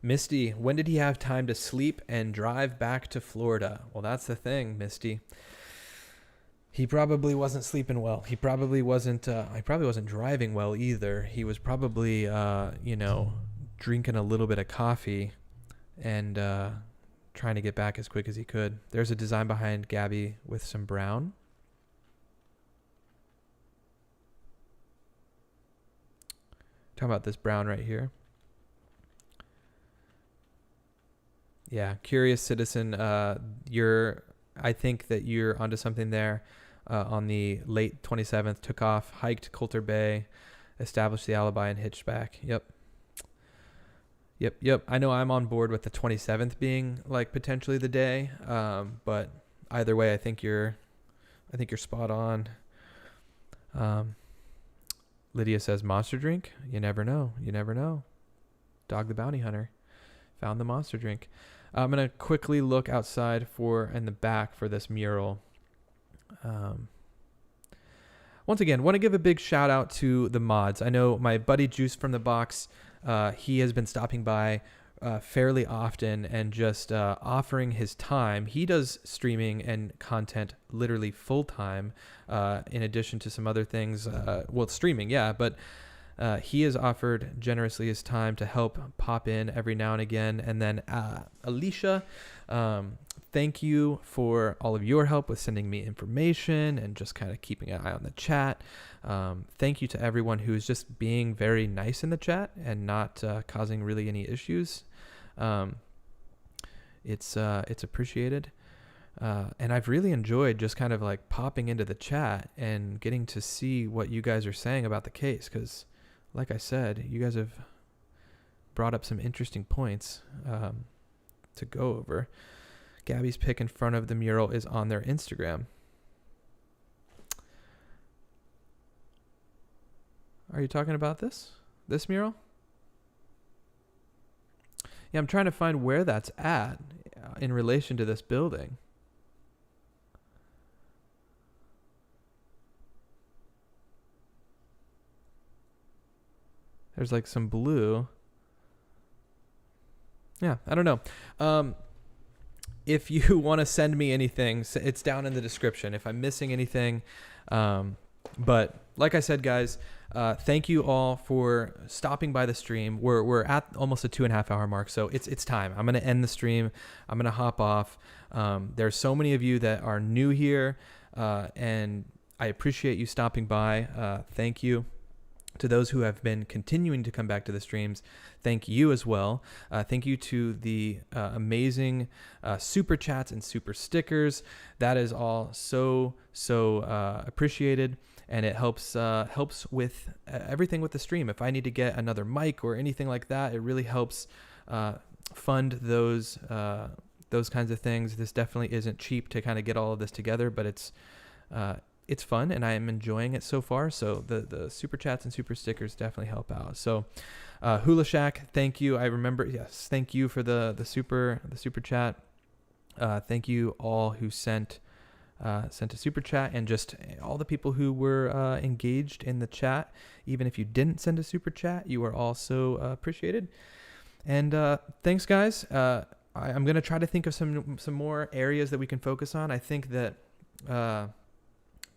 Misty, when did he have time to sleep and drive back to Florida? Well, that's the thing, Misty. He probably wasn't sleeping well. He probably wasn't driving well either. He was probably, drinking a little bit of coffee and trying to get back as quick as he could. There's a design behind Gabby with some brown. Talking about this brown right here. Yeah, curious citizen. I think that you're onto something there. On the late 27th, took off, hiked Coulter Bay, established the alibi, and hitched back. Yep. I know I'm on board with the 27th being like potentially the day. But either way, I think you're spot on. Lydia says monster drink. You never know. Dog the bounty hunter found the monster drink. I'm going to quickly look outside in the back for this mural. Once again, want to give a big shout out to the mods. I know my buddy Juice from the Box, he has been stopping by fairly often and just offering his time. He does streaming and content literally full time, in addition to some other things. Streaming, yeah, but he has offered generously his time to help pop in every now and again. And then Alicia, thank you for all of your help with sending me information and just kind of keeping an eye on the chat. Thank you to everyone who is just being very nice in the chat and not causing really any issues. It's appreciated. And I've really enjoyed just kind of like popping into the chat and getting to see what you guys are saying about the case, because like I said, you guys have brought up some interesting points to go over. Gabby's pic in front of the mural is on their Instagram. Are you talking about this mural? Yeah, I'm trying to find where that's at in relation to this building. There's like some blue. Yeah, I don't know. If you want to send me anything, it's down in the description if I'm missing anything. But like I said, guys, thank you all for stopping by the stream. We're at almost a 2.5 hour mark, so it's time. I'm going to end the stream. I'm going to hop off. There's so many of you that are new here, and I appreciate you stopping by. Thank you. To those who have been continuing to come back to the streams, thank you as well. Thank you to the amazing super chats and super stickers. That is all so appreciated, and it helps with everything with the stream. If I need to get another mic or anything like that, it really helps fund those kinds of things. This definitely isn't cheap to kind of get all of this together, but it's fun and I am enjoying it so far. So the super chats and super stickers definitely help out. So Hula Shack, thank you. I remember, yes, thank you for the super chat. Thank you all who sent a super chat, and just all the people who were engaged in the chat. Even if you didn't send a super chat, you are also appreciated. And thanks, guys. I'm going to try to think of some more areas that we can focus on. I think that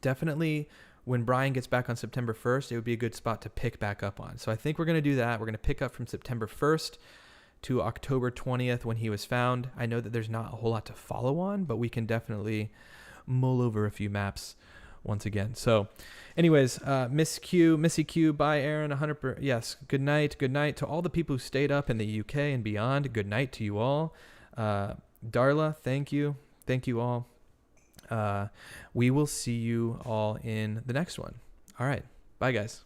definitely when Brian gets back on September 1st, it would be a good spot to pick back up on. So I think we're going to do that. We're going to pick up from September 1st to October 20th when he was found. I know that there's not a whole lot to follow on, but we can definitely mull over a few maps once again. So anyways, Missy Q, bye Aaron, 100%. Yes, good night to all the people who stayed up in the UK and beyond. Good night to you all. Darla, thank you all. We will see you all in the next one. All right. Bye, guys.